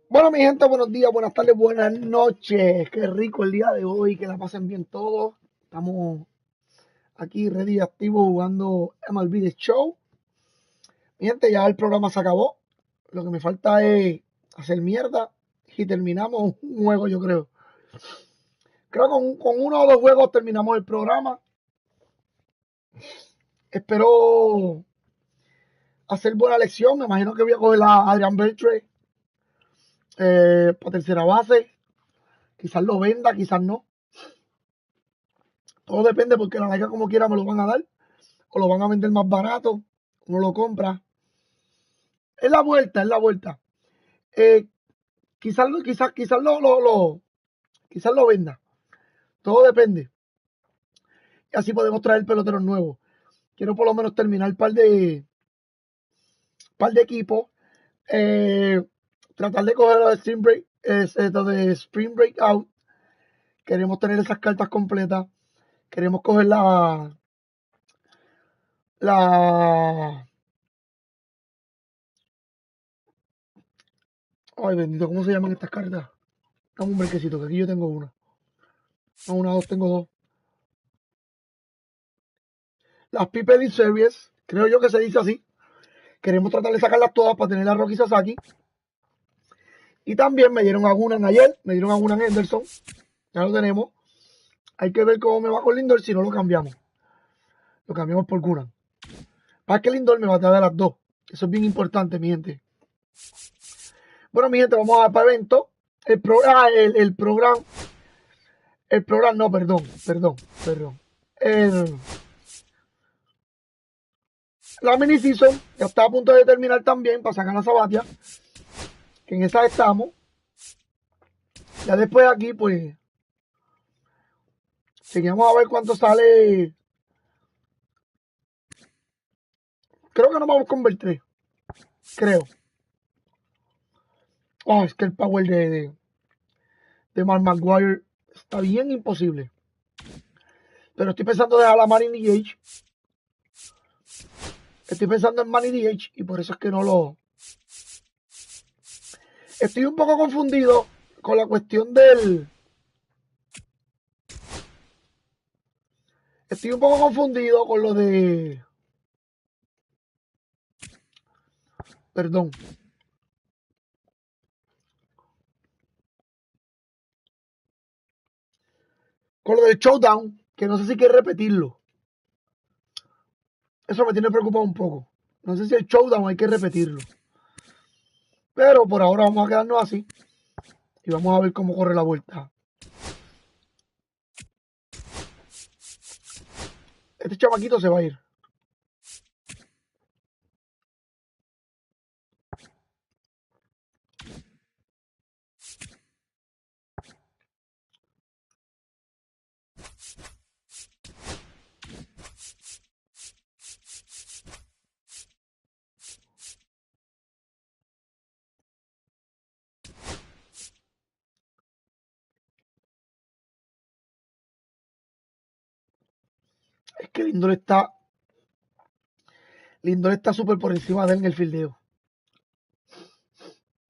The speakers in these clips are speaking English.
Bueno, mi gente, buenos días, buenas tardes, buenas noches. Qué rico el día de hoy, que la pasen bien todos. Estamos aquí ready y activos jugando MLB The Show. Mi gente, ya el programa se acabó. Lo que me falta es hacer mierda y terminamos un juego, yo creo. Creo que con uno o dos juegos terminamos el programa. Espero hacer buena lección. Me imagino que voy a coger a Adrian Beltre para tercera base. Quizás lo venda, quizás no. Todo depende porque la liga como quiera me lo van a dar. O lo van a vender más barato, uno lo compra. Es la vuelta, es la vuelta. Eh, quizás lo venda. Todo depende. Y así podemos traer peloteros nuevos. Quiero por lo menos terminar par de equipos. Eh, Tratar de coger los de Spring Breakout. Queremos tener esas cartas completas. Queremos coger la ay, bendito, ¿cómo se llaman estas cartas? Dame un brequecito, que aquí yo tengo una. No, una, dos, tengo dos. Las People Series, creo yo que se dice así. Queremos tratar de sacarlas todas para tener a Rocky Sasaki. Y también me dieron algunas ayer, me dieron algunas en Henderson. Ya lo tenemos. Hay que ver cómo me va con Lindor si no lo cambiamos. Lo cambiamos por Gunan. Para que Lindor me va a traer las dos. Eso es bien importante, mi gente. Bueno, mi gente, vamos a para evento. El programa, no, perdón. La mini season ya está a punto de terminar también para sacar la Sabatia. Que en esa estamos. Ya después aquí, pues, seguimos a ver cuánto sale. Creo que nos vamos con ver 3. Creo. Oh, es que el power de Mark Maguire está bien imposible. Pero estoy pensando en dejar a Manny DH. Estoy pensando en Manny DH y por eso es que no lo... Estoy un poco confundido con la cuestión del... Estoy un poco confundido con lo de... Perdón. Con lo del showdown, que no sé si hay que repetirlo. Eso me tiene preocupado un poco. No sé si el showdown hay que repetirlo. Pero por ahora vamos a quedarnos así. Y vamos a ver cómo corre la vuelta. Este chamaquito se va a ir. Es que Lindor está súper por encima de él en el fildeo.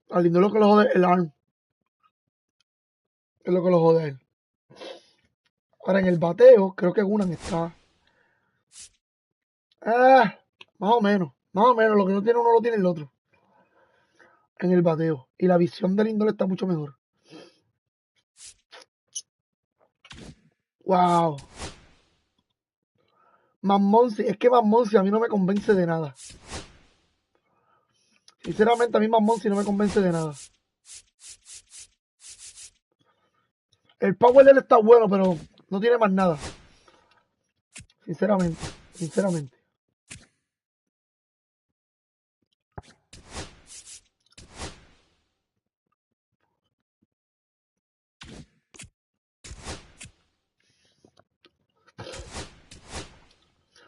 A Lindor lo que lo jode el arm. Es lo que lo jode a él. Ahora en el bateo, creo que Gunan está. Más o menos. Más o menos. Lo que no tiene uno lo tiene el otro. En el bateo. Y la visión de Lindor está mucho mejor. Wow. Monsi. Es que Monsi a mí no me convence de nada. Sinceramente, a mí Monsi no me convence de nada. El power de él está bueno, pero no tiene más nada. Sinceramente.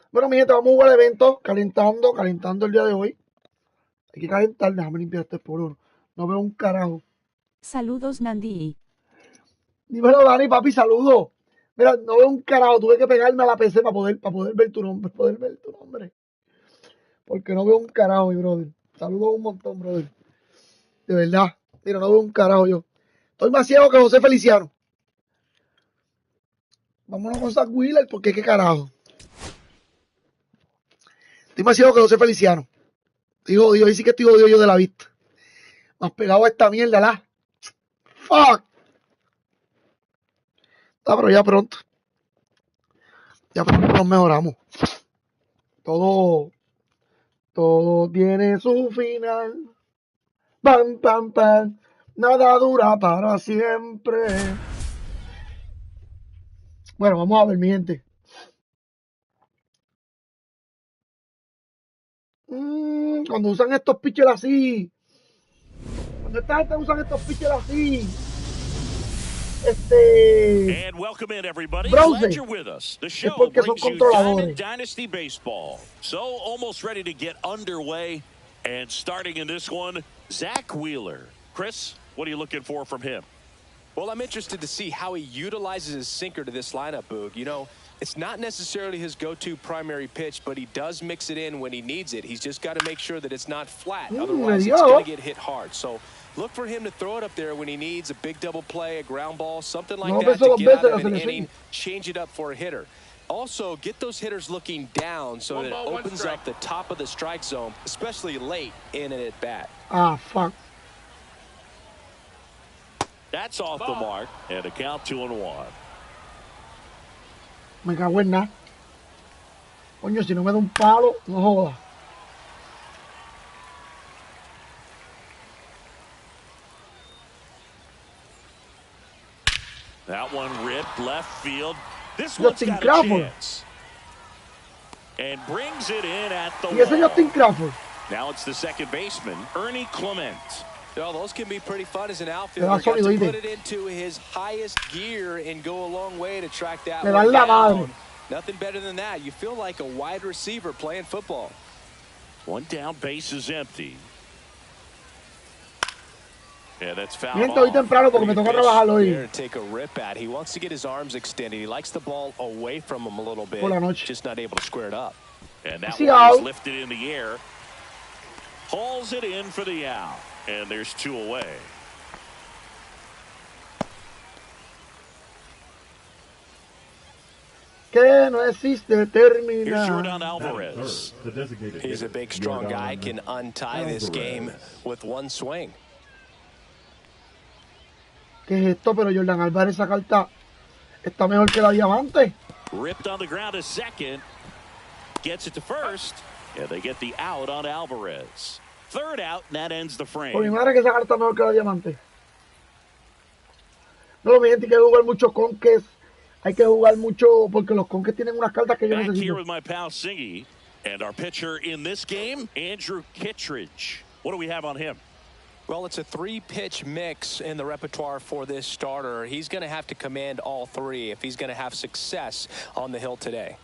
Bueno, mi gente, vamos a jugar el evento, calentando el día de hoy. Hay que calentar, déjame limpiar este polvo. No veo un carajo. Saludos, Nandi. Dímelo, Dani, papi, saludos. Mira, no veo un carajo, tuve que pegarme a la PC para poder ver tu nombre, Porque no veo un carajo, mi brother. Saludos un montón, brother. De verdad. Mira, no veo un carajo yo. Estoy más ciego que José Feliciano. Vámonos con Zach Wheeler, porque qué carajo. Estoy más ciego que José Feliciano. Estoy jodido, ahí sí que estoy jodido yo de la vista. Más pegado a esta mierda, la. Fuck. Ah, pero ya pronto. Ya pronto nos mejoramos. Todo tiene su final. Pam, pam, pam. Nada dura para siempre. Bueno, vamos a ver, mi gente. Cuando usan estos pitchers así. Cuando esta gente usan estos pitchers así. And welcome in, everybody. Browse. Glad you're with us. The show porque son brings you controladores. Diamond Dynasty Baseball. So almost ready to get underway. And starting in this one, Zach Wheeler. Chris, what are you looking for from him? Well, I'm interested to see how he utilizes his sinker to this lineup, Boog. You know, it's not necessarily his go-to primary pitch, but he does mix it in when he needs it. He's just got to make sure that it's not flat. Otherwise, it's going to get hit hard. So look for him to throw it up there when he needs a big double play, a ground ball, something like that to get out of an inning, change it up for a hitter. Also, get those hitters looking down so that it opens up the top of the strike zone, especially late in an at-bat. Ah, fuck. That's off the mark, and a count 2-1. Me cago en nada. Coño, si no me da un palo, no joda. That one ripped left field. This one's got a chance. And brings it in at the Y ese wall. Justin Crawford. Now it's the second baseman, Ernie Clement. Well, those can be pretty fun as an outfielder. Got to put it into his highest gear and go a long way to track that one down. Nothing better than that. You feel like a wide receiver playing football. One down, base is empty. Yeah, that's foul. Hoy temprano porque me toca trabajar hoy. Take a rip at. He wants to get his arms extended. He likes the ball away from him a little bit. Just not able to square it up. And that one is lifted in the air. Hauls it in for the out. And there's two away. Que no existe término. Here's Jordan Alvarez. He's a big, strong guy. Can untie this game with one swing. ¿Qué es esto? Pero Jordan Alvarez, esa carta está mejor que la diamante. Ripped on the ground to second. Gets it to first. Yeah, they get the out on Alvarez. Third out, and that ends the frame. Por mi madre que esa carta está mejor que la diamante. No, mi gente, hay que jugar mucho conques. Hay que jugar mucho porque los conques tienen unas cartas que yo necesito. Back here with my pal Singy. And our pitcher in this game, Andrew Kittredge. What do we have on him? Well, it's a three-pitch mix in the repertoire for this starter. He's going to have to command all three if he's going to have success on the hill today.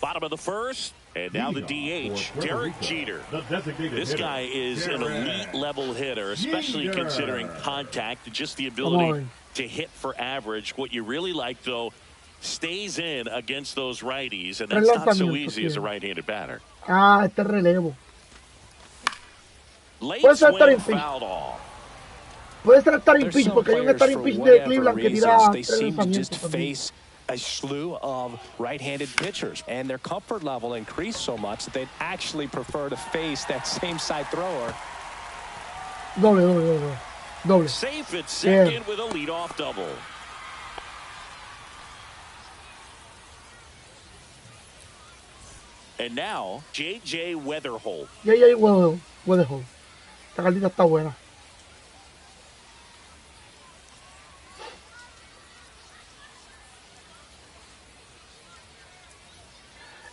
Bottom of the first, and now the DH, Derek Jeter. This guy is an elite-level hitter, especially considering contact and just the ability to hit for average. What you really like, though, stays in against those righties, and that's not so easy as a right-handed batter. Ah, este relevo. Late swing fouled off. Puede ser starting pitch porque hay un starting pitch de Cleveland que tira tres lanzamientos. A slew of right-handed pitchers, and their comfort level increased so much that they'd actually prefer to face that same side thrower. Doble. Safe at second with a leadoff double. And now, J.J. Weatherholt. J.J. Weatherholt. Esta cartita está buena.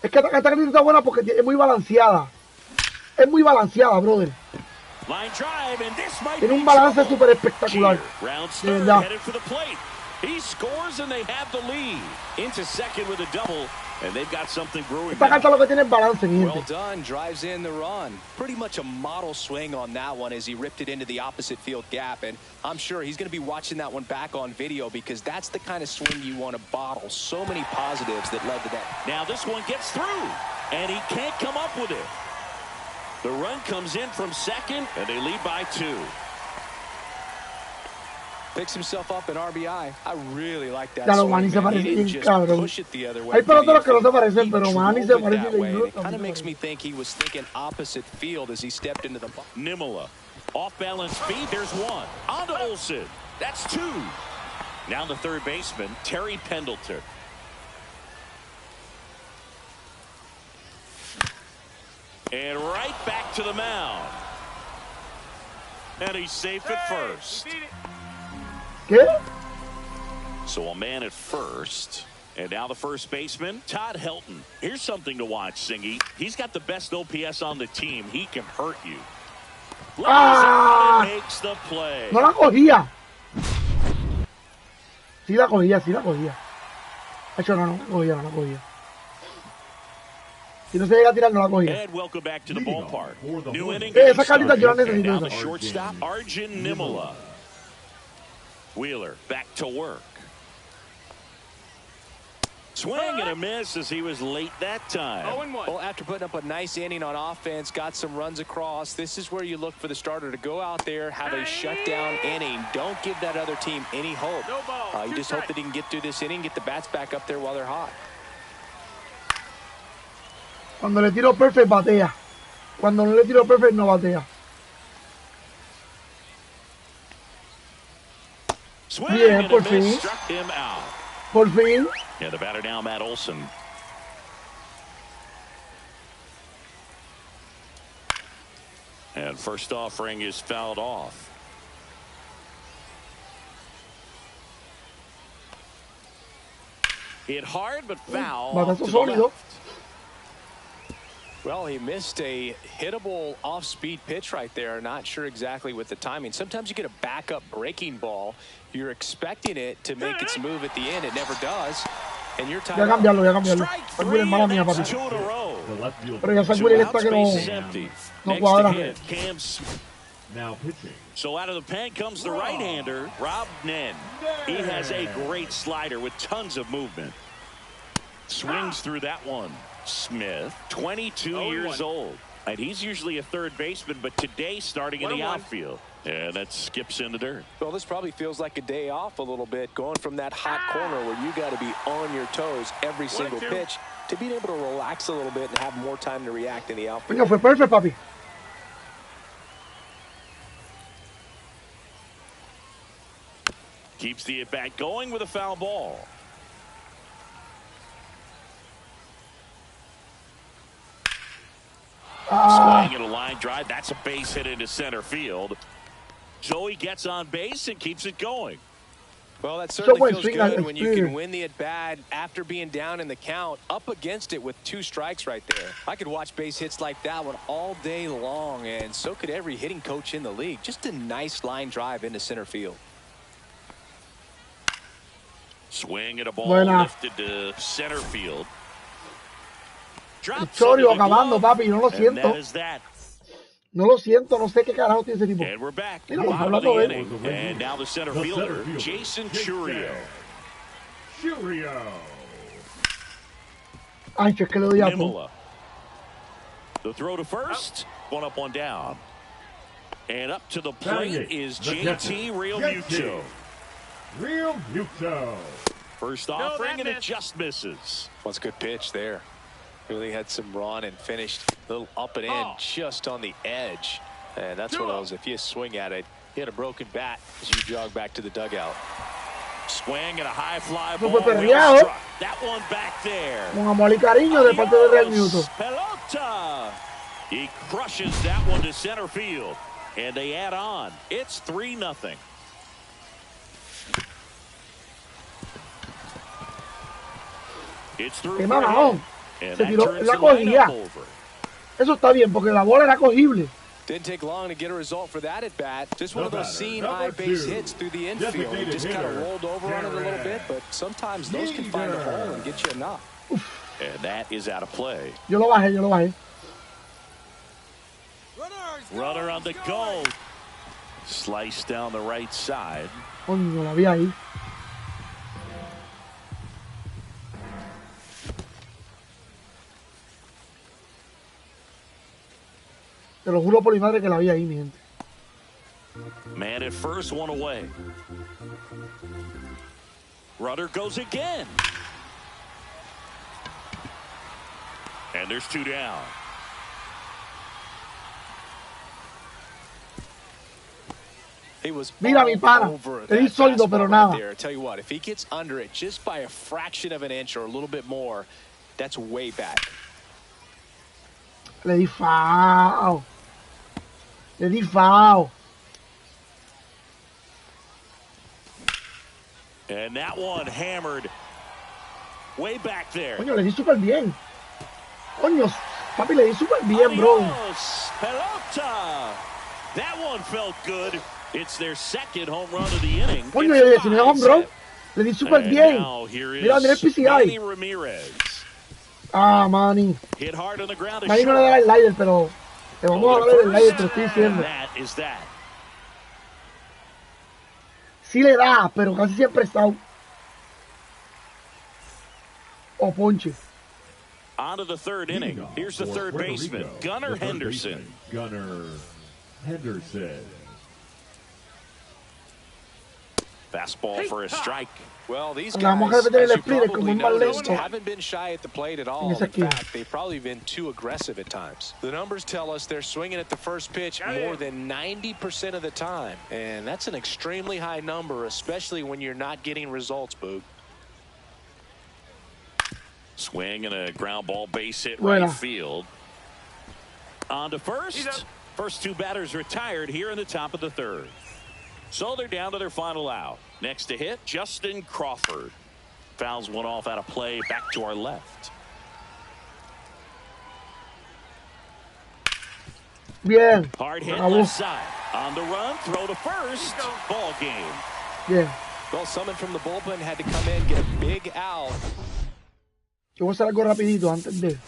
Es que esta cartita está buena porque es muy balanceada. Es muy balanceada, brother. Tiene un balance súper espectacular. De verdad. He scores and they have the lead. Into second with a double, and they've got something brewing. Esta carta lo que tiene es balance, mi gente. Well done, drives in the run. Pretty much a model swing on that one as he ripped it into the opposite field gap, and I'm sure he's going to be watching that one back on video because that's the kind of swing you want to bottle. So many positives that led to that. Now this one gets through, and he can't come up with it. The run comes in from second, and they lead by 2. Picks himself up an RBI. I really like that. Ya lo Manny se parece bien cabrón. Hay peloteros que no se parecen, pero Manny se parece bien. It kind of makes me think he was thinking opposite field as he stepped into the box. Nimmola, off balance speed. There's 1 on to Olsen. That's 2. Now the third baseman, Terry Pendleton. And right back to the mound. And he's safe at first. ¿Qué? So a man at first. And now the first baseman, Todd Helton. Here's something to watch, Singy. He's got the best OPS on the team. He can hurt you. Makes the play. No la cogía. Sí la cogía, sí la cogía. De hecho, no la cogía, no la cogía. Si no se llega a tirar, no la cogía. And welcome back to the ballpark. New inning. Esa carita yo la necesito. Now the shortstop, Arjun Nimmola. Wheeler back to work. Swing and a miss as he was late that time. Well, after putting up a nice inning on offense, got some runs across, this is where you look for the starter to go out there, have a shutdown inning. Don't give that other team any hope. You just hope that he can get through this inning, get the bats back up there while they're hot. Cuando le tiro perfect, batea. Cuando no le tiro perfect, no batea. Bien, por fin. Por fin. Yeah, the batter now, Matt Olson. And first offering is fouled off. Hit hard, but foul. Batazo sólido. Well, he missed a hittable off-speed pitch right there. Not sure exactly with the timing. Sometimes you get a backup breaking ball. You're expecting it to make its move at the end. It never does. And you're tired. Ya cambiarlo, ya cambiarlo. Sacudir es mala mía, papi. Pero ya Sacudir esta que no cuadra. Now pitching. So out of the pen comes the right-hander, Rob Nen. He has a great slider with tons of movement. Swings through that one. Smith, 22 years old. And he's usually a third baseman, but today starting in the outfield. And that skips in the dirt. Well, this probably feels like a day off a little bit, going from that hot corner where you got to be on your toes every single pitch to being able to relax a little bit and have more time to react in the outfield. Venga, fue perfect, papi. Keeps the at-bat going with a foul ball. Swing and a line drive. That's a base hit into center field. Joey gets on base and keeps it going. Well, that certainly feels good when you can win the at-bat after being down in the count, up against it with 2 strikes right there. I could watch base hits like that one all day long, and so could every hitting coach in the league. Just a nice line drive into center field. Swing at a ball lifted to center field. Chorio acabando, papi, no lo siento. No lo siento, no sé qué carajo tiene ese tipo. And we're back. Mira, hablando de él. And now the center fielder, Jason Churio. Ay, es que le doy a tú. The throw to first, one up, one down. And up to the plate is JT Realmuto. First offering, and it just misses. What's a good pitch there? Really had some run and finished a little up and in just on the edge. And that's one of those, if you swing at it, you had a broken bat as you jog back to the dugout. Swing and a high fly No ball. That one back there. Con amor y cariño de parte de Realmuto. Pelota. He crushes that one to center field. And they add on. It's 3-0. It's through. Qué mamón. Se tiró, la cogía. Eso está bien, porque la bola era cogible. Didn't take long to get a result for that at bat. Just one of those seeing eye base hits through the infield. He just kind of rolled over on it a little bit, but sometimes those can find a hole and get you a knock. And that is out of play. Yo lo bajé. Runner on the go. Slice down the right side. Coño, la vi ahí. Te lo juro por mi madre que la vi ahí, mi gente. Man at first, one away. Runner goes again. And there's two down. He was Mira mi pana, es insólido, pero nada. I tell you what, if he gets under it just by a fraction of an inch or a little bit more, that's way back. Le di foul. Le di foul. And that one hammered way back there. Coño, le di súper bien. Coño, papi, le di súper bien, bro. Adios, pelota. That one felt good. It's their second home run of the inning. Coño, si no es home run, le di súper bien. Mira, mira el PCI. Ah, Manny. Manny no le da el slider, pero le vamos a darle el slider, te lo estoy diciendo. Sí le da, pero casi siempre está out. O ponche. On to the third inning. Here's the third baseman, Gunnar Henderson. Gunnar Henderson. Fastball for a strike. Well, these guys, as you probably noticed, haven't been shy at the plate at all. In fact, they've probably been too aggressive at times. The numbers tell us they're swinging at the first pitch more than 90% of the time. And that's an extremely high number, especially when you're not getting results, Boog. Swing and a ground ball base hit right field. On to first. First two batters retired here in the top of the third. So they're down to their final out. Next to hit, Justin Crawford. Fouls one off out of play back to our left. Bien. Hard hit left side. On the run, throw to first. Ball game. Bien. Well, someone from the bullpen had to come in, get a big out. Yo voy a hacer algo rapidito antes de...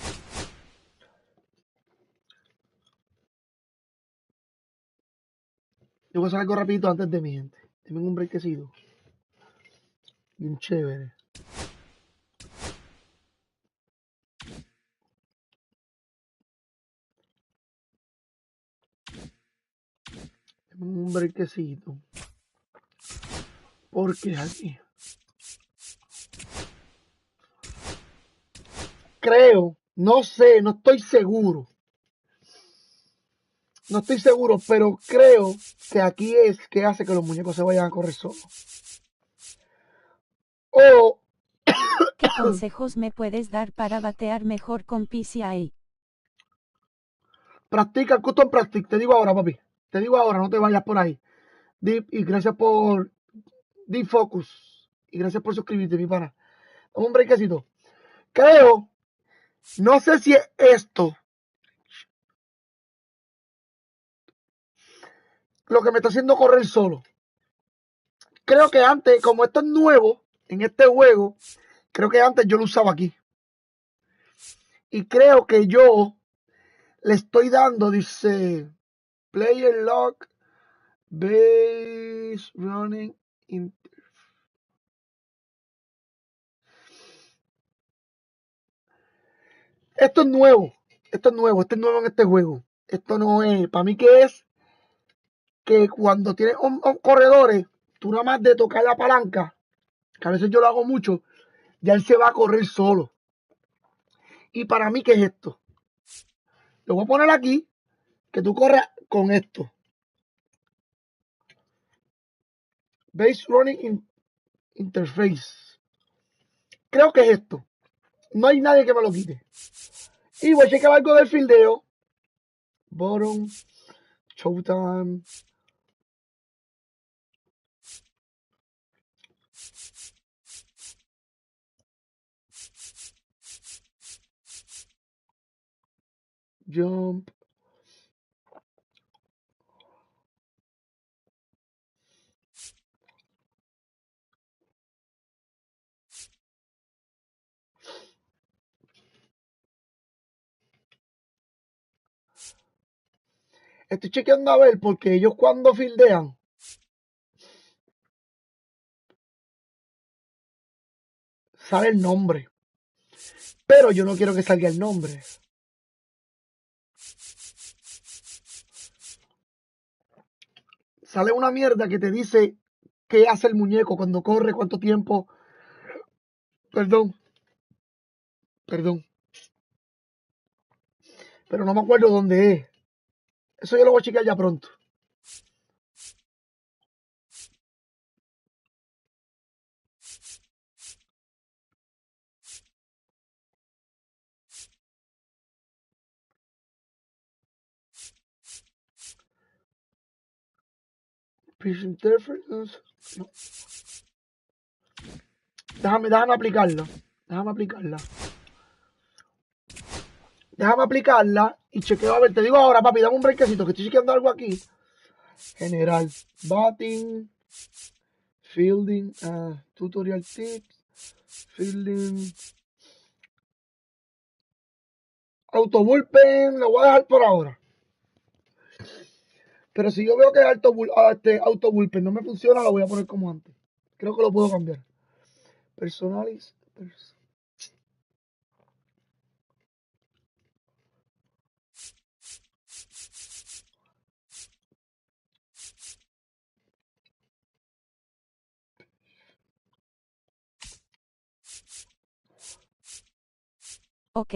Yo voy a hacer algo rapidito antes de mi gente. Dime un breakcito. Bien chévere. Dime un breakcito. Porque aquí. Creo, no sé, no estoy seguro. No estoy seguro, pero creo que aquí es que hace que los muñecos se vayan a correr solos. O... ¿Qué consejos me puedes dar para batear mejor con PCI? Practica, custom practice. Te digo ahora, papi. Te digo ahora, no te vayas por ahí. Deep, y gracias por... Deep Focus. Y gracias por suscribirte, mi pana. Un breakcito. Creo... No sé si es esto lo que me está haciendo correr solo. Creo que antes, como esto es nuevo en este juego, creo que antes yo lo usaba aquí. Y creo que yo le estoy dando, dice, Player Lock, Base Running Interface. Esto es nuevo, esto es nuevo en este juego. Esto no es, para mí que es que cuando tienes corredores, tú nada más de tocar la palanca, que a veces yo lo hago mucho, ya él se va a correr solo. Y para mí, ¿qué es esto? Lo voy a poner aquí, que tú corras con esto. Base Running Interface. Creo que es esto. No hay nadie que me lo quite. Y voy a checar algo del fildeo. Bottom, Showtime. Jump. Estoy chequeando a ver porque ellos cuando fildean sale el nombre. Pero yo no quiero que salga el nombre. sale una mierda que te dice qué hace el muñeco cuando corre, cuánto tiempo. Perdón. Pero no me acuerdo dónde es. Eso yo lo voy a chequear ya pronto. Pitch interference. No. Déjame aplicarla. Déjame aplicarla y chequeo. A ver, te digo ahora, papi, dame un brequecito que estoy chequeando algo aquí. General. Batting. Fielding. Tutorial tips. Fielding. Autobullpen. Lo voy a dejar por ahora. Pero si yo veo que autobullpen no me funciona, lo voy a poner como antes. Creo que lo puedo cambiar. Personalize. Ok.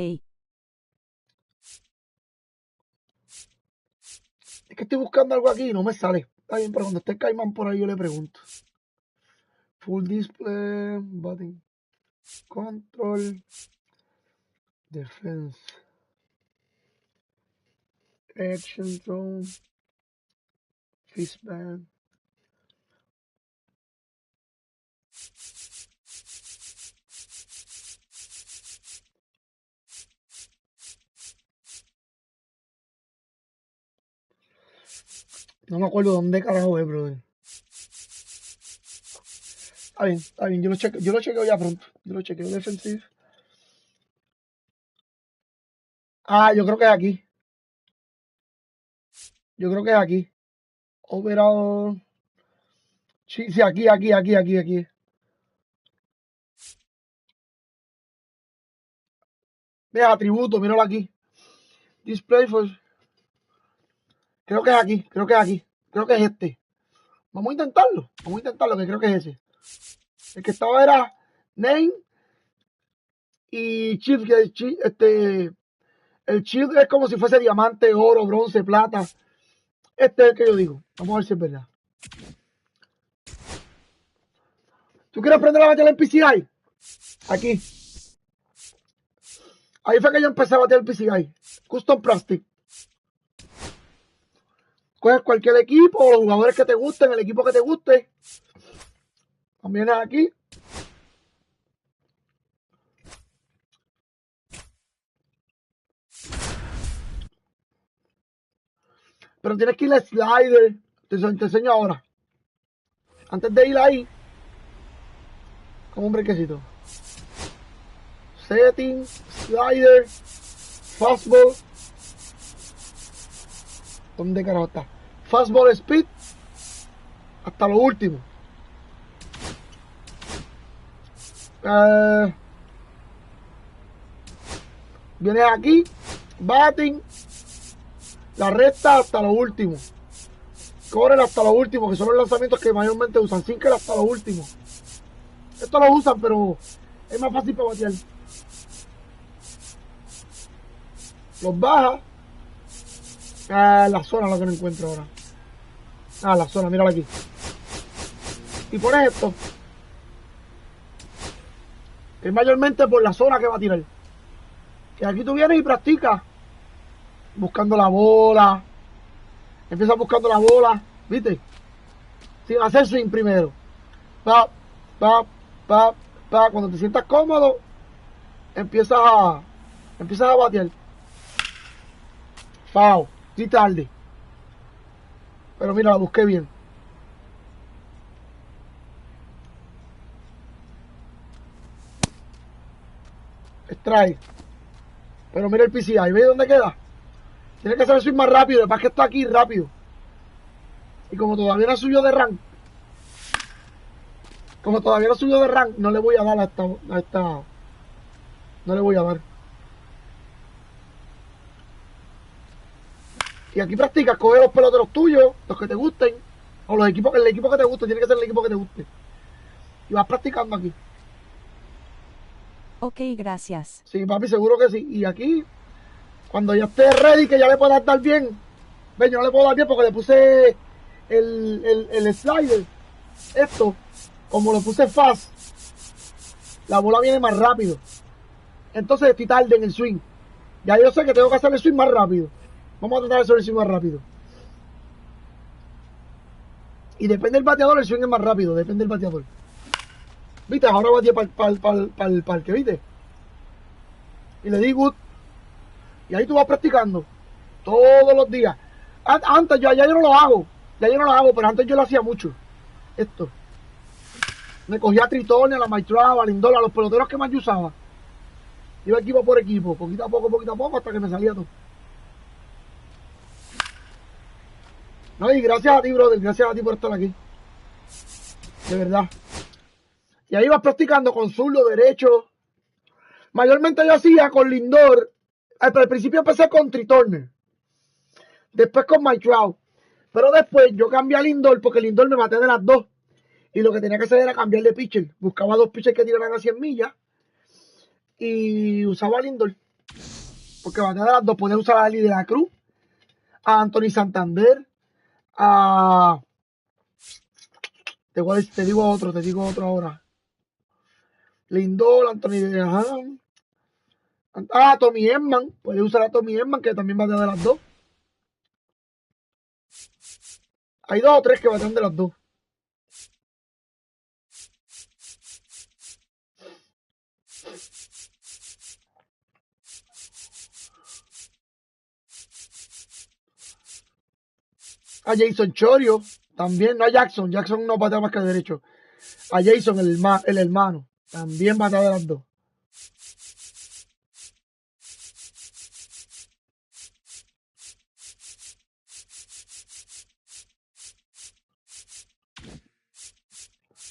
Es que estoy buscando algo aquí y no me sale. Está bien, pero cuando esté Caimán por ahí yo le pregunto. Full display, batting, control, defense, action zone, fistband. No me acuerdo dónde carajo es, brother. Está bien, yo lo chequeo ya pronto. Yo lo chequeo defensive. Yo creo que es aquí. Overall. Sí, aquí. Ve, atributo, míralo aquí. Display for. Creo que es aquí. Creo que es este. Vamos a intentarlo, que creo que es ese. El que estaba era name y chief, el chief es como si fuese diamante, oro, bronce, plata. Este es el que yo digo. Vamos a ver si es verdad. ¿Tú quieres aprender a batear en PCI? Aquí. Ahí fue que yo empecé a batear el PCI. Custom Plastic. Coges cualquier equipo, los jugadores que te gusten, el equipo que te guste. También es aquí. Pero tienes que ir al slider. Te enseño ahora. Antes de ir ahí. Como un brequecito. Setting, slider, fastball. ¿Dónde carajo está? Fastball speed. Hasta lo último. Vienes aquí. Batting. La recta hasta lo último. Corren hasta lo último, que son los lanzamientos que mayormente usan. Sinker hasta lo último. Esto lo usan, pero es más fácil para batear. Los baja. La zona es lo que no encuentro ahora. La zona, mírala aquí. Y pones esto. Es mayormente por la zona que va a tirar. Que aquí tú vienes y practicas. Buscando la bola. Empiezas buscando la bola. ¿Viste? Sin hacer swing primero. Pa. Cuando te sientas cómodo, empiezas a batear. Foul. Sí, tarde. Pero mira, la busqué bien. Strike. Pero mira el PCI. ¿Ves dónde queda? Tienes que hacer el swing más rápido. Además que está aquí rápido. Y como todavía no subió de rank. No le voy a dar a esta. No le voy a dar. Y aquí practicas, coge los peloteros tuyos, los que te gusten. O los equipos, el equipo que te guste, tiene que ser el equipo que te guste. Y vas practicando aquí. Ok, gracias. Sí, papi, seguro que sí. Y aquí, cuando ya esté ready, que ya le puedas dar bien. Ven, yo no le puedo dar bien porque le puse el slider. Esto, como lo puse fast, la bola viene más rápido. Entonces estoy tarde en el swing. Ya yo sé que tengo que hacer el swing más rápido. Vamos a tratar de hacer el swing más rápido. Y depende del bateador, el swing es más rápido. Depende del bateador. ¿Viste? Ahora bateé para el parque, ¿viste? Y le di good. Y ahí tú vas practicando. Todos los días. Antes ya yo no lo hago. Ya yo no lo hago, pero antes yo lo hacía mucho. Esto. Me cogía a Tritonia, a la Maitrava, a Lindor, a los peloteros que más yo usaba. Iba equipo por equipo, poquito a poco, hasta que me salía todo. No, y gracias a ti, brother, gracias a ti por estar aquí. De verdad. Y ahí vas practicando con zurdo, derecho. Mayormente yo hacía con Lindor. Al principio empecé con Tritorner. Después con Maitrava. Pero después yo cambié a Lindor porque Lindor me maté de las dos. Y lo que tenía que hacer era cambiar de pitcher. Buscaba dos pitchers que tiraran a 100 millas. Y usaba a Lindor. Porque maté de las dos. Podía usar a Ali de la Cruz, a Anthony Santander, a... Te digo otro ahora. Lindor, Anthony de Ham. Tommy Edman. Puede usar a Tommy Edman, que también batea de las dos. Hay dos o tres que batean de las dos. A Jason Chorio, también, no a Jackson. Jackson no batea más que derecho. A Jason, el hermano, también batea de las dos.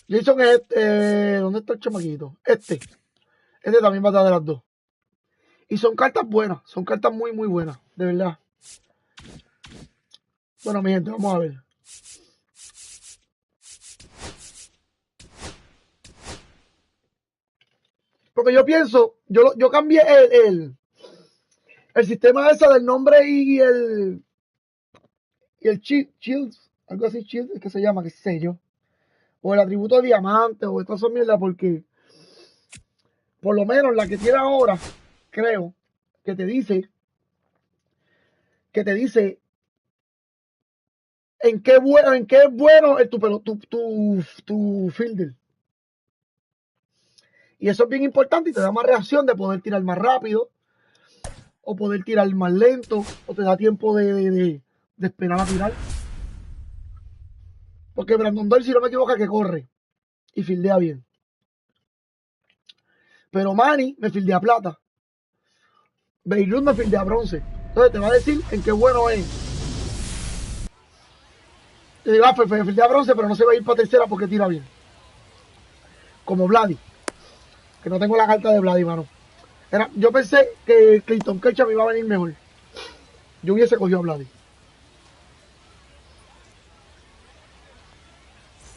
Jason es ¿dónde está el chamaquito? Este también batea de las dos. Y son cartas buenas, son cartas muy, muy buenas, de verdad. Bueno, mi gente, vamos a ver. Porque yo pienso, yo cambié el sistema ese del nombre y el Shields, algo así, Shields, es que se llama, qué sé yo. O el atributo diamante, o estas son mierda, porque por lo menos la que tiene ahora, creo, que te dice en qué es bueno tu fielder. Y eso es bien importante y te da más reacción de poder tirar más rápido, o poder tirar más lento, o te da tiempo de esperar a tirar. Porque Brandon Doyle, si no me equivoco, que corre y fildea bien. Pero Manny me fildea plata. Beirut me fildea bronce. Entonces te va a decir en qué bueno es. Te digo, pues fildea bronce, pero no se va a ir para tercera porque tira bien. Como Vladi. Que no tengo la carta de Vladi, mano. Yo pensé que Clayton Kershaw me iba a venir mejor. Yo hubiese cogido a Vladi.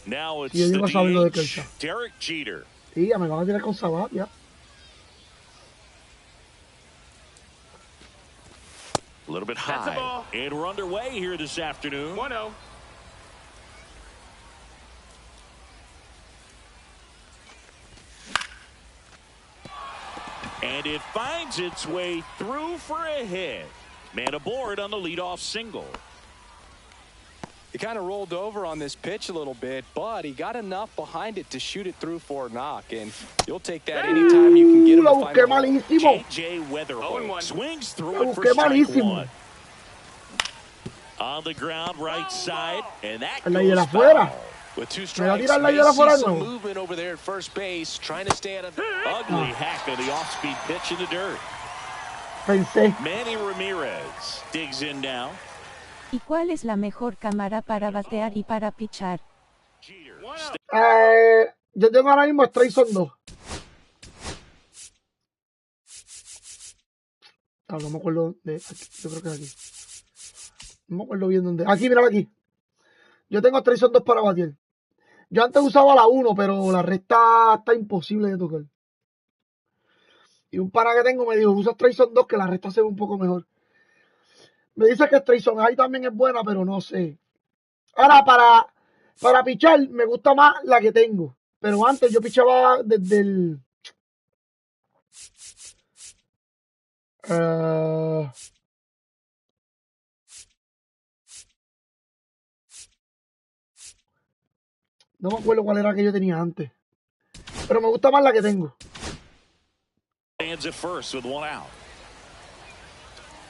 Now it's Y yo llego a saber lo de the Kershaw. Derek Jeter. Sí, ya me van a tirar con Sabat, ya. A little bit high. And we're underway here this afternoon. 1-0. And it finds its way through for a hit. Man aboard on the leadoff single. He kind of rolled over on this pitch a little bit, but he got enough behind it to shoot it through for a knock, and you'll take that anytime you can get him to find a hole. J.J. Weatherholt swings through it for Busqué strike malísimo. one. On the ground, right side, and that El de goes afuera. foul. With two Me va a strikes, tirar la may de see afuera, some no. movement over there at first base, trying to stay out of... Ugly hack of the off-speed pitch in the dirt. Pensé. Manny Ramirez digs in now. ¿Y cuál es la mejor cámara para batear y para pichar? Yo tengo ahora mismo Strayson 2. No me acuerdo de aquí. Yo creo que es aquí. No me acuerdo bien dónde. Aquí, míralo aquí. Yo tengo strike zone 2 para batir. Yo antes usaba la 1, pero la recta está imposible de tocar. Y un pana que tengo me dijo, usa strike zone 2 que la recta se ve un poco mejor. Me dice que strike zone high también es buena, pero no sé. Ahora, para pichar, me gusta más la que tengo. Pero antes yo pichaba desde el... no me acuerdo cuál era que yo tenía antes. Pero me gusta más la que tengo.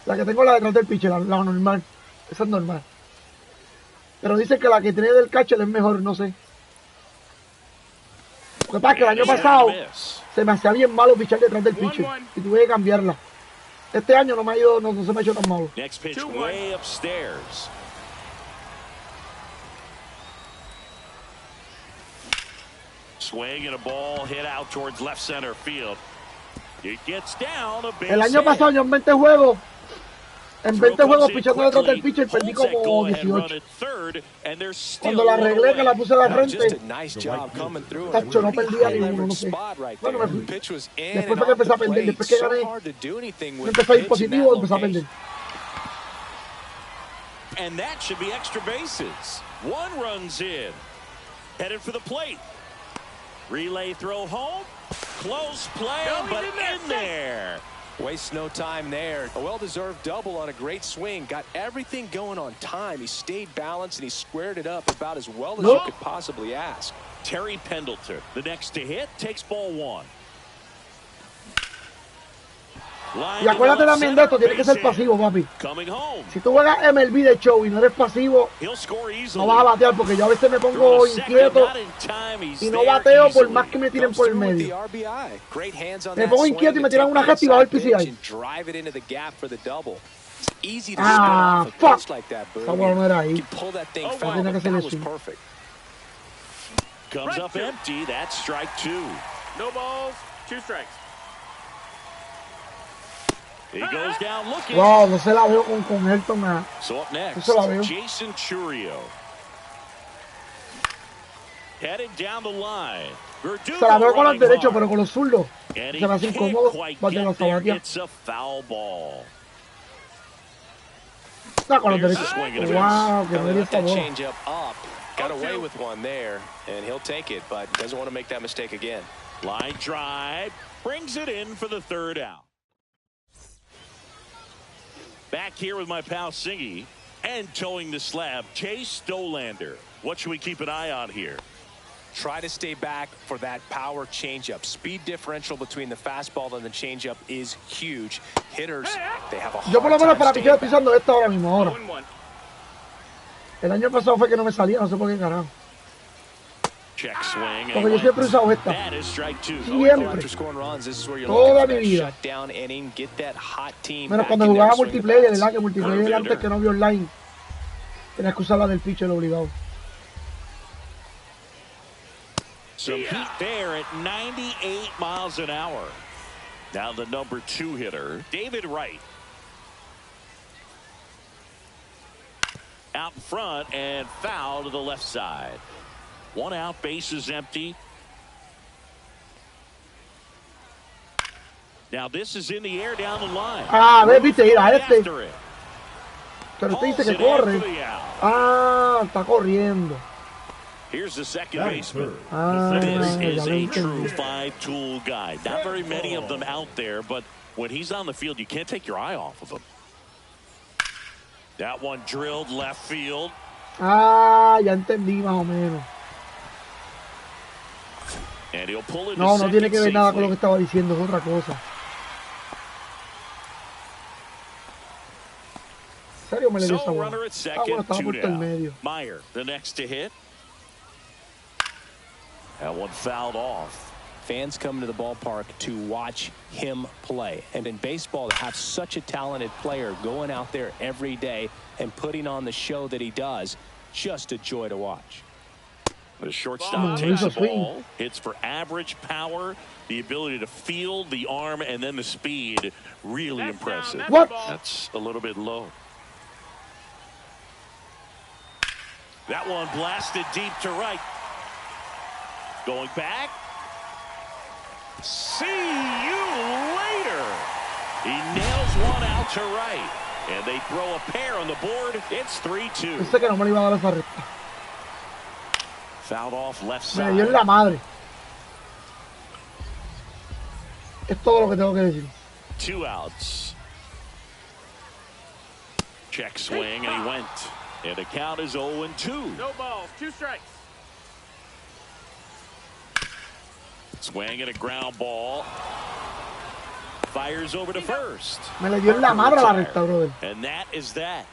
La que tengo es la detrás del pitcher, la normal. Esa es normal. Pero dicen que la que tiene del catcher es mejor, no sé. Lo que pasa es que el año pasado se me hacía bien malo pichar detrás del pitcher. Y tuve que cambiarla. Este año no me ha ido, no se me ha hecho tan malo. Next pitch way upstairs. Swing and a ball hit out towards left center field. It gets down a base. El año pasado yo en 20 juegos pichando detrás del pitcher perdí como 18. Cuando la arreglé, que la puse a la frente, tacho, no perdía ninguno, no sé. Bueno, me fui. Después fue que empecé a perder. Después que gané, me empecé a ir positivo, empecé a perder. And that should be extra bases. One runs in. Headed for the plate. Relay throw home. Close play, but in there. Wastes no time there. A well-deserved double on a great swing. Got everything going on time. He stayed balanced and he squared it up about as well as you could possibly ask. Terry Pendleton, the next to hit, takes ball one. Y acuérdate también de esto, tienes que ser pasivo, papi. Si tú juegas MLB The Show y no eres pasivo, no vas a batear, porque yo a veces me pongo inquieto y no bateo por más que me tiren por el medio. Me pongo inquieto y me tiran una gesta y va a ver PCI. Ah, fuck. Esa bola no era ahí. No tiene que ser eso. Comes up empty, that's strike two. No balls, 2 strikes. He goes down looking. Wow, no se la veo con Helton. So up next, Jason Churio. Heading down the line. Se la veo con los derechos, pero con los zurdos se me hace incómodo. It's a foul ball. Está con los derechos. Wow, que me dio esta bola. Got away with one there, and he'll take it, but doesn't want to make that mistake again. Line drive brings it in for the third out. Back here with my pal Singy, and towing the slab, Chase Stolander. What should we keep an eye on here? Try to stay back for that power changeup. Speed differential between the fastball and the changeup is huge. Hitters, they have a hard Yo por lo menos para time pichar estoy usando esta ahora mismo ahora. El año pasado fue que no me salía, no sé por qué carajo. Porque yo siempre he usado esta. Siempre. Toda mi vida. Menos cuando jugaba multiplayer, ¿verdad? Que multiplayer antes que no vi online. Tenías que usar la del pitcher obligado. Some heat there at 98 miles an hour. Now the number 2 hitter, David Wright. Out in front and foul to the left side. 1 out, base is empty. Now this is in the air down the line. Ah, ve, viste, mira, este. Pero usted dice que corre. Ah, está corriendo. Here's the second baseman. This is a true 5-tool guy. Not very many of them out there, but when he's on the field, you can't take your eye off of him. That one drilled left field. Ah, ya entendí más o menos. And he'll pull it. No, no tiene que ver nada con lo que estaba diciendo, es otra cosa. ¿En serio me le dio esa bola? Ah, bueno, estaba por el medio. Meyer, the next to hit. That one fouled off. Fans come to the ballpark to watch him play. And in baseball, to have such a talented player going out there every day and putting on the show that he does, just a joy to watch. The shortstop takes the ball, hits for average power, the ability to field, the arm, and then the speed. Really impressive. What? That's a little bit low. That one blasted deep to right. Going back. See you later. He nails one out to right. And they throw a pair on the board. It's 3-2. Pensé que no me iba a dar esa recta. Fouled off left Me side. dio en la madre. Es todo lo que tengo que decir. 2 outs. Check swing, and he went. And the count is 0-2. No balls, 2 strikes. Swing and a ground ball. Fires over to first. Me le dio en la madre a la recta, brother. And that is that.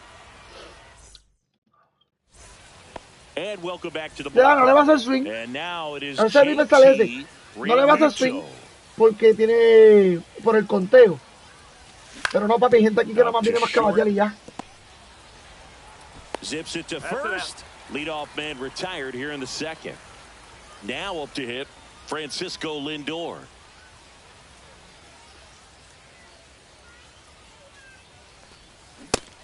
And welcome back to the Ya, no le va a ball. hacer swing. And now it is A ese me sale ese. No le va a hacer swing porque tiene por el conteo. Pero no, papi, hay gente aquí que nada más viene más que batear y ya. Zips it to first. Leadoff man retired here in the second. Now up to hit Francisco Lindor.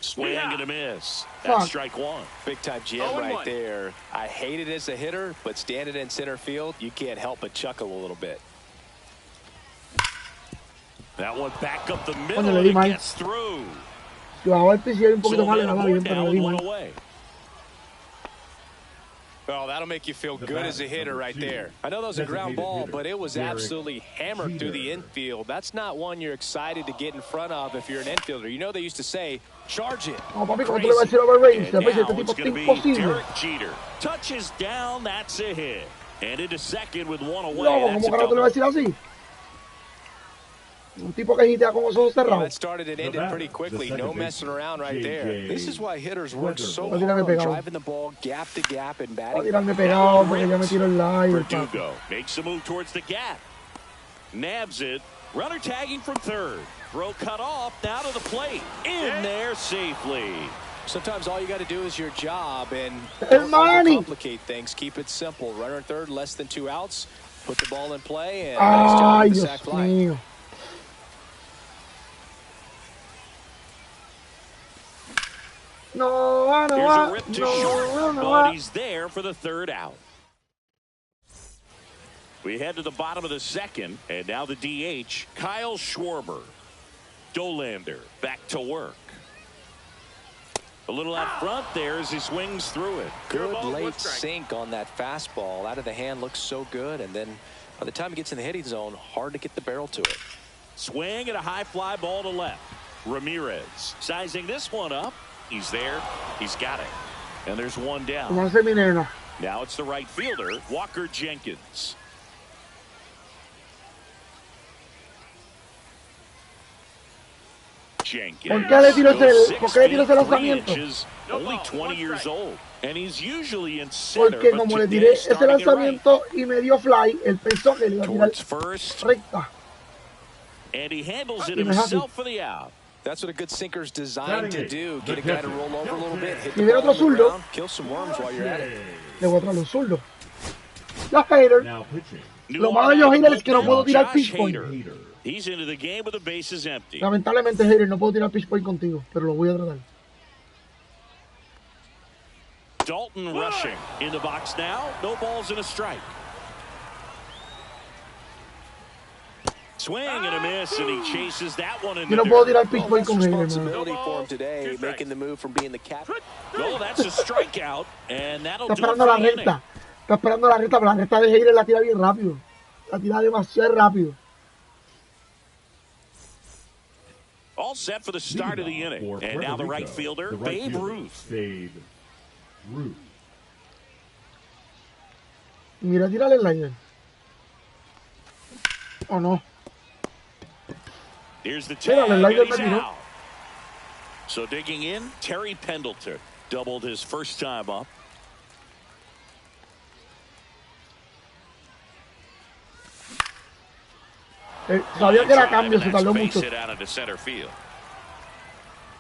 Swing and a miss. That's strike one. Big time jam right there. I hate it as a hitter, but standing in center field, you can't help but chuckle a little bit. That one back up the Coño, middle le and di it mal. gets through. Si bajaba el piso y un poquito So mal, le then daba one bien, pero down le di and one mal. away. Well, that'll make you feel good as a hitter right there. I know that was a ground ball, but it was absolutely hammered through the infield. That's not one you're excited to get in front of if you're an infielder. You know they used to say, charge it. No, papi, ¿cómo tú le vas a decir over range? And Este now tipo it's está going to be imposible. Derek Jeter. Touches down, that's a hit. And into second with one away. No, That's ¿cómo a que no tú le vas a double. decir así? Un tipo que gitea con los ojos Well, cerrados. that started and ended pretty quickly. No messing around right there. This is why hitters work so Va a hard tirarme on pegado. driving the ball gap to gap and Va a batting. tirarme pegado porque ya me tiro el live. papi. Verdugo makes a move towards the gap. Nabs it. Runner tagging from third. Throw cut off. Now to the plate. In there safely. Sometimes all you got to do is your job and El money. complicate things. Keep it simple. Runner third, less than 2 outs. Put the ball in play and nice job Ay, with the Dios sac fly. mío. No, no, Here's a rip to no, short, no, but he's there for the third out. We head to the bottom of the second, and now the DH, Kyle Schwarber. Dolander back to work. A little out front there as he swings through it. Good ball, 1 late strike. sink on that fastball. Out of the hand looks so good, and then by the time it gets in the hitting zone, hard to get the barrel to it. Swing and a high fly ball to left. Ramirez sizing this one up. He's there. He's got it. And there's one down. No sé mi nena. Now it's the right fielder, Walker Jenkins. Jenkins. ¿Por qué le tiró goes ese- por qué le tiró ese 6 feet, lanzamiento? 3 inches, No only ball, 20 1 years strike. old. And he's usually in center, Porque but como le today tiré ese starting it right. lanzamiento y me dio fly, él pensó que le iba a tirar Towards first, recta. and he handles it Y me es así. himself for the out. That's what a good sinker's designed to do. Get a guy to roll over a little bit, hit Si the viene ball otro on the zurdo. ground, kill some worms while you're at it. Le voy a traer un zurdo. La hater. Now pitching. Lo malo de yo, hater, es que no puedo tirar pitch point. Hater. He's into the game with the bases empty. Lamentablemente, hater, no puedo tirar pitch point contigo, pero lo voy a tratar. Dalton rushing in the box now. No balls and a strike. Swing and a miss, and he chases that one in Yo the no puedo dirt. tirar pitch Well, point that's con hater, man. responsibility No for him balls, today, 2 strikes. making the move from being the captain. No, that's a strikeout, and that'll Está do it esperando for la the inning. recta. Está esperando la recta, pero la recta de hater la tira bien rápido. La tira demasiado rápido. All set for the start of the inning. For And now the Puerto right Rico, fielder, the right Babe fielder, Ruth. Babe Ruth. Mira, tírale el liner. ¿O no? Here's the Mira, tag, el and slider he's terminó. out. So digging in, Terry Pendleton doubled his first time up. Sabía que era Drive, cambio, and se that's tardó base mucho. hit out into center field.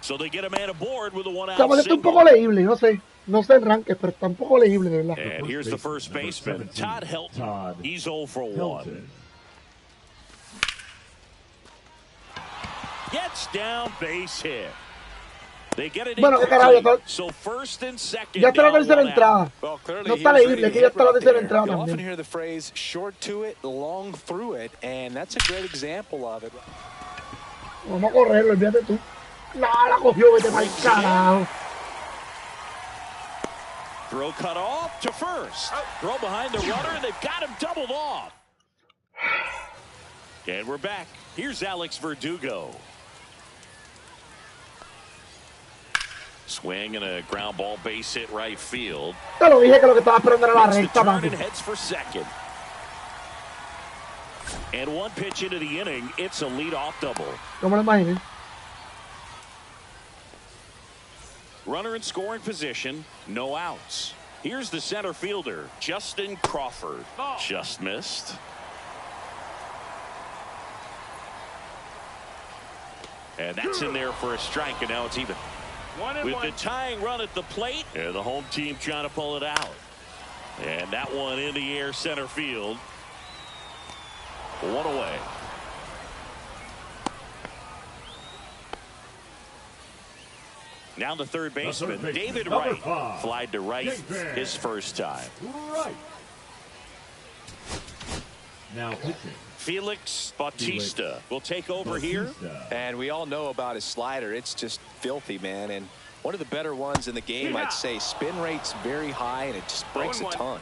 So they get a man aboard with a one-out Estamos esto un single. poco legible, no sé. No sé el ranking, pero está un poco legible, de verdad. And here's the first baseman, Number 17, Todd Helton. Todd He's 0 for 1. Hilton. Gets down, base hit. Bueno, qué carajo, ya está la tercera entrada. No está leíble, que ya está la tercera entrada You'll often también. hear the phrase short to it, long through it, and that's a great example of it. Vamos a correrlo, olvídate tú. No, la cogió, vete pa'l carajo. Throw cut off to first. Throw behind the runner, and they've got him doubled off. And we're back. Here's Alex Verdugo. Swing and a ground ball base hit right field. Te lo dije que lo que estaba esperando era la recta, Turn and papi. heads for second. And one pitch into the inning, it's a leadoff double. No me lo imagines. Runner in scoring position, no outs. Here's the center fielder, Justin Crawford. Just missed. And that's in there for a strike, and now it's even. With the tying run at the plate, and the home team trying to pull it out. And that one in the air center field. One away. Now the third baseman, David Wright, flied to right his first time. Right. Now pitching. Felix Bautista will take over here. And we all know about his slider. It's just filthy, man. And one of the better ones in the game, I'd say. Spin rate's very high, and it just breaks a ton.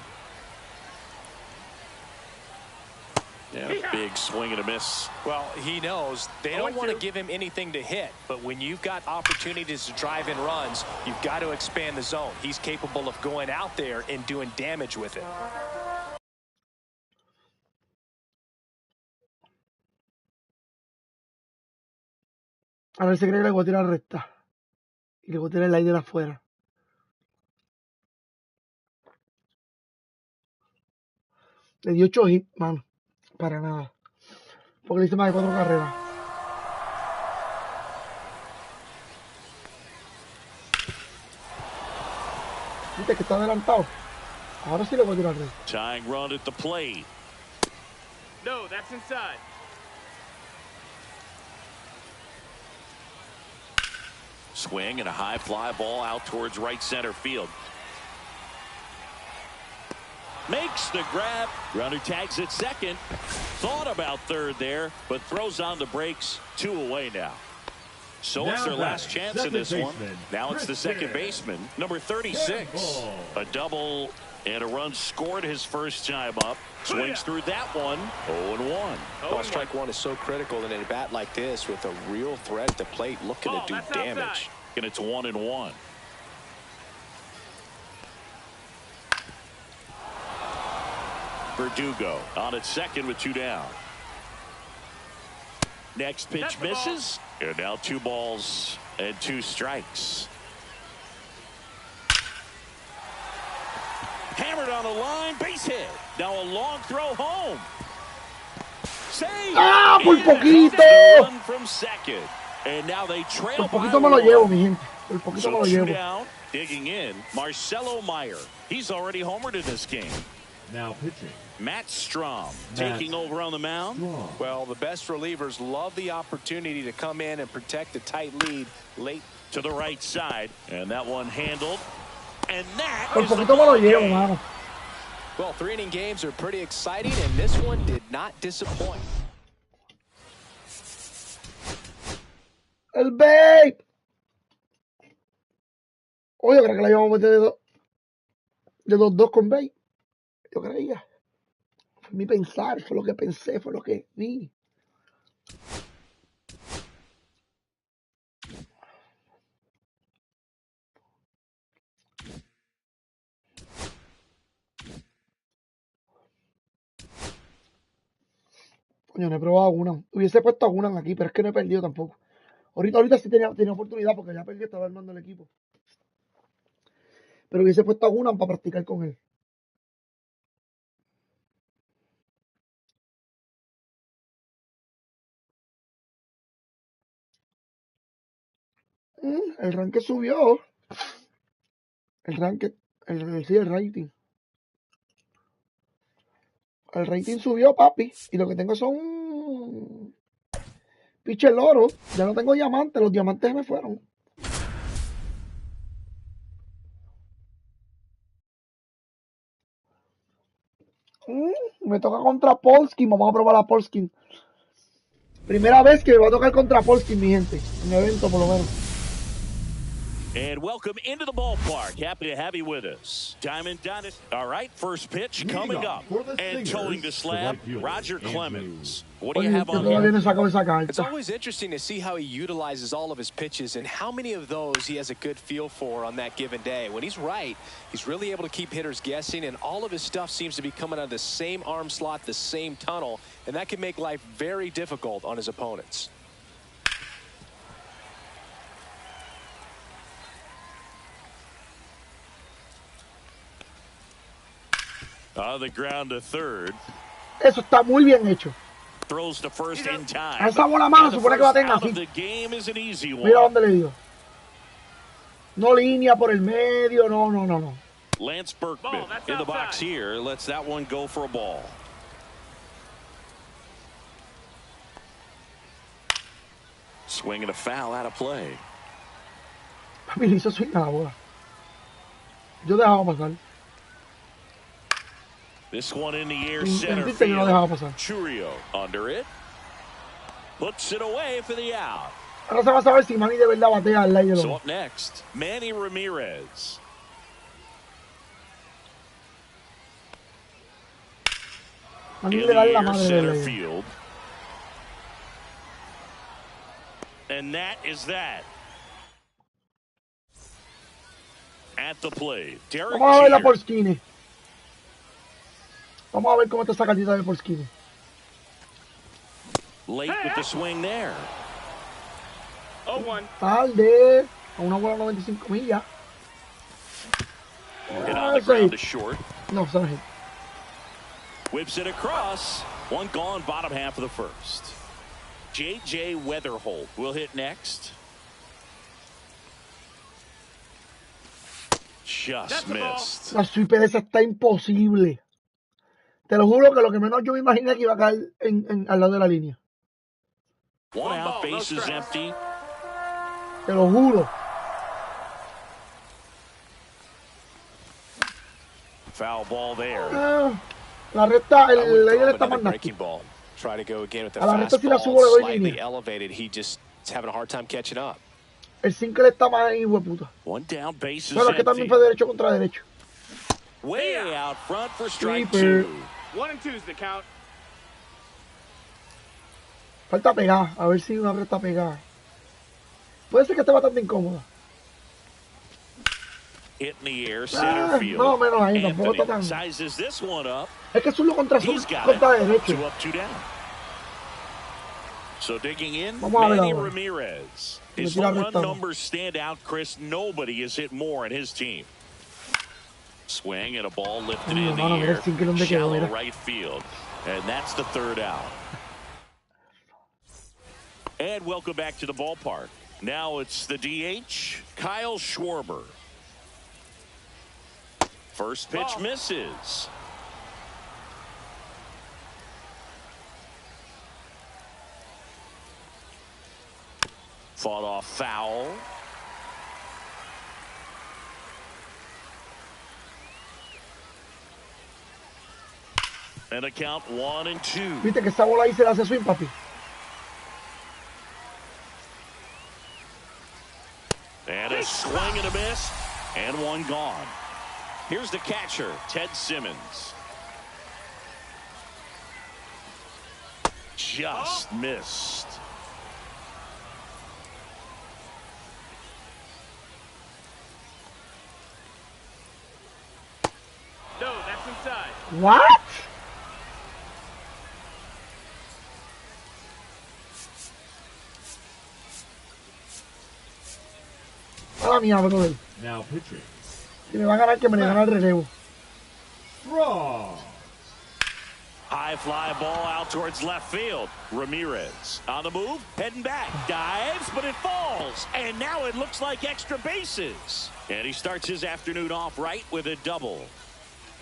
Yeah, big swing and a miss. Well, he knows they don't want to give him anything to hit, but when you've got opportunities to drive in runs, you've got to expand the zone. He's capable of going out there and doing damage with it. A ver, se cree que le voy a tirar recta. Y le voy a tirar el aire de afuera. Le dio 8 hits, mano. Para nada. Porque le hice más de 4 carreras. Viste que está adelantado. Ahora sí le voy a tirar recta. Tying run at the plate. No, that's inside. Swing and a high fly ball out towards right center field. Makes the grab. Runner tags at second. Thought about third there, but throws on the brakes. 2 away now. So it's their last chance in this one. Now it's the second baseman, number 36. A double and a run scored his first time up. Swings through that one. 0-1. Well, strike one is so critical in a bat like this with a real threat at the plate looking to do damage. And it's 1-1. Verdugo on at second with 2 down. Next pitch misses. And now 2 balls and 2 strikes. Hammered on the line, base hit. Now a long throw home. Save. ¡Ah, por poquito! Run from second. And now they trail Por by poquito me lo 1. llevo, mi gente. Por poquito me So lo 2 llevo. down, digging in, Marcelo Meyer. He's already homered in this game. Now pitching. Matt Strom taking over on the mound. Well, the best relievers love the opportunity to come in and protect a tight lead late. To the right side, and that one handled. And that Por is the poquito me lo ball llevo, game. mano. Well, 3-inning games are pretty exciting, and this one did not disappoint. El babe. Oye, creo que la íbamos a meter de 2-2 con babe. Yo creía. Fue mi pensar, fue lo que pensé, fue lo que vi. Coño, no he probado una. Hubiese puesto alguna aquí, pero es que no he perdido tampoco. Ahorita sí tenía oportunidad porque ya perdí, estaba armando el equipo. Pero hubiese puesto alguna para practicar con él. El ranking subió. El ranking, sí, el rating. El rating subió, papi. Y lo que tengo son pitcher oro. Ya no tengo diamantes. Los diamantes se me fueron. Me toca contra Polskin. Vamos a probar a Polskin. Primera vez que me va a tocar contra Polskin, mi gente. En evento, por lo menos. And welcome into the ballpark. Happy to have you with us. Diamond Dynasty. All right, first pitch coming up. And towing the slab, Roger Clemens. What do you have on him? It's always interesting to see how he utilizes all of his pitches and how many of those he has a good feel for on that given day. When he's right, he's really able to keep hitters guessing, and all of his stuff seems to be coming out of the same arm slot, the same tunnel, and that can make life very difficult on his opponents. On the ground to third. Eso está muy bien hecho. Throws to first in time. A esa bola mano supone que la tenga así. Mira dónde le dio. No línea por el medio, no. Lance Berkman in the box here lets that one go for a ball. Swinging a foul out of play. Papi le hizo swing a la bola. Yo dejaba pasar. This one in the air, center field. Churio under it. Puts it away for the out. Ahora se va a saber si Manny de verdad batea al aire. So up next, Manny Ramirez. Manny In le da the la air, madre center del field. And that is that. At the plate, Derek Vamos a ver la Jeter. Polskin. Vamos a ver cómo está esa cartita de Polskin. Late with the swing there. 0-1. Tarde. A una bola 95 millas. Hit on the ground to short. No, sorry. Whips it across. One gone, bottom half of the first. J.J. Weatherholt will hit next. Just missed. La sweep esa está imposible. Te lo juro que lo que menos yo me imaginé que iba a caer al lado de la línea. One out, bases empty. Te lo juro. Foul ball there. La recta, el aire está más nasty. Try to go again with the A la recta si la subo le doy slightly línea. elevated. He just is having a hard time catching up. El single está más hijo de puta. One down, bases Pero es que también fue derecho contra derecho. Way out front for strike Sweeper. 2. 1 and 2 is the count. Falta pegar, a ver si una recta pegada. Puede ser que esté bastante incómoda. Hit in the air, center field. Más o menos ahí, tampoco está tan. Sizes this one up. Es que es uno contra He's got contra it. derecho. 2 up, 2 down. So digging in, Vamos a ver Manny ahora. Ramirez. Me His tira home run recta. numbers stand out, Chris. Nobody has hit more in his team. Swing and a ball lifted in the mano, mira air. el single donde quedó, Shallow mira. right field. And that's the third out. And welcome back to the ballpark. Now it's the DH, Kyle Schwarber. First pitch misses. Fought off foul. And a count 1 and 2. Viste que esa bola ahí se la hace swing, papi. And a swing and a miss. And one gone. Here's the catcher, Ted Simmons. Just missed. No, that's inside. What? A la mierda, brother. Now pitching. Si me va a ganar, que me le gana el relevo. Draw. High fly ball out towards left field. Ramirez on the move, heading back, dives, but it falls. And now it looks like extra bases. And he starts his afternoon off right with a double.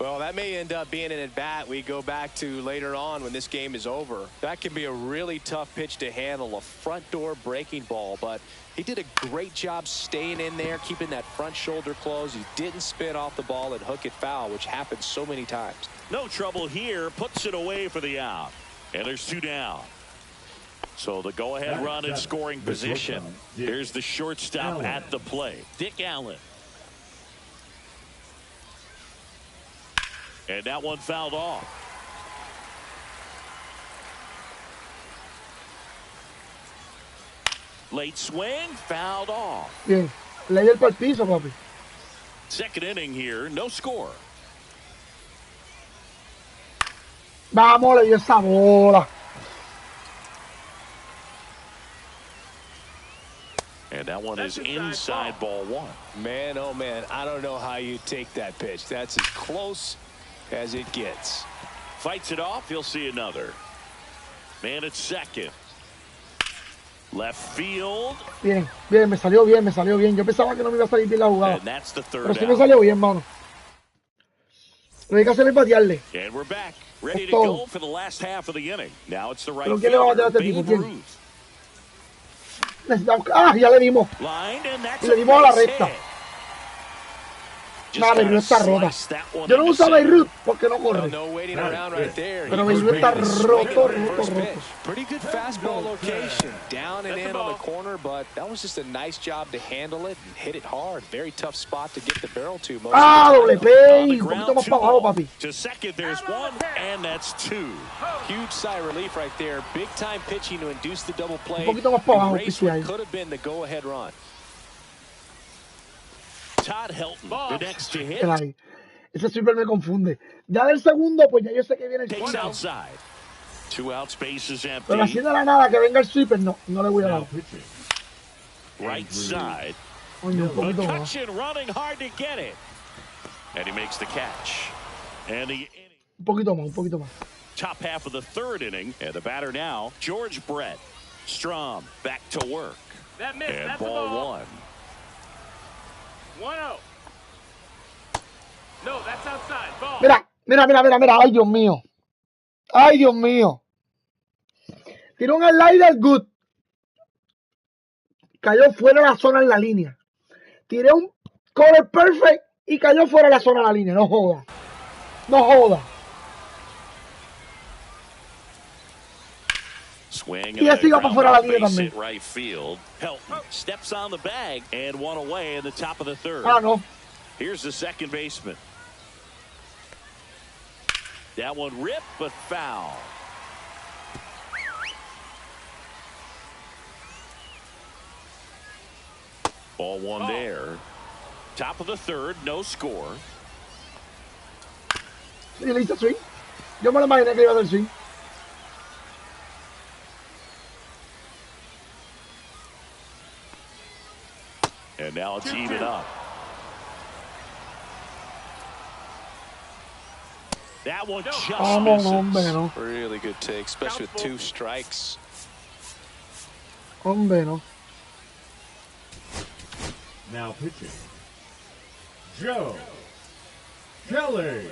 Well, that may end up being an at-bat we go back to later on when this game is over. That can be a really tough pitch to handle, a front door breaking ball, but he did a great job staying in there, keeping that front shoulder closed. He didn't spin off the ball and hook it foul, which happens so many times. No trouble here, puts it away for the out. And there's 2 down. So the go-ahead run in scoring position. Here's the shortstop at the plate, Dick Allen. And that one fouled off. Late swing, fouled off. Bien, le dio el pal piso, papi. Second inning here, no score. Vamos, le dio esa bola. And that one is inside ball 1. Man, oh man, I don't know how you take that pitch. That's as close as it gets. Fights it off, he'll see another. Man at second. Left field. Bien, bien, me salió bien, me salió bien. Yo pensaba que no me iba a salir bien la jugada. And that's the third Pero sí out. me salió bien, mano. Lo hay que hacer es batearle. And we're back, ready to go for the last half of the inning. Now it's the right Pero ¿quién le va a batear a fielder, este tipo? Babe ¿Quién? Ruth. Necesitamos... Ah, ya le dimos. Lined, and that's Y le dimos a la base recta. hit. Nah, Beirut está rota. Yo no uso a Beirut porque no corre. No waiting around right there. Pero Beirut está roto. Pretty good fastball location. Down and in on the corner, but that was just a nice job to handle it and hit it hard. Very tough spot to get the barrel to. Ah, doble play. Un poquito más para abajo, papi. To second, there's 1, and that's 2. Huge sigh of relief right there. Big time pitching to induce the double play. Un poquito más para abajo, Erase what could have been the go-ahead run. Todd Helton, the next to hit. Ahí. Ese sweeper me confunde. Ya del segundo, pues ya yo sé que viene el Takes sweeper. outside. 2 out, spaces empty. Pero así de la nada que venga el sweeper, no le voy a dar. Right side. Coño, un poquito más. McCutcheon running hard to get it. And he makes the catch. And the Un poquito más, un poquito más. top half of the third inning. And the batter now, George Brett. Strom back to work. That missed. And That's the ball ball. 1. 1-0. No, that's outside. Ball. Mira. Ay, Dios mío. Ay, Dios mío. Tiró un slider good. Cayó fuera de la zona en la línea. Tiré un cover perfect y cayó fuera de la zona en la línea. No joda. No joda. Swing Y así va para fuera de la línea base también. hit right field. Helton steps on the bag and 1 away in the top of the third. Ah, no. Here's the second baseman. That one ripped, but foul. Ball 1 there. Top of the third, no score. Sí, le hice swing. Yo me lo imaginé que iba a hacer swing. And now it's even up. That one just Vamos, hombre, misses. no. Really good take, especially with 2 strikes. Hombre, no. Now pitching, Joe Kelly.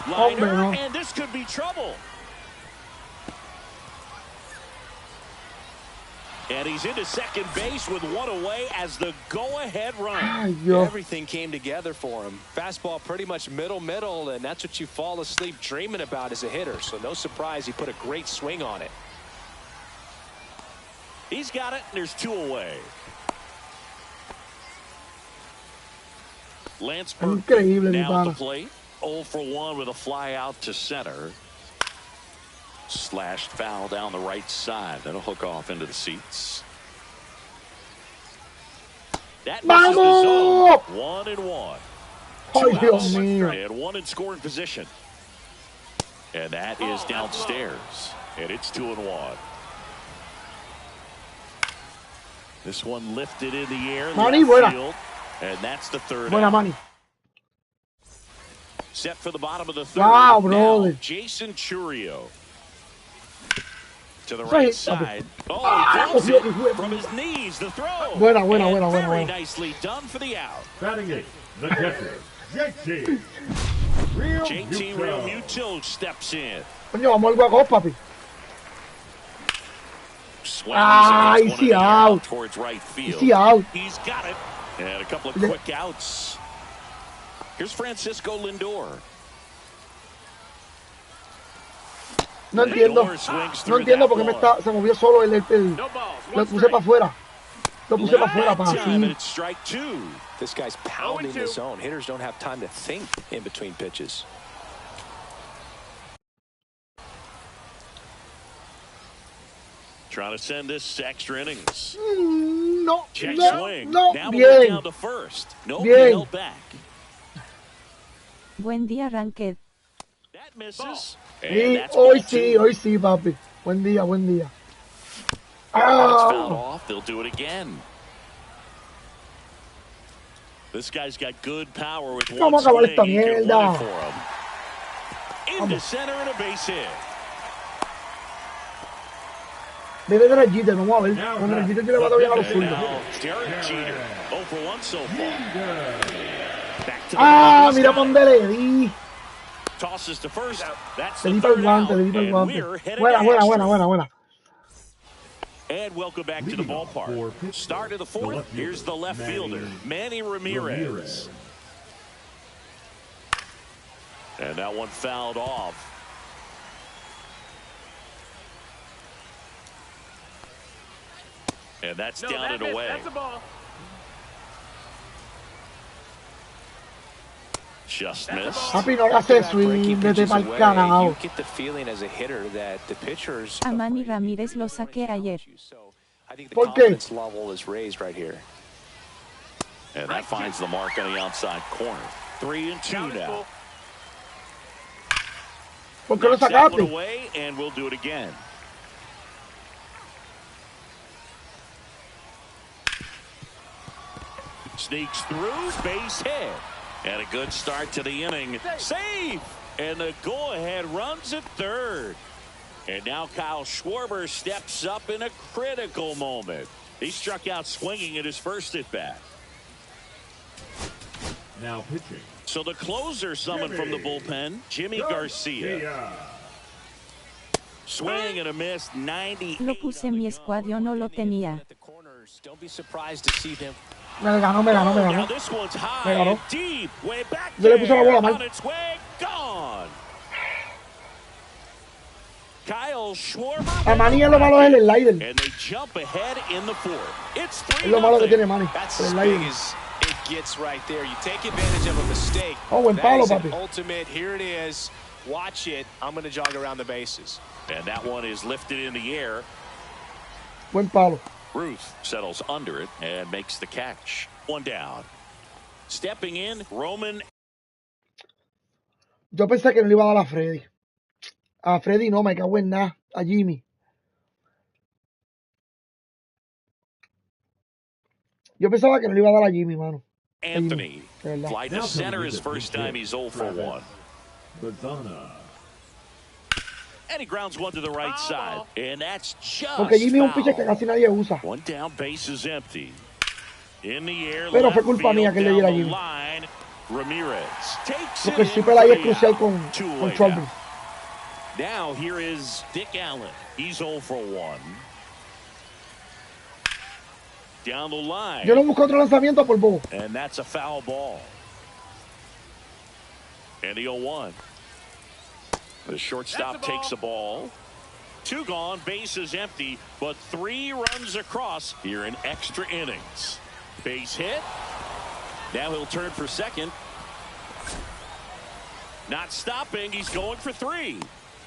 Liner, Hombre, no. and this could be trouble. And he's into second base with 1 away as the go-ahead run. Ay, Dios. Everything came together for him. Fastball pretty much middle, and that's what you fall asleep dreaming about as a hitter. So no surprise he put a great swing on it. He's got it, and there's 2 away. Lance Burke Increíble, mi now at the pana. plate. 0 for 1 with a fly out to center. Slashed foul down the right side. That'll hook off into the seats. That misses the zone. 1-1. Ay, 2 Dios outs mío. and 1 in scoring position. And that is downstairs. And it's 2-1. This one lifted in the air. Manny, left buena. field, and that's the third Buena, out. Manny. Set for the bottom of the third. Wow, Now, brother. Jason Churio. To the Right, right side. Oh, he dumps it from his knees. The throw. Buena. And very nicely done for the out. Batting 8, The catcher, JT. JT Real Mutil steps in. Coño, vamos al guaco, papi. Swings and gets easy one in the air out. towards right field. Easy out. He's got it. And a couple of quick outs. Here's Francisco Lindor. No entiendo. No entiendo por qué se movió solo el lo puse para afuera. Lo puse para afuera, para así. This guy's pounding the zone. Hitters don't have time to think in between pitches. Trying to send this to extra innings. No, Check no, swing. no. Now Bien. down to first. No Bien. held back. Buen día, Ranked. That misses. Sí, hoy sí, papi. Buen día, buen día. That's fouled off. They'll do it again. This guy's got good power with one Vamos a acabar swing. esta He can mierda. win it for him. Into center and a base hit. Debe de Jeter, vamos a ver. Con el Jeter que le va a dar bien a los zurdos. Derek Jeter, 0 for 1 so far. Back to the Mira por donde le di. tosses to first. That's Le the di para el third guante, out, le di para el and guante. we're headed Buena, to buena, extras. buena, buena. And welcome back to the ballpark. Start of the fourth. Here's the left fielder, Manny Ramirez. And that one fouled off. And that's down and away. That's a ball. Just missed. Papi, no le hace swing, vete pa'l carajo. You get the feeling as a hitter that the pitchers. A Manny Ramírez lo saqué ayer. So I think the ¿Por qué? confidence level is raised right here. And that finds the mark on the outside corner. 3-2 now. ¿Por qué lo Knocks that one sacaste? away, and we'll do it again. Sneaks through, base hit. And a good start to the inning. Save! And the go-ahead runs at third. And now Kyle Schwarber steps up in a critical moment. He struck out swinging at his first at-bat. Now pitching. So the closer summoned from the bullpen, Jimmy Garcia. Swing and a miss, 90. Lo puse mi escuadro, no lo tenía. At the corners, don't be surprised to see them. Me ganó, me ganó, me Now ganó. this one's Me high ganó. and deep, way back Yo le puse la bola there, mal. on its way, gone. Kyle Schwarber. A Manny es lo malo es el slider. And they jump ahead in the fourth. It's Es lo malo que 3-0. tiene Manny. That's El as slider. big as it gets right there. You take advantage of a mistake. Oh, buen That palo, is an papi. ultimate. Here it is. Watch it. I'm going to jog around the bases. And that one is lifted in the air. Buen palo. Ruth settles under it and makes the catch. One down. Stepping in, Roman. Yo pensé que no le iba a dar a Freddy. A Freddy no, me cago en nada. A Jimmy. Yo pensaba que no le iba a dar a Jimmy, mano. Anthony. De verdad. Fly to center his first time. He's 0 for 1. Bazana. And he grounds one to the right side. And that's just Porque Jimmy es un pitcher que foul. casi nadie usa. One down, base is empty. In the air, Pero left fue culpa mía field, que le down diera a the Jimmy. line. Ramirez takes Porque el it in super ahí es for the crucial out. con Two-way Schwarber. now. Now here is Dick Allen. He's 0 for 1. Down the line. Yo no busco otro lanzamiento por bobo. And that's a foul ball. And the 0-1. The shortstop takes the ball. 2 gone, base is empty, but 3 runs across here in extra innings. Base hit. Now he'll turn for second. Not stopping, he's going for 3.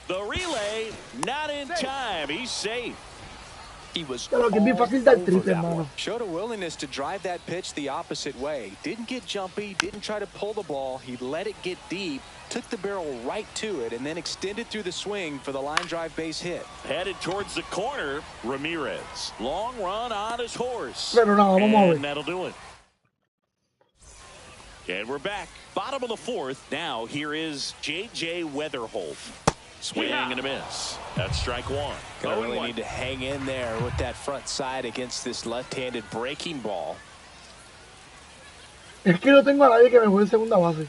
The relay, not in time. He's safe. He was Pero que es bien all fácil dar over triple, that hermano. one. Showed a willingness to drive that pitch the opposite way. Didn't get jumpy, didn't try to pull the ball. He let it get deep, took the barrel right to it, and then extended through the swing for the line drive base hit. Headed towards the corner, Ramirez. Long run on his horse. Pero nada, vamos a ver. And that'll do it. And we're back. Bottom of the fourth. Now here is J.J. Weatherholt. Swing and a miss. That's strike 1. Gonna really need to hang in there with that front side against this left-handed breaking ball. Es que no tengo a nadie que me juegue en segunda base.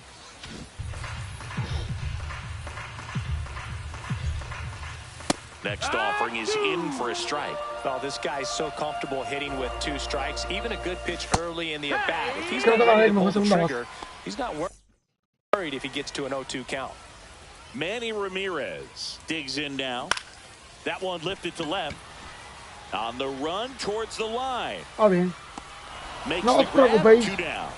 Next offering is in for a strike. Well, this guy's so comfortable hitting with 2 strikes. Even a good pitch early in the at-bat. If he's Creo not que ready to me pull juegue the segunda base. trigger, he's not worried if he gets to an 0-2 count. Manny Ramirez digs in now. That one lifted to left. On the run towards the line. Ah, bien. Makes No the os grab, preocupéis. 2 down.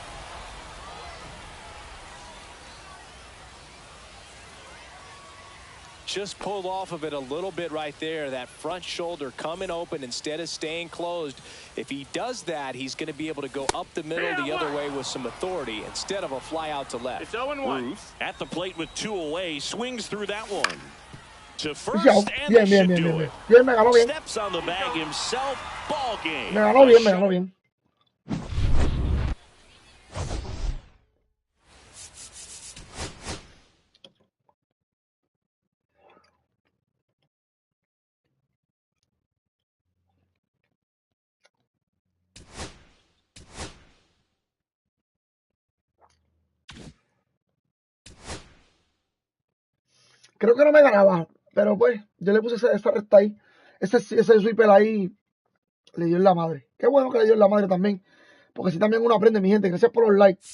Just pulled off of it a little bit right there. That front shoulder coming open instead of staying closed. If he does that, he's going to be able to go up the middle the other way with some authority instead of a fly out to left. It's 0-1. Ruth at the plate with 2 away, swings through that one. To first, Ya, and bien, they bien, should bien, do bien, it. bien. Bien, me ganó bien. Steps on the bag himself, ball game. Me ganó bien, me ganó bien. Creo que no me ganaba, pero pues yo le puse esa recta ahí. Ese sweeper ahí le dio en la madre. Qué bueno que le dio en la madre también, porque así también uno aprende, mi gente. Gracias por los likes.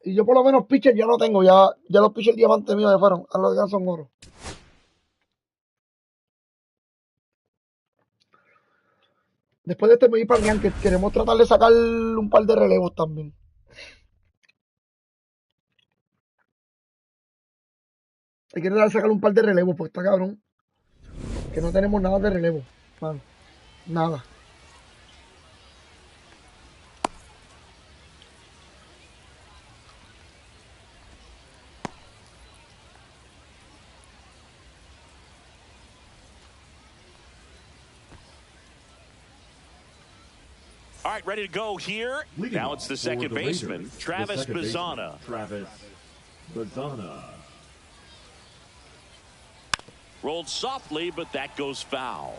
Y yo por lo menos pitcher ya no tengo, ya los pitchers diamantes míos se fueron, a los que son oro. Después de este me voy para el ranking. Queremos tratar de sacar un par de relevos también. Hay que tratar de sacar un par de relevos, porque está cabrón. Que no tenemos nada de relevo, mano. Nada. All right, ready to go here. Now it's the second baseman, Travis Bazzana. Travis Bazzana. Rolled softly, but that goes foul.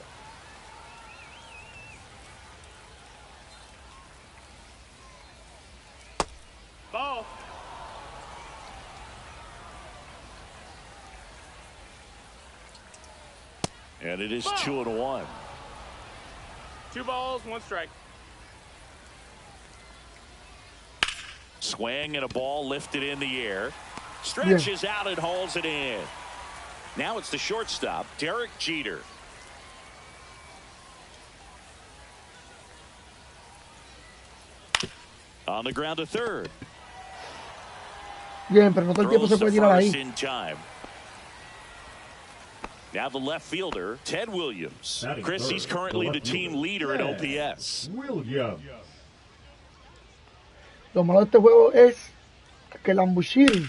Ball. And it is 2-1. 2 balls, 1 strike. Swing and a ball lifted in the air. Stretches out and hauls it in. Now it's the shortstop, Derek Jeter. On the ground to third. Bien, pero no todo el tiempo se puede tirar ahí. In time. Now the left fielder, Ted Williams. Chris, he's currently the team leader in OPS. Williams. Lo malo de este juego es que Lambushiri.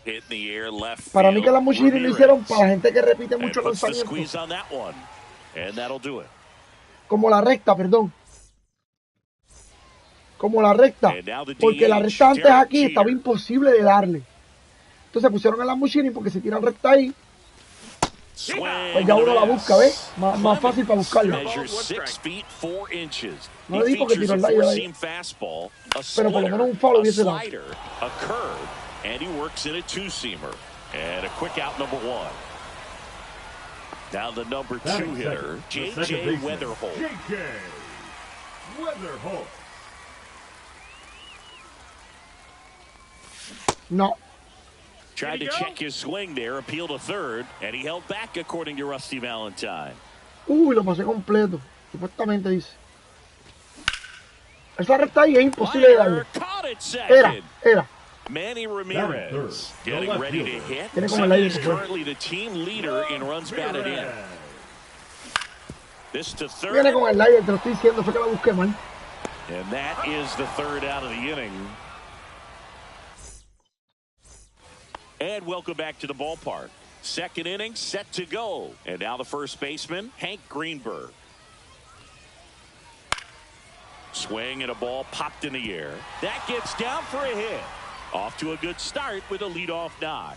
Hit in the air, left field. Para mí que Lambushiri lo hicieron para la gente que repite And mucho puts the lanzamientos. squeeze on that one. And that'll do it. Como la recta, perdón. Como la recta. And now the Porque la DH, recta antes Derek aquí estaba Jeter. imposible de darle. Entonces pusieron a Lambushiri porque si tiran recta ahí, Swing pues ya uno la and a busca, ¿ves? Más fácil para buscarla. Measures 6 feet 4 inches. No le He di porque features tiró a el aire ahí. four-seam fastball, a Pero por lo splitter, menos un foul a hubiese dado. slider, a curve, and he works in a two-seamer. And a quick out number 1. Now the number 2 hitter, J.J. Weatherholt. J.J. Weatherholt. No. Tried to check his swing there, appeal to third, and he held back according to Rusty Valentine. Uy, lo pasé completo. Supuestamente dice. Esa recta ahí es imposible de darle. Caught it Era, second. era. Manny Ramirez getting ready to hit. Tiene como el aire He's que fue. currently the team leader in runs batted in. This to third. Viene con el aire, te lo estoy diciendo, fue que la busqué mal. And that is the third out of the inning. And welcome back to the ballpark. Second inning set to go. And now the first baseman, Hank Greenberg. Swing and a ball popped in the air. That gets down for a hit. Off to a good start with a leadoff knock.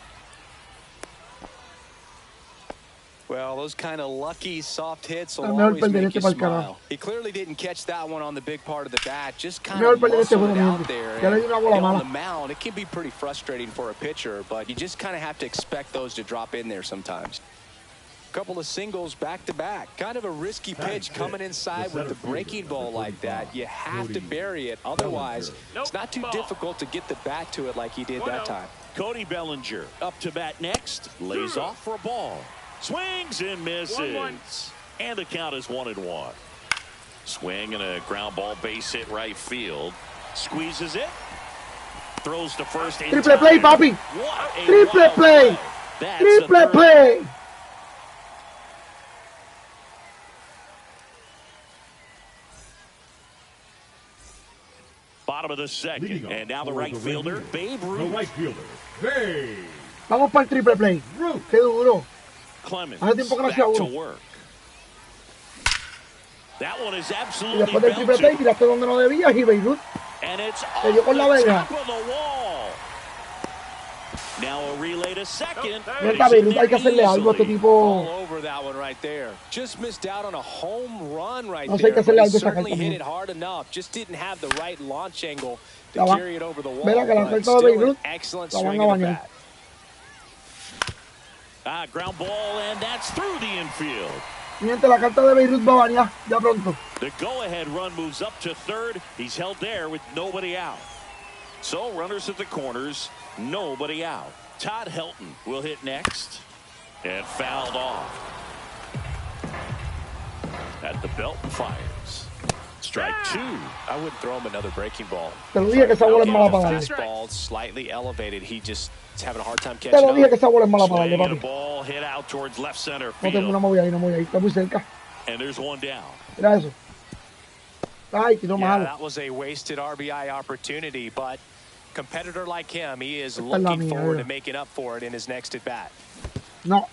Well, those kind of lucky soft hits will Mejor always perder make you este pa'l smile. carajo. He clearly didn't catch that one on the big part of the bat. Just kind Mejor of perder este muscled juego, it mi out gente. there. Ya le di una bola On mala. the mound, it can be pretty frustrating for a pitcher, but you just kind of have to expect those to drop in there sometimes. Couple of singles back-to-back. Kind of a risky pitch coming inside with the breaking ball like that. You have to bury it. Otherwise, it's not too difficult to get the bat to it like he did that time. Cody Bellinger up to bat next. Lays off for a ball. Swings and misses. 1-1. And the count is 1-1. Swing and a ground ball base hit right field. Squeezes it. Throws to first. Triple play, papi. Triple play. Triple play. Bottom of the second. And now the right fielder, Babe Ruth. The right fielder, Babe. Vamos para el triple play. Qué duro. Clemens Hace tiempo que no back hacía to uno. work. That one is Y absolutely después del triple play, tiraste donde no debías y Beirut and it's te dio con la verga. top of the wall. Now a relay to second. Neta, Beirut, hay que hacerle algo a este tipo. All over that one right there. Just missed out on a home run right No sé, hay que there. hacerle But he algo a esa certainly carta, hit man. it hard enough. Just didn't have the right launch angle to Ya va. carry it over the wall. Verá que la But carta de still an Beirut excellent la van swing a of the bañar. bat. Ground ball, and that's through the infield. Mi gente, la carta de Beirut va a bañar ya pronto. The go-ahead run moves up to third. He's held there with nobody out. So runners at the corners, nobody out. Todd Helton will hit next and fouled off. At the belt, fires. Strike two. I wouldn't throw him another breaking ball. Te lo dije que esa bola es mala para darle. Fastball slightly elevated. He just is having a hard time Te catching lo dije que up. esa bola es mala para darle, Swing and a papi. ball hit out towards left center No tengo una field. movida ahí, no movida ahí. Está muy cerca. And there's one down. Mira eso. Ay, tiró Yeah, malo. that was a wasted RBI opportunity, but competitor like him, he is Esta es la looking mía, forward mira. to making up for it in his next at bat. No.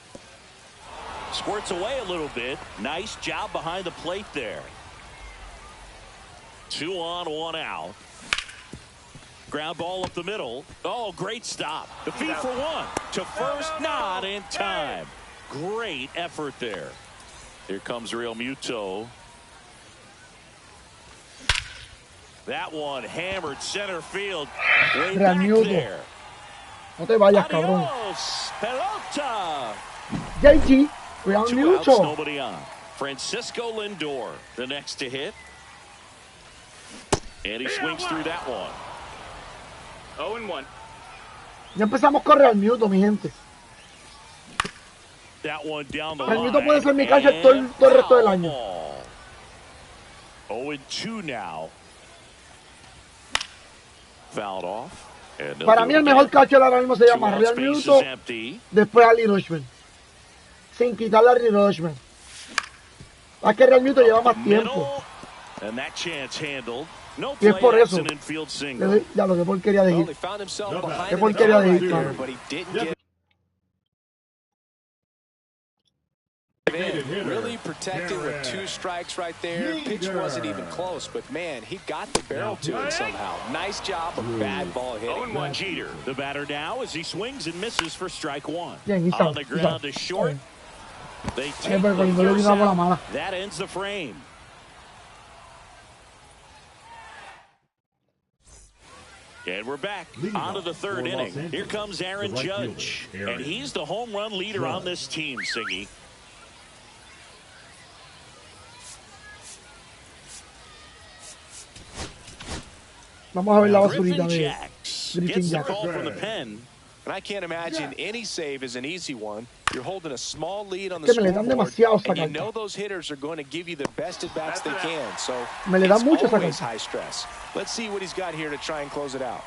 Squirts away a little bit. Nice job behind the plate there. 2 on, 1 out. Ground ball up the middle. Oh, great stop. The feed for one. To first, not in time. Great effort there. Here comes Real Muto. That one hammered center field. Way Real back Muto. there. No te vayas, cabrón. Adios, pelota. JG. Real 2 outs, Muto. nobody on. Francisco Lindor, the next to hit. And he swings through that one. 0-1. Ya empezamos con Real Muto, mi gente. That one down the Real line. Muto puede ser mi catcher todo el resto del año. 0-2 now. Fouled off. And they'll Para do mí it el mejor again. catcher ahora mismo se 2 llama outs, Real base is Muto, empty. después Ali Rushman. Sin quitarle a Ali Rushman. Es que Real Muto lleva más tiempo. Middle. And that chance handled. No Y es por play, eso. that's an infield Le single. doy- Ya lo que porquería de Well, ir. he found himself No, behind qué in the porquería de right hit, there, mano. but he didn't Yeah. get in. Really protected with 2 strikes right there. Pitch wasn't even close, but man, he got the barrel to it somehow. Nice job of bad ball hitting. 0-1 Jeter, the batter now as he swings and misses for strike one. Bien, he's On out, the he's ground out. is short. They Eh, take pero the cuando le di first una bola out. mala. That ends the frame. And we're back on to the third inning. Here comes Aaron Judge, and he's the home run leader on this team, Singy. Vamos a ver la basurita Griffin de Jacks Griffin gets the Jacks. call from the pen. And I can't imagine any save is an easy one. You're holding a small lead on the Que me le dan scoreboard, demasiado esa and you carta. know those hitters are going to give you the best at bats they can. So Me le dan it's mucho esa always carta. high stress. Let's see what he's got here to try and close it out.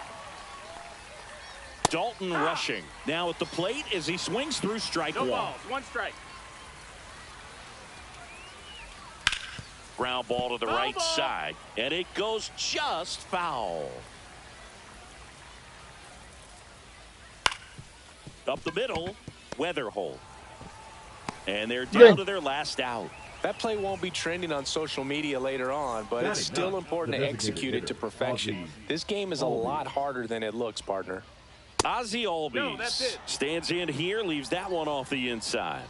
Dalton rushing. Now at the plate as he swings through strike No one. balls, 1 strike. Ground ball to the Foul right ball. side, and it goes just foul. Up the middle, Weatherholt. And they're down Bien. to their last out. That play won't be trending on social media later on, but it's still important to execute it to perfection. This game is a lot harder than it looks, partner. Ozzie No, that's Albies it. stands in here, leaves that one off the inside.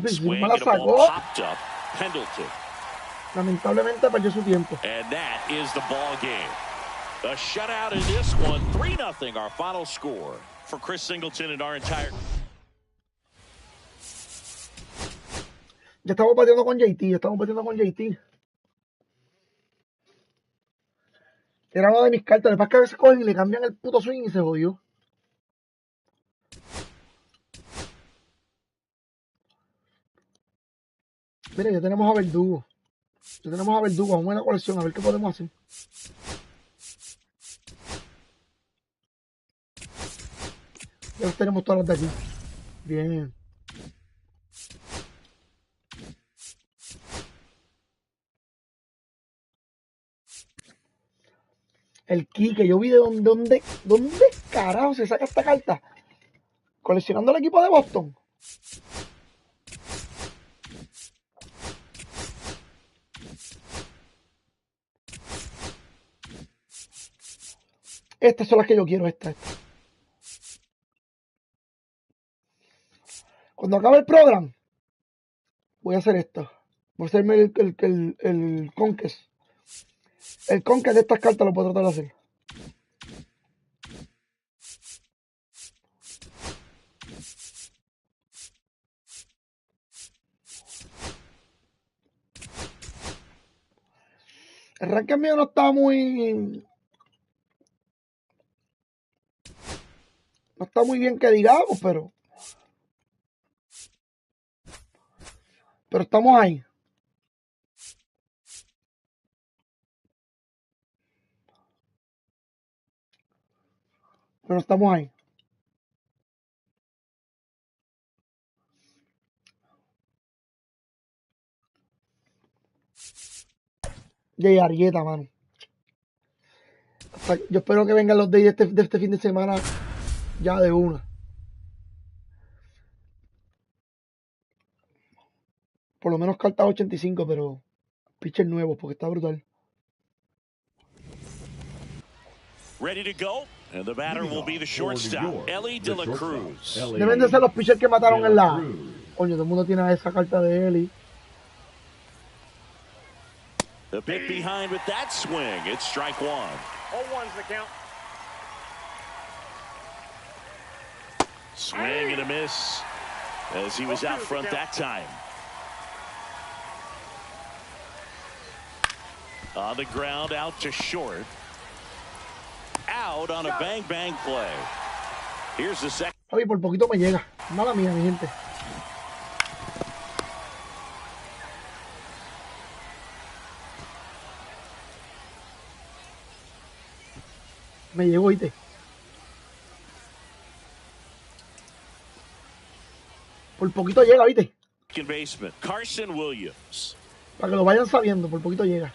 Swing me la and a ball sacó. popped up. Pendleton. Lamentablemente perdió su tiempo. And that is the ball game. A shutout in this one. 3-0 our final score for Chris Singleton and our entire... Ya estamos batiendo con JT. Era una de mis cartas. Después que a veces cogen y le cambian el puto swing y se jodió. Mira, ya tenemos a Verdugo. Vamos a ver la colección, a ver qué podemos hacer. Ya tenemos todas las de aquí. Bien. El Quique, yo vi de dónde carajo se saca esta carta. Coleccionando el equipo de Boston. Estas son las que yo quiero, esta. Cuando acabe el programa, voy a hacer esto. Voy a hacerme el Conquest. El Conquest de estas cartas lo puedo tratar de hacer. El ranking mío no está muy... No está muy bien que digamos, pero estamos ahí. Pero estamos ahí. Jay Arrieta, mano. Yo espero que vengan los days de este fin de semana ya de una. Por lo menos cartas 85, pero pitcher nuevo, porque está brutal. Ready to go, and the batter will be the shortstop, Ellie De La Cruz. Deben de ser los pitchers que mataron en la... Coño, todo el mundo tiene esa carta de Ellie. The bit behind with that swing. It's strike one. 0-1's the count. Swing and a miss as he was out front that time. On the ground, out to short. Out on a bang-bang play. Here's the second. Javi, por poquito me llega. Mala mía, mi gente. Me llegó, ¿viste? Por poquito llega, ¿viste? Second baseman, Carson Williams. Para que lo vayan sabiendo, por poquito llega.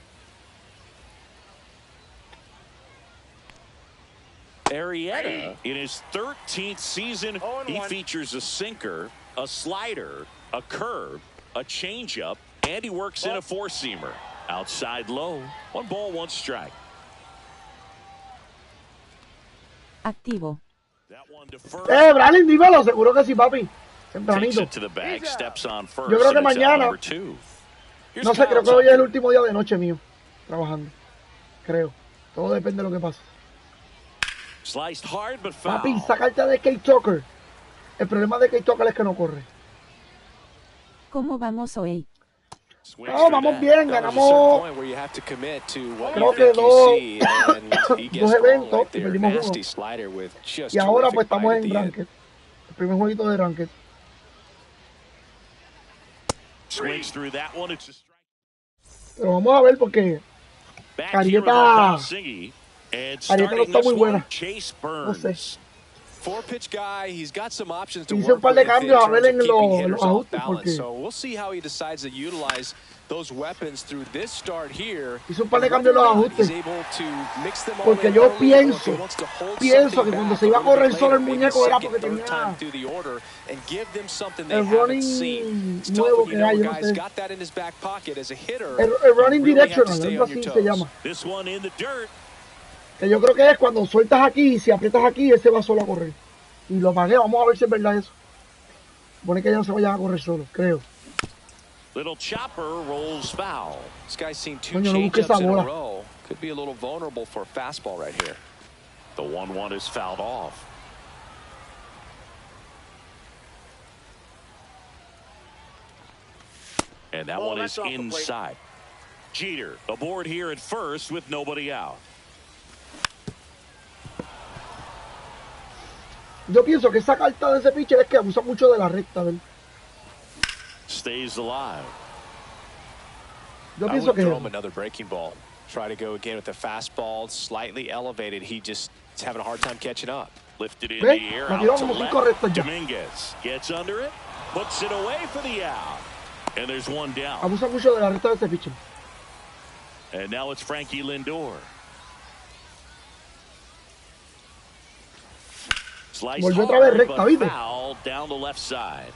Arrieta, in his 13th season, he features a sinker, a slider, a curve, a changeup, and he works in a four-seamer. Outside low, 1 ball, 1 strike. Activo. Bralin, dímelo, seguro que sí, papi. Tempranito. To the bag, steps on first, yo creo que mañana, no sé, creo que hoy es el último día de noche mío, trabajando. Creo. Todo depende de lo que pase. Sliced hard, but foul. Papi, sacarte de Kate Tucker. El problema de Kate Tucker es que no corre. ¿Cómo vamos hoy? No, vamos bien, ganamos. Creo que dos eventos y perdimos uno. Y ahora pues estamos en Ranked. El primer jueguito de Ranked. Pero vamos a ver porque Arrieta no está muy buena. No sé. Four-pitch guy, he's got some options to hice work un par de with cambios a in ver terms en of keeping los hitters off ajustes balance. porque So we'll see how he decides to utilize those weapons through this start here. hice un par de cambios en los ajustes porque yo pienso que cuando se iba a correr solo el muñeco era porque tenía el running nuevo que hay, yo no sé. El running directional, algo así se llama. Que yo creo que es cuando sueltas aquí y si aprietas aquí, él se va solo a correr. Y lo pagué, vamos a ver si es verdad eso. Supone que ya no se vayan a correr solo, creo. Little chopper rolls foul. This guy's seen 2 Coño, no busque esa changeups in a bola. row. Could be a little vulnerable for a fastball right here. The 1-1 is fouled off. And that one is inside. Jeter aboard here at first with nobody out. Yo pienso que esa carta de ese pitcher es que abusa mucho de la recta de él. Stays alive. Yo I pienso would que throw him another breaking ball. Try to go again with the fastball, slightly elevated. He just is having a hard time catching up. Lifted in ¿Ves? the air. Me tiró Out to como 5 left. rectas ya. Dominguez gets under it. Puts it away for the out. And there's one down. Abusa mucho de la recta de ese pitcher. And now it's Frankie Lindor. Sliced Volvió otra vez hard, recta, but ¿viste? foul down the left side.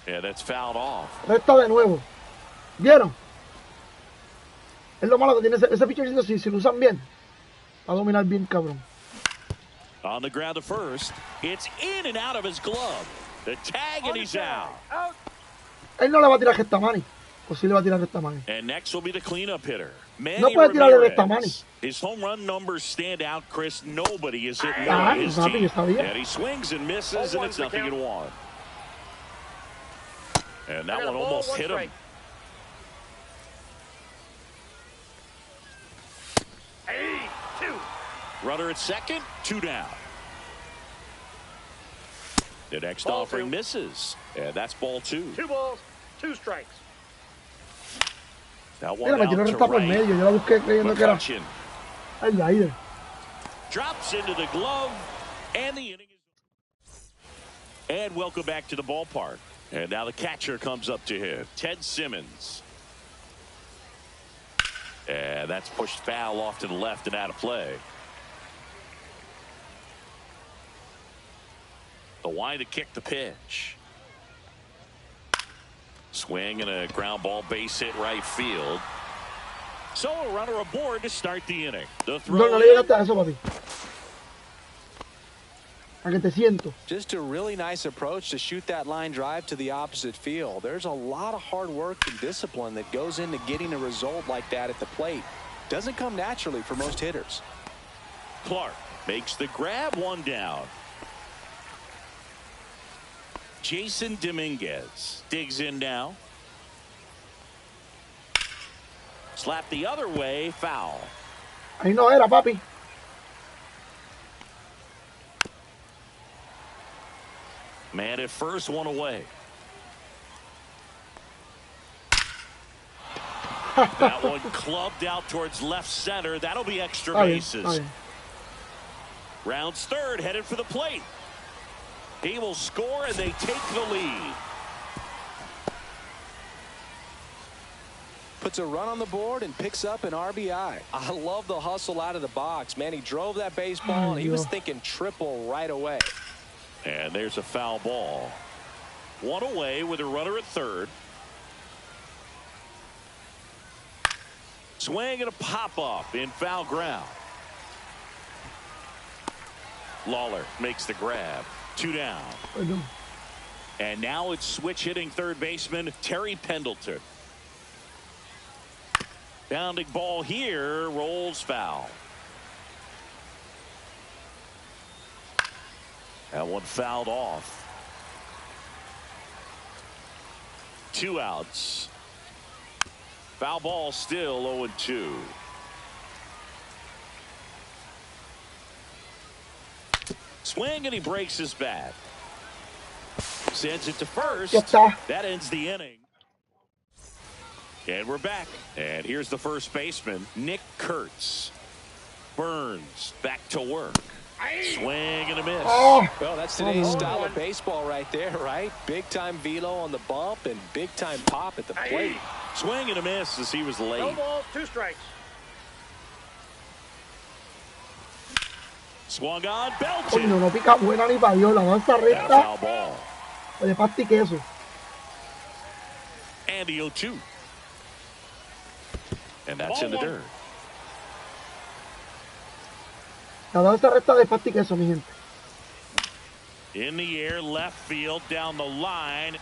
Yeah, that's fouled off. Recta de nuevo. ¿Vieron? Es lo malo que tiene ese pitchercito. Si lo usan bien, va a dominar bien, cabrón. On the ground to first. It's in and out of his glove. The tag and he's out. Él no le va a tirar recta mani. O sí le va a tirar recta mani. And next will be the cleanup hitter. No puede tirarle recta mani. Ramirez. His home run numbers stand out, Chris. Nobody is hitting Ah, his papi, team. yo sabía. And he swings and misses, and it's 0-1. And that one almost hit him. Runner at second, 2 down. The next offering misses, and that's ball 2. 2 balls, 2 strikes. That one Mira, me out tiró to recta por right. medio. Yo la busqué creyendo que era McCutcheon el aire. drops into the glove, and the inning is. And welcome back to the ballpark. And now the catcher comes up to him, Ted Simmons. And that's pushed foul off to the left and out of play. The wind to kick the pitch. Swing and a ground ball base hit right field. So a runner aboard to start the inning. The throw No le llegaste a eso, papi. A que te siento. Just a really nice approach to shoot that line drive to the opposite field. There's a lot of hard work and discipline that goes into getting a result like that at the plate. Doesn't come naturally for most hitters. Clark makes the grab, 1 down. Jason Dominguez digs in now. Slap the other way, foul. Ahí no era, papi. Man at first, 1 away. That one clubbed out towards left center. That'll be extra bases. Rounds third, headed for the plate. He will score, and they take the lead. Puts a run on the board and picks up an RBI. I love the hustle out of the box, man. He drove that baseball, and he was thinking triple right away. And there's a foul ball. 1 away with a runner at third. Swing and a pop-up in foul ground. Lawler makes the grab. 2 down. And now it's switch hitting third baseman Terry Pendleton. Bounding ball here, rolls foul. That one fouled off. 2 outs. Foul ball still 0-2. Swing and he breaks his bat. Sends it to first. That ends the inning. And we're back. And here's the first baseman, Nick Kurtz. Burns back to work. Swing and a miss. Oh. Well, that's today's style of baseball right there, right? Big-time velo on the bump and big-time pop at the plate. Swing and a miss as he was late. 2 balls, 2 strikes. Swung on, belted. Coño, no pica buena ni pa' Dios. La danza And a recta. foul ball. Oye, pasti queso. And the 0-2. And that's in the dirt. La danza recta de pasti queso, mi gente. In the air, left field, down the line.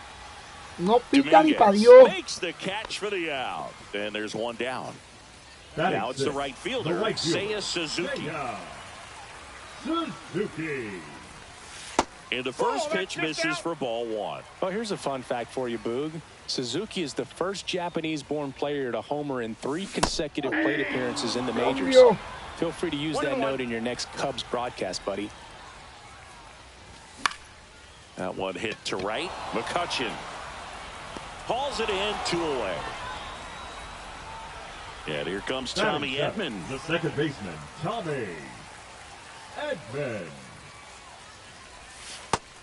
No pica ni pa' Dios. Makes the catch for the out. And there's one down. Now it's the right fielder, Seiya Suzuki. Suzuki. And the first pitch misses for ball one. Well, here's a fun fact for you, Boog. Suzuki is the first Japanese-born player to homer in 3 consecutive plate appearances in the majors. Feel free to use that note in your next Cubs broadcast, buddy. That one hit to right. McCutchen hauls it in, 2 away. And here comes Tommy Edman. The second baseman, Tommy Edman.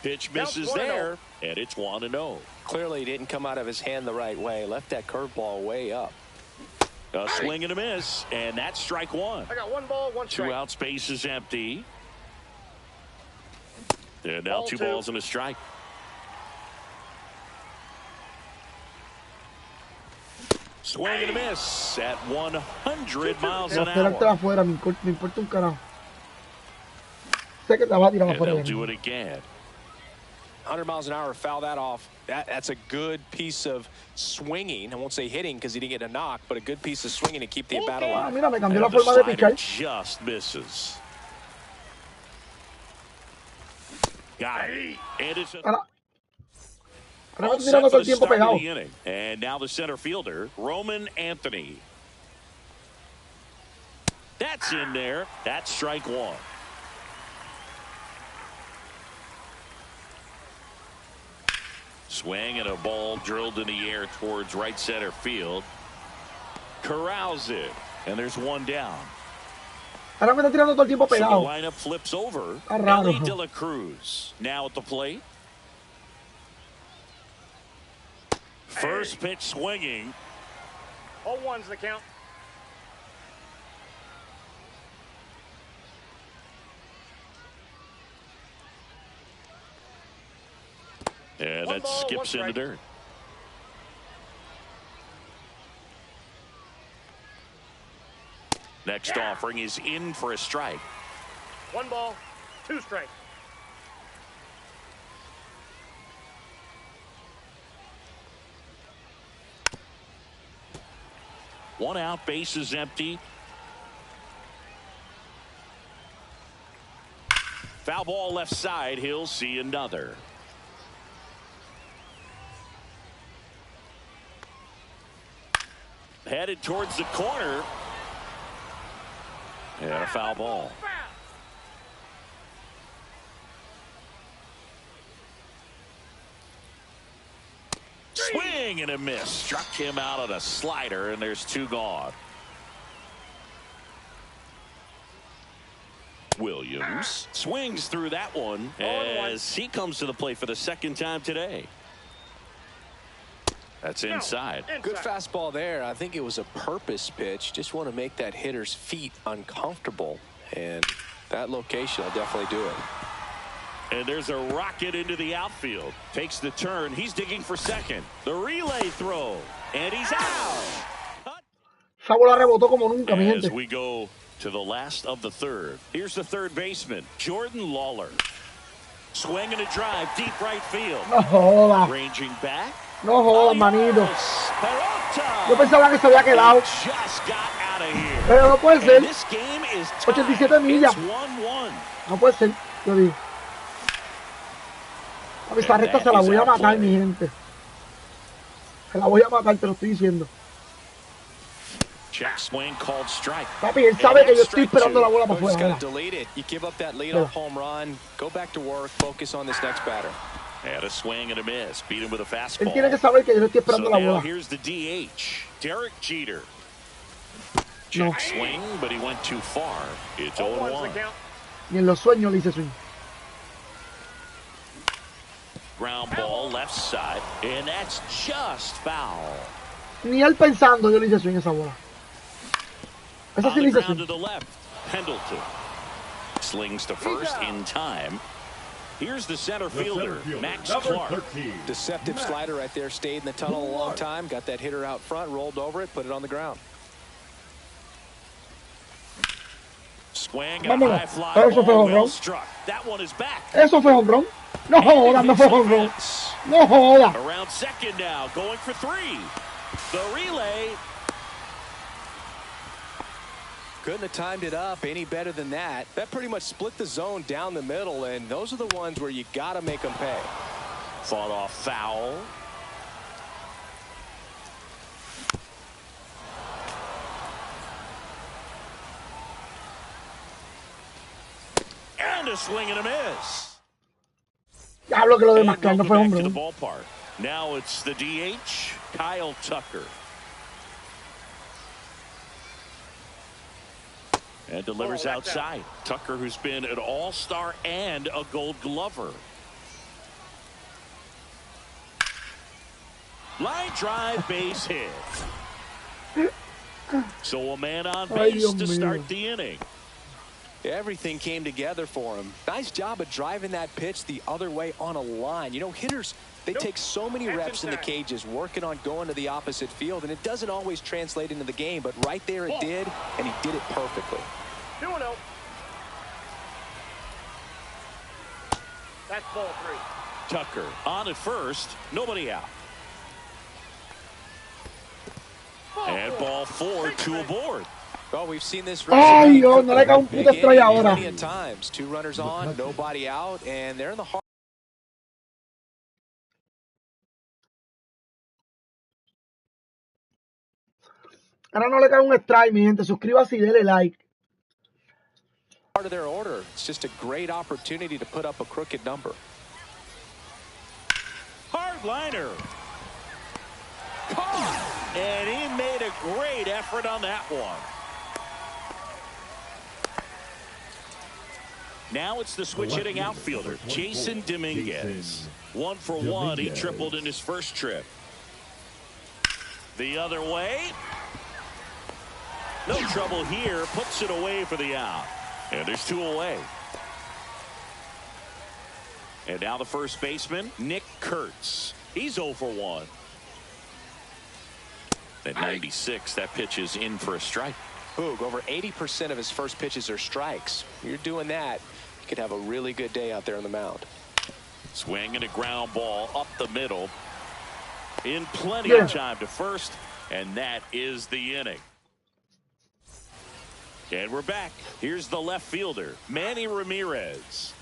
Pitch misses there, and it's 1-0. Clearly didn't come out of his hand the right way. Left that curveball way up. A swing and a miss, and that's strike 1. I got 1 ball, 1 strike. 2 out, space is empty. And now Ball 2 2. balls and a strike. Swing and a miss at 100 miles an Esperarte hour. afuera, me importa un carajo. Sé que te va a tirar And afuera. they'll do it again. 100 miles an hour, foul that off. That's a good piece of swinging. I won't say hitting because he didn't get a knock, but a good piece of swinging to keep the bat Ah, alive. mira, me cambió And la the forma de slider pichar. just misses. Got it. And it's Ahora me all estoy set tirando for todo el the tiempo start of pegado. the inning. And now the center fielder, Roman Anthony. That's in there. That's strike 1. Swing and a ball drilled in the air towards right center field. Corrals it. And there's 1 down. Ahora me está tirando todo el tiempo So the pegado. lineup flips over. Está raro. Ellie De La Cruz now at the plate. First pitch swinging. All 1's the count. And 1 that ball, 1 skips in the strike. dirt. Next offering is in for a strike. 1 ball, 2 strikes. One out, base is empty. Foul ball left side. He'll see another. Headed towards the corner. And a foul ball. Swing and a miss. Struck him out on a slider, and there's 2 gone. Williams swings through that one as he comes to the plate for the 2nd time today. That's inside. Good fastball there. I think it was a purpose pitch. Just want to make that hitter's feet uncomfortable. And that location will definitely do it. And there's a rocket into the outfield. Takes the turn. He's digging for second. The relay throw. And he's out. Esa bola rebotó como nunca, mi As gente. we go to the last of the 3rd. Here's the 3rd baseman, Jordan Lawler. Swing and a drive, deep right field. No jodas. Ranging back. No jodas, manito. Peralta. Yo pensaba que se había quedado. Just got out of here. Pero no puede And ser. this game is tied. 87 millas. It's 1-1. No puede ser. Yo digo. A mi recta se la voy a matar, mi gente. Se la voy a matar, te lo estoy diciendo. Check swing called strike. Papi, él sabe que yo estoy esperando la bola para Just afuera. got to delete it. You give up that leadoff home run. Go back to work. Focus on this next batter. And a swing and a miss. Beat him with a fastball. Él tiene que saber que yo no estoy esperando So la now bola. here's the DH, Derek Jeter. No. Check swing, but he went too far. It's All 1's 0-1. the count. Ni en los sueños le hice swing. Ground ball left side, and that's just foul. Ni él pensando yo le hice swing esa bola. Esa On sí the le hice ground to swing. the left, Pendleton slings to first in time. Here's the center fielder, Max number Clark. 13. Deceptive slider right there. Stayed in the tunnel a long time. Got that hitter out front. Rolled over it. Put it on the ground. Swing and a Vámonos. high fly Eso fue ball, home well run. struck. That one is back. Eso fue home run. No joda, no fue home run. No joda. Around second now, going for 3. The relay. Couldn't have timed it up any better than that. That pretty much split the zone down the middle, and those are the ones where you got to make them pay. Fought off foul. And a swing and a miss. Diablo que lo de Mascar no fue home To the run. ballpark. Now it's the DH, Kyle Tucker. And delivers outside. Tucker, who's been an all-star and a gold glover. Line drive, base hit. So a man on base to start the inning. Everything came together for him. Nice job of driving that pitch the other way on a line. You know, hitters, they take so many reps in the cages working on going to the opposite field, and it doesn't always translate into the game, but right there it did, and he did it perfectly. 2-0. That's ball 3. Tucker on at first, nobody out. And ball 4, 2 aboard. Well, we've seen this Ay, Dios, no le cae un puto estrella ahora. plenty of times. 2 runners on, nobody out, and they're in the heart. Ahora no le cae un strike, mi gente. Suscríbase y dele like. Part of their order. It's just a great opportunity to put up a crooked number. Hard liner. Caught. And he made a great effort on that one. Now it's the switch hitting outfielder, Jason Dominguez. 1 for 1. He tripled in his first trip. The other way. No trouble here. Puts it away for the out. And there's 2 away. And now the first baseman, Nick Kurtz. He's 0 for 1. At 96, that pitch is in for a strike. Boog, over 80% of his first pitches are strikes. You're doing that, you could have a really good day out there on the mound. Swing and a ground ball up the middle. In plenty of time to first, and that is the inning. And we're back. Here's the left fielder, Manny Ramirez.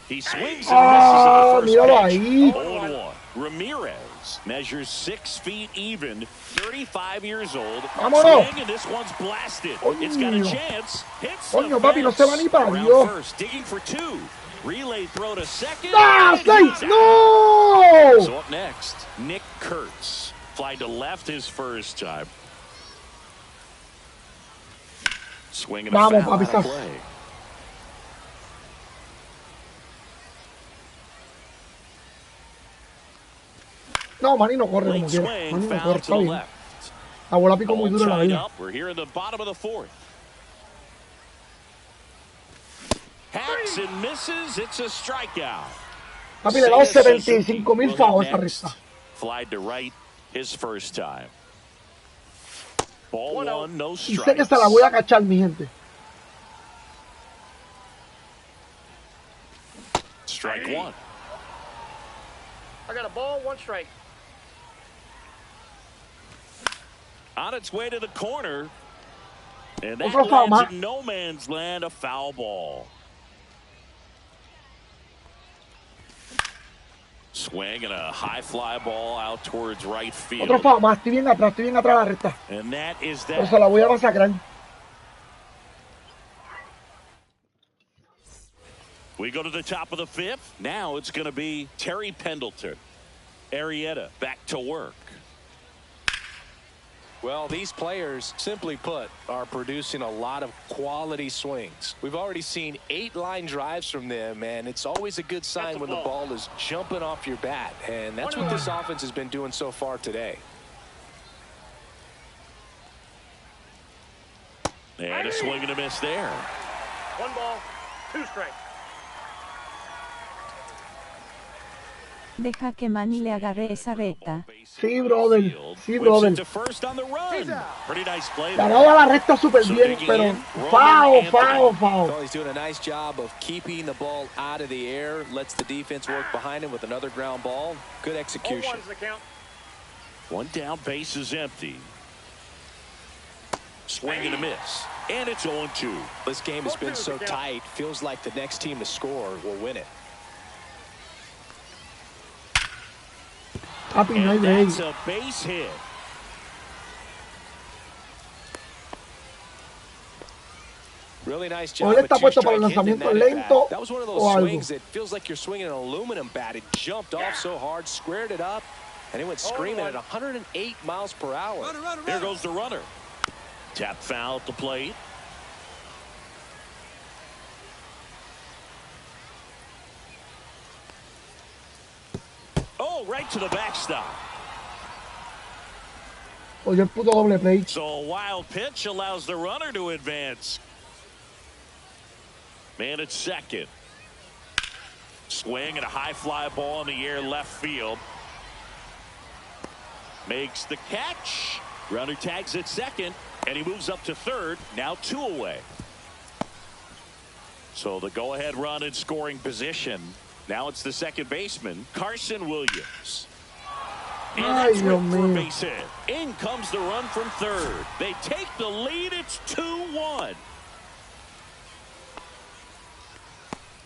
He swings and misses at the first pitch. 0-1. Ramirez measures 6 feet even, 35 years old. Swing, and this one's blasted. It's got a chance. Hits the papi, no se va ni para Dios. first, digging for 2. Relay throw to second. No! So up next, Nick Kurtz. Fly to left his first time. Swinging a foul out of play. No, Manny no corre como quiera. Manny no corre, está bien. La bola picó muy duro en la vida. We're here in the bottom of the 4th. Hacks and misses. It's a strikeout. Papi, le he dado 75,000 favos a esa resta. Flied to right his first time. Ball 1, no Y strikes. sé que se la voy a cachar, mi gente. Strike 1. I got a ball, 1 strike. On its way to the corner. And that Otro foul, lands in no man's land, a foul ball. Swing and a high fly ball out towards right field. Otro foul más. Estoy bien atrás de la recta. And that is Pero that. se la voy a masacrar. We go to the top of the 5th. Now it's going to be Terry Pendleton. Arrieta back to work. Well, these players, simply put, are producing a lot of quality swings. We've already seen 8 line drives from them, and it's always a good sign when the ball is jumping off your bat, and that's what this offense has been doing so far today. And a swing and a miss there. 1 ball, 2 strikes. Deja que Manny le agarre esa reta. Sí, brother. Sí, brother. La daba la recta súper bien, pero foul. Well, he's doing a nice job of keeping the ball out of the air. Lets the defense work behind him with another ground ball. Good execution. One down, base is empty. Swing and a miss. And it's 0-2. This game has been so tight. Feels like the next team to score will win it. And that's a base hit. Really nice job. Está puesto para el lanzamiento lento. That was one of those swings that feels like you're swinging an aluminum bat. It jumped off so hard, squared it up, and it went screaming at 108 miles per hour. There goes the runner. Tap foul at the plate. Oh, right to the backstop. Oye, el puto doble play. So a wild pitch allows the runner to advance. Man at second. Swing and a high fly ball in the air left field. Makes the catch. Runner tags at second, and he moves up to third. Now 2 away. So the go-ahead run in scoring position. Now it's the second baseman, Carson Williams. And that's ripped for a base hit. In comes the run from third. They take the lead. It's 2-1.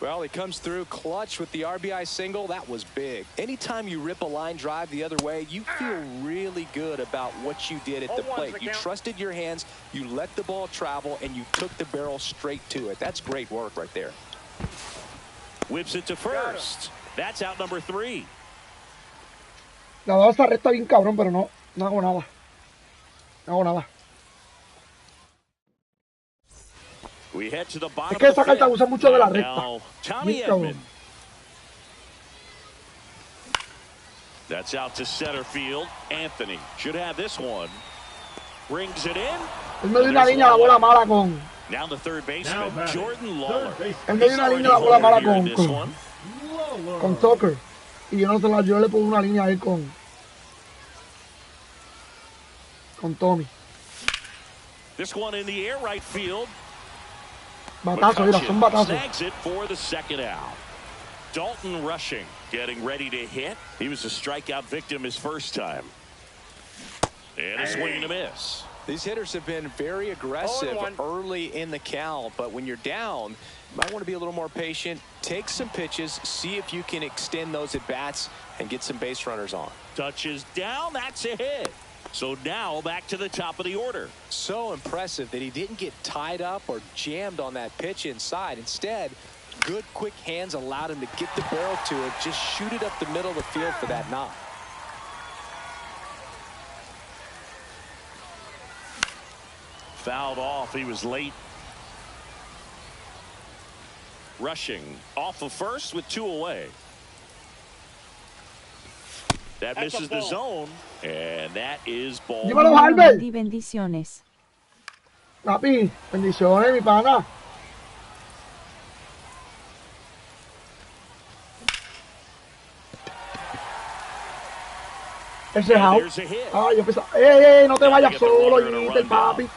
Well, he comes through clutch with the RBI single. That was big. Anytime you rip a line drive the other way, you feel really good about what you did at the plate. You trusted your hands, you let the ball travel, and you took the barrel straight to it. That's great work right there. Whips it to first. That's out number 3. La daba esa recta bien cabrón, pero no hago nada. No hago nada. We head to the bottom. Es que esa carta usa mucho de la recta. Tommy Edman. That's out to center field. Anthony should have this one. Brings it in. Él me dio una línea la bola mala con. Now the third baseman, Jordan Lawler. Él me dio una línea la bola mala con Tucker. Y yo no se la, yo le pongo una línea a él con Tommy. This one in the air right field. Batazo, mira, son batazos. Snags it for the second out. Dalton rushing, getting ready to hit. He was a strikeout victim his first time. And a swing and a miss. These hitters have been very aggressive early in the count, but when you're down, you might want to be a little more patient. Take some pitches, see if you can extend those at bats and get some base runners on. Touches down, that's a hit. So now back to the top of the order. So impressive that he didn't get tied up or jammed on that pitch inside. Instead, good quick hands allowed him to get the barrel to it, just shoot it up the middle of the field for that knock. Fouled off, he was late. Rushing off of first with 2 away. That misses the zone, and that is ball. Dímelo, Albert. Bendiciones. Papi, bendiciones, mi pana. Ese out. Ah, yo pensaba, no te vayas solo, Jeter, papi.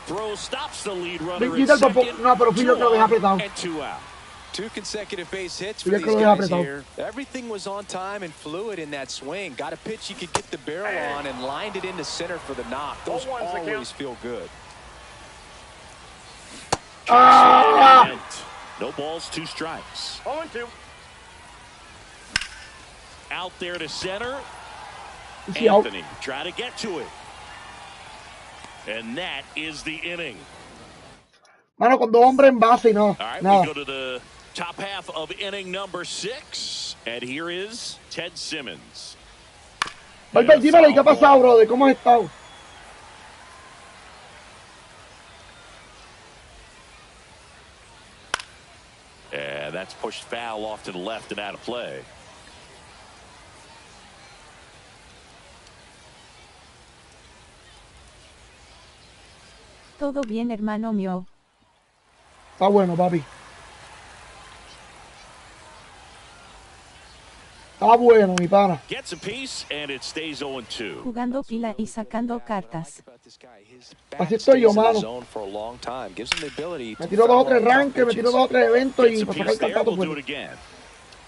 Jeter, no, pero fui yo que lo dejé apretado. 2 consecutive base hits for these guys here. Everything was on time and fluid in that swing. Got a pitch you could get the barrel on and lined it into center for the knock. Those always feel good. No balls, 2 strikes. 0-2. Out there to center. Anthony try to get to it. And that is the inning. Mano, con 2 hombres en base y no. All right, nada. we go to the top half of inning number 6. And here is Ted Simmons. Albert, dímelo, ¿qué ha pasado, brother? ¿Cómo has estado? And that's pushed foul off to the left and out of play. Todo bien, hermano mío. Está bueno, papi. Está bueno, mi pana. Gets a piece, and it stays 0-2. Jugando pila y sacando cartas. Así estoy yo, mano. Me tiro 2 o 3 ranques, me tiro 2 o 3 eventos y para sacar el cantato pues.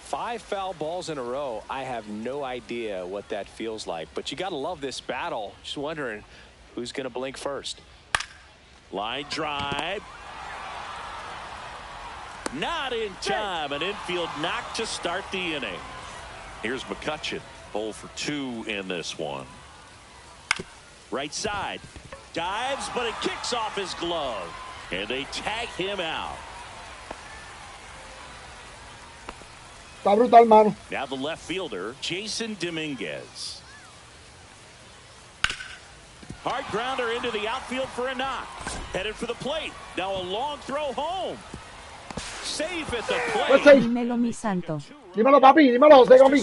5 foul balls in a row. I have no idea what that feels like, but you got to love this battle. Just wondering who's going to blink first. Line drive. Not in time. An infield knock to start the inning. Here's McCutcheon. 0 for 2 in this one. Right side. Dives, but it kicks off his glove. And they tag him out. Está brutal, mano. Now the left fielder, Jason Dominguez. Hard grounder into the outfield for a knock. Headed for the plate. Now a long throw home. Safe at the plate. Dímelo, mi santo. Dímelo, papi, dímelo, José Gomí.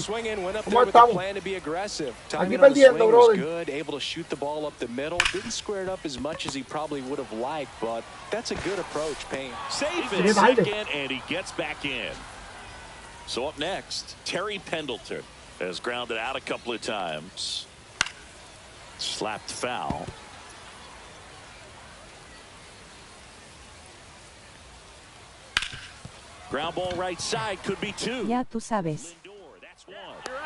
¿Cómo estamos? Aquí perdiendo, brother. Good, able to shoot the ball up the middle. Didn't square it up as much as he probably would have liked, but that's a good approach, Payne. Safe at second, and he gets back in. So up next, Terry Pendleton has grounded out a couple of times. Slapped foul. Ground ball right side, could be 2. Ya tú sabes. That's 1.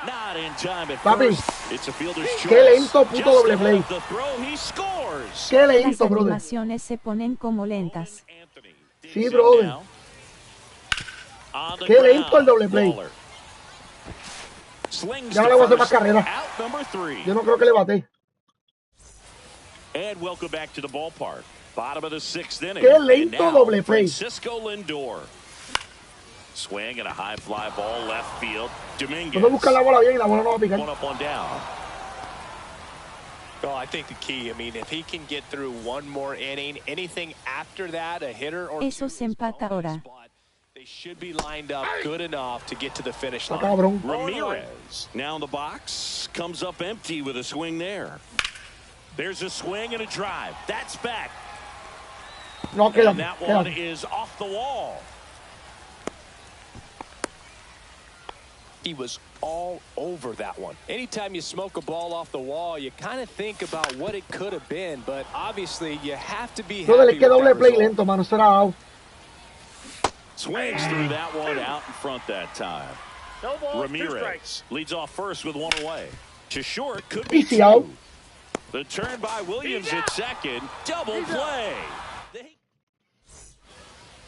Not in time at Papi, first. It's a fielder's choice. qué lento puto doble play. The throw, he scores. Qué Las lento, brother. animaciones se ponen como lentas. Sí, brother. Qué lento el doble play. Ya no le voy a hacer más carrera. Yo no creo que le bate. And welcome back to the ballpark. Bottom of the 6th inning. Qué lento doble play. Francisco Lindor. Swing and a high fly ball left field. Dominguez. No buscar la bola bien y la bola no va a picar. 1 up, 1 down. Well, I think the key, I mean, if he can get through one more inning, anything after that, a hitter or Eso se empata ahora. they should be lined up good enough to get to the finish line. Cabrón. Ramirez now in the box, comes up empty with a swing there. There's a swing and a drive. That's back. No, queda. And that one is off the wall. He was all over that one. Anytime you smoke a ball off the wall, you kind of think about what it could have been, but obviously you have to be happy No, le with queda doble that play result. lento, mano. Será out. Swings through that one out in front that time. No ball, 2 Ramirez strikes. leads off first with 1 away. To short, could be Easy 2. out. The turn by Williams at second. Double play.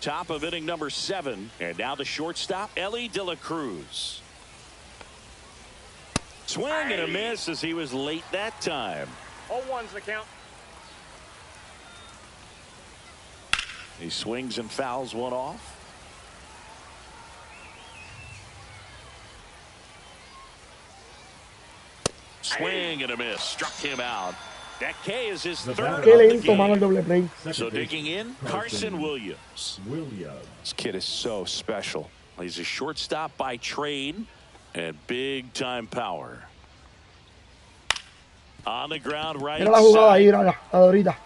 Top of inning number 7. And now the shortstop, Ellie De La Cruz. Swing and a miss as he was late that time. 0-1's the count. He swings and fouls one off. Swing and a miss. Struck him out. That K is his 3rd Qué of the lento, mano, el game. doble play. So digging in, Carson Williams. This kid is so special. He's a shortstop by trade and big time power. On the ground right Mira la jugada ahí, side. mira, la de ahorita.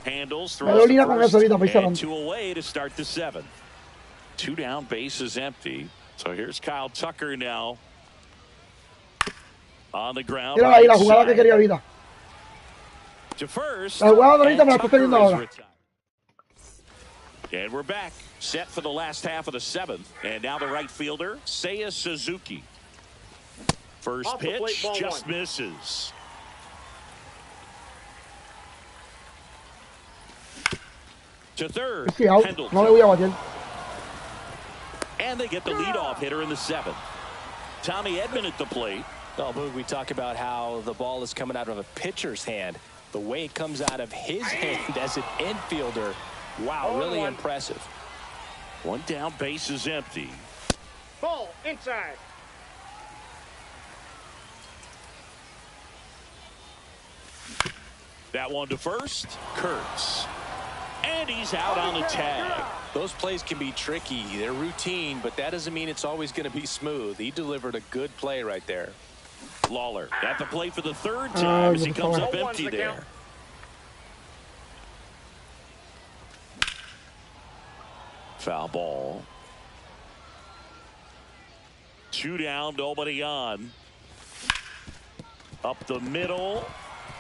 Handles, Me throws dolía the con first, eso ahorita, para irse and adelante. 2 away to start the 7th. 2 down, bases empty. So here's Kyle Tucker now. On the ground. Mira ahí la right jugada que side. quería ahorita. To first. La jugada de ahorita and me la estoy Tucker teniendo is ahora. retired. And we're back. Set for the last half of the 7th. And now the right fielder, Seiya Suzuki. First Off the plate, pitch ball just 1. misses. To third, Sí, out. Pendleton. No le voy a bater. And they get the leadoff hitter in the 7th. Tommy Edman at the plate. Oh, Boog, we talk about how the ball is coming out of a pitcher's hand. The way it comes out of his hand as an infielder, wow, really 0-1. impressive. 1 down, base is empty. Ball inside. That one to first, Kurtz. And he's out on the tag. Those plays can be tricky. They're routine, but that doesn't mean it's always going to be smooth. He delivered a good play right there. Lawler at the plate for the 3rd time as he comes up 0-1's empty the there. count. Foul ball. 2 down, nobody on. Up the middle,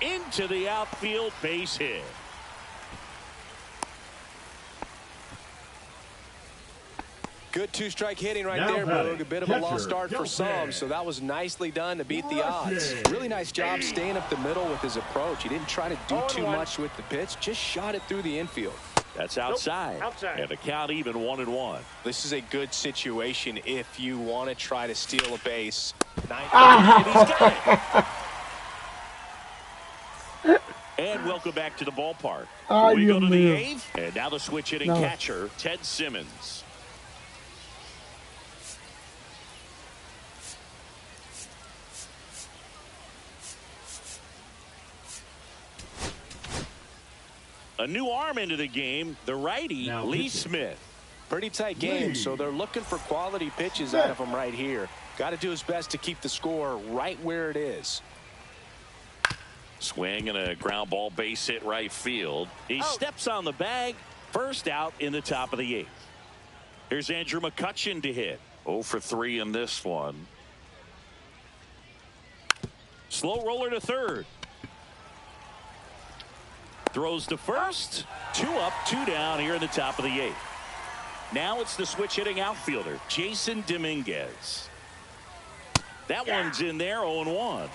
into the outfield, base hit. Good two-strike hitting right there, Boog. A bit of a lost start for some, so that was nicely done to beat the odds. Really nice job staying up the middle with his approach. He didn't try to do too much with the pitch, just shot it through the infield. That's outside. And the count even 1-1. This is a good situation if you want to try to steal a base. And he's got it. And welcome back to the ballpark. We go to the 8th, and now the switch hitting catcher, Ted Simmons. A new arm into the game, the righty, Lee Smith. Pretty tight game, so they're looking for quality pitches out of him right here. Got to do his best to keep the score right where it is. Swing and a ground ball base hit right field. He steps on the bag. First out in the top of the 8th. Here's Andrew McCutchen to hit. 0 for 3 in this one. Slow roller to third. Throws to first. 2 up, 2 down here in the top of the 8th. Now it's the switch hitting outfielder, Jason Dominguez. That one's in there, 0-1.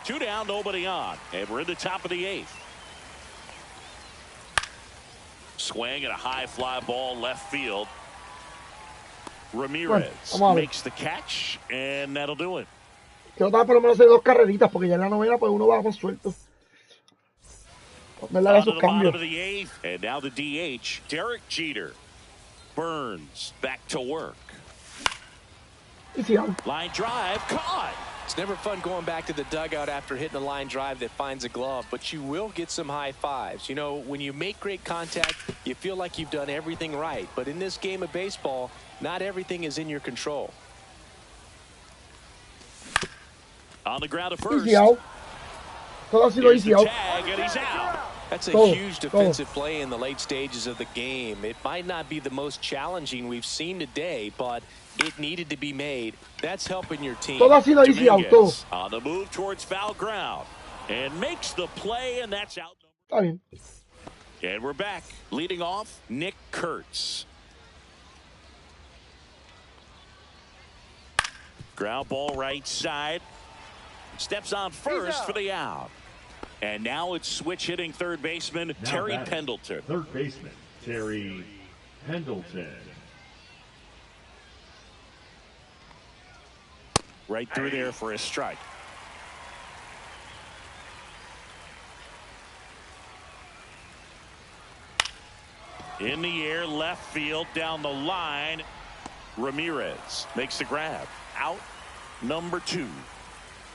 2 down, nobody on. And we're in the top of the 8th. Swing and a high fly ball left field. Ramirez makes the catch, and that'll do it. Quiero dar por lo menos 2 carreritas, porque ya en la novena pues uno va más suelto. On to the bottom of the 8th, and now the DH, Derek Jeter. Burns back to work. Line drive, caught. It's never fun going back to the dugout after hitting a line drive that finds a glove, but you will get some high fives. You know, when you make great contact, you feel like you've done everything right. But in this game of baseball, not everything is in your control. On the ground at first. Todo ha sido easy out. Tag, and he's out. That's a huge defensive play in the late stages of the game. It might not be the most challenging we've seen today, but it needed to be made. That's helping your team. Todo ha sido easy out. On the move towards foul ground. And makes the play, and that's out. Está bien. And we're back. Leading off, Nick Kurtz. Ground ball right side. Steps on first for the out. And now it's switch hitting third baseman Terry Pendleton. Third baseman Terry Pendleton. Right through there for a strike. In the air, left field, down the line. Ramirez makes the grab. Out, number 2.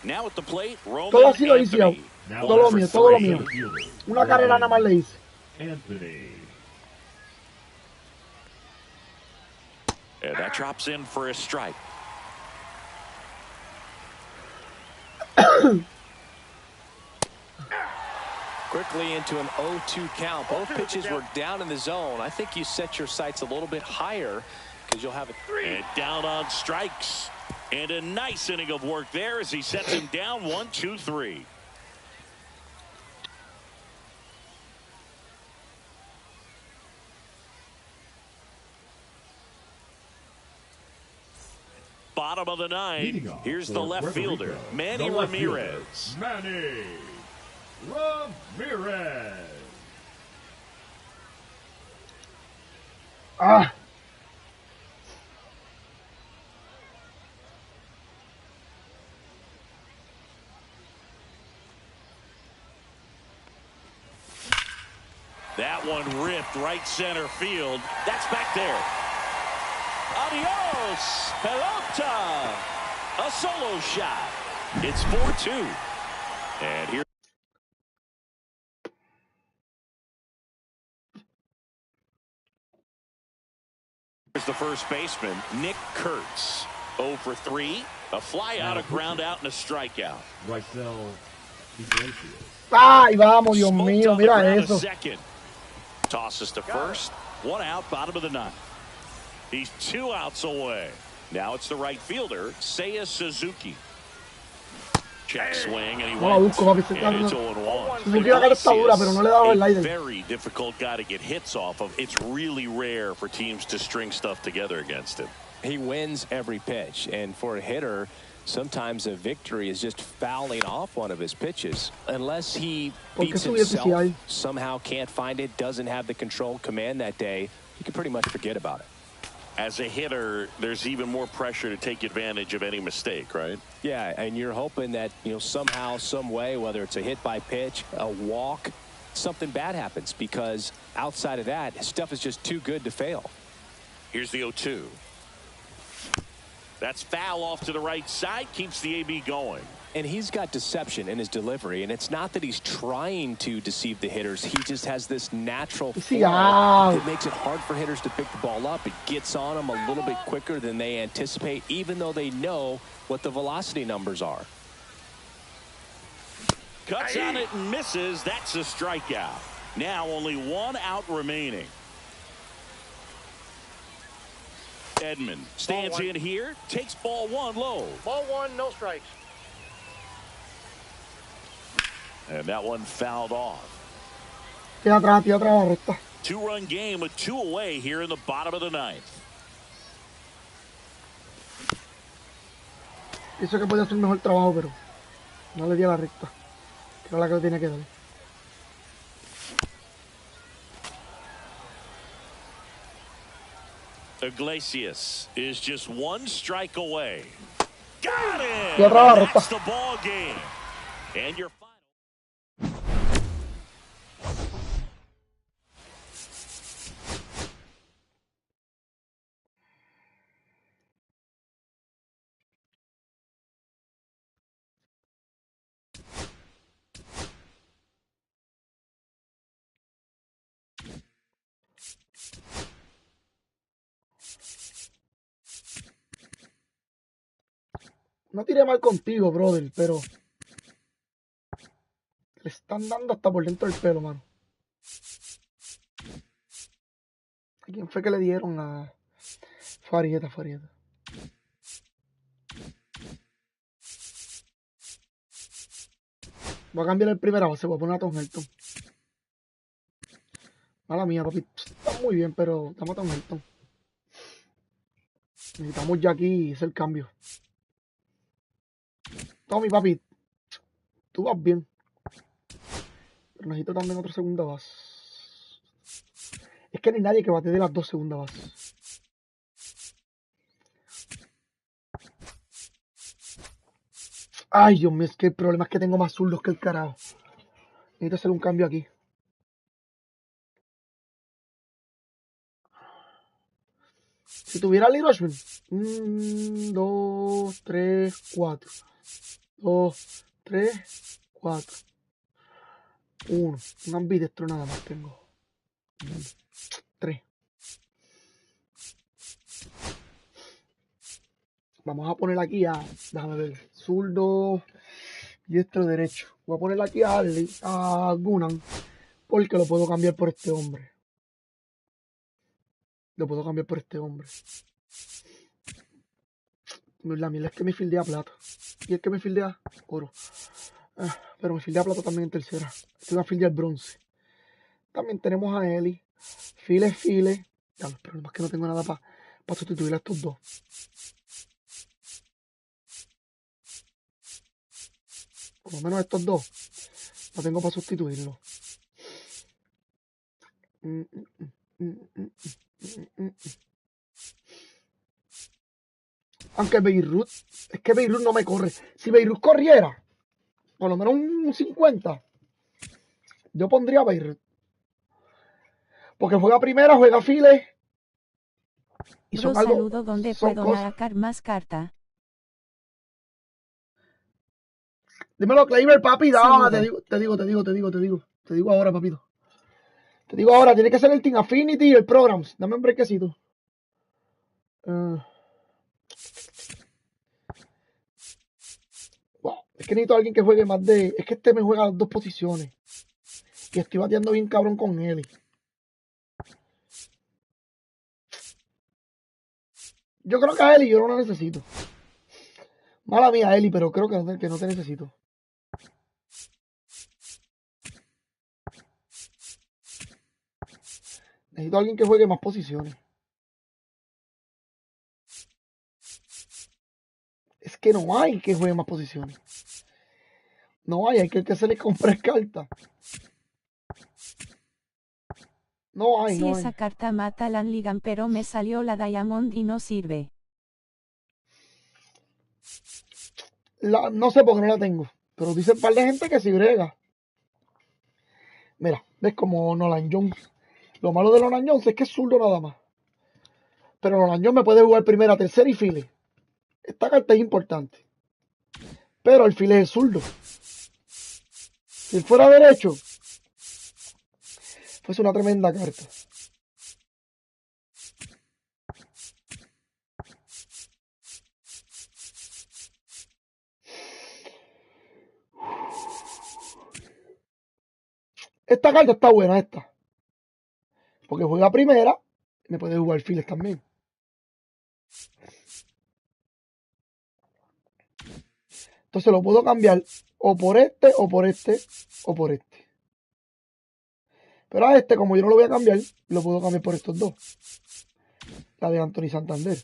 Now at the plate, Roman Todo ha sido easy out. Anthony. Todo lo mío, todo lo mío. Una carrera nada más le hice. Anthony. And that drops in for a strike. Quickly into an 0-2 count. Both pitches were down in the zone. I think you set your sights a little bit higher because you'll have a 3. And down on strikes. And a nice inning of work there as he sets him down 1-2-3. Bottom of the 9th. Here's the left fielder, Manny Ramirez. Manny Ramirez. That one ripped right center field. That's back there. Adios, pelota. A solo shot. It's 4-2. And here's the first baseman, Nick Kurtz. 0 for 3. A fly out, a ground out, and a strikeout. Ay, vamos, Dios mío, mira eso. Second. Tosses to first. 1 out, bottom of the 9th. He's 2 outs away. Now it's the right fielder, Seiya Suzuki. Check swing, and he No la went. busco, papi. And it's 0-1. Suzuki la cara está dura, pero no le he dado el A slider. very difficult guy to get hits off of. It's really rare for teams to string stuff together against him. He wins every pitch, and for a hitter, sometimes a victory is just fouling off one of his pitches. Unless he beats himself, somehow can't find it, doesn't have the control command that day, you can pretty much forget about it. As a hitter, there's even more pressure to take advantage of any mistake, right? Yeah, and you're hoping that, you know, somehow, some way, whether it's a hit by pitch, a walk, something bad happens, because outside of that, his stuff is just too good to fail. Here's the 0-2. That's foul off to the right side, keeps the AB going. And he's got deception in his delivery, and it's not that he's trying to deceive the hitters. He just has this natural form that makes it hard for hitters to pick the ball up. It gets on them a little bit quicker than they anticipate, even though they know what the velocity numbers are. Cuts on it and misses. That's a strikeout. Now only one out remaining. Edman stands in here, takes ball one low. Ball one, no strikes. And that one fouled off. Tira atrás la recta. Two-run game with two away here in the bottom of the ninth. Pienso que puede hacer mejor trabajo, pero no le di a la recta. Que era la que le tiene que dar. Iglesias is just one strike away. Got it! That's the ball game. And your final. No tiré mal contigo, brother, pero le están dando hasta por dentro del pelo, mano. ¿A quién fue que le dieron? A Farieta. Voy a cambiar el primera base, voy a poner a Tom Helton. Mala mía, papi. Está muy bien, pero estamos a Tom Helton. Necesitamos ya aquí hacer el cambio. Tommy, papi, tú vas bien. Pero necesito también otra segunda base. Es que no hay nadie que bate de las dos segundas bases. Ay, Dios mío, es que el problema es que tengo más zurdos que el carajo. Necesito hacer un cambio aquí. Si tuviera Lee Rushman. 1, 2, 3, 4. 2, 3, 4. 1. Un ambidestro nada más tengo. 3. Vamos a poner aquí a... Déjame ver. Zurdo, diestro, derecho. Voy a poner aquí a Arley, a Gunnan. Porque lo puedo cambiar por este hombre. Lo puedo cambiar por este hombre. La mierda es que me fildea plata. Y es que me fildea oro. Pero me fildea plata también en tercera. Estoy a fildear bronce. También tenemos a Eli. File. Ya, el problema es que no tengo nada para sustituir a estos dos. Por lo menos estos dos. No tengo para sustituirlos. Aunque Beirut, es que Beirut no me corre. Si Beirut corriera, por lo menos un 50, yo pondría a Beirut. Porque juega primera, juega file. Y son algo, saludo donde son puedo marcar más carta. Dímelo, Kleiber, papi, Saludo. te digo ahora, papito. Te digo ahora, tiene que ser el Team Affinity y el Programs. Dame un brequecito. Wow, es que necesito a alguien que juegue más de... Es que este me juega las dos posiciones. Y estoy bateando bien cabrón con él. Yo creo que a Eli yo no la necesito. Mala mía, Eli, pero creo que no te necesito. Necesito a alguien que juegue más posiciones. Es que no hay que juegue más posiciones. No hay que se le compre cartas. No hay, Si no hay. esa carta mata la Ligan, pero me salió la Diamond y no sirve. No sé por qué no la tengo. Pero dice un par de gente que sí brega. Mira, ves como Nolan Jones. Lo malo de Nolan Jones es que es zurdo nada más. Pero Nolan Jones me puede jugar primera, tercera y file. Esta carta es importante. Pero el file es zurdo. Si él fuera derecho, fuese una tremenda carta. Esta carta está buena, esta. Porque juega primera, me puede jugar files también. Entonces lo puedo cambiar o por este, o por este, o por este. Pero a este, como yo no lo voy a cambiar, lo puedo cambiar por estos dos. La de Anthony Santander.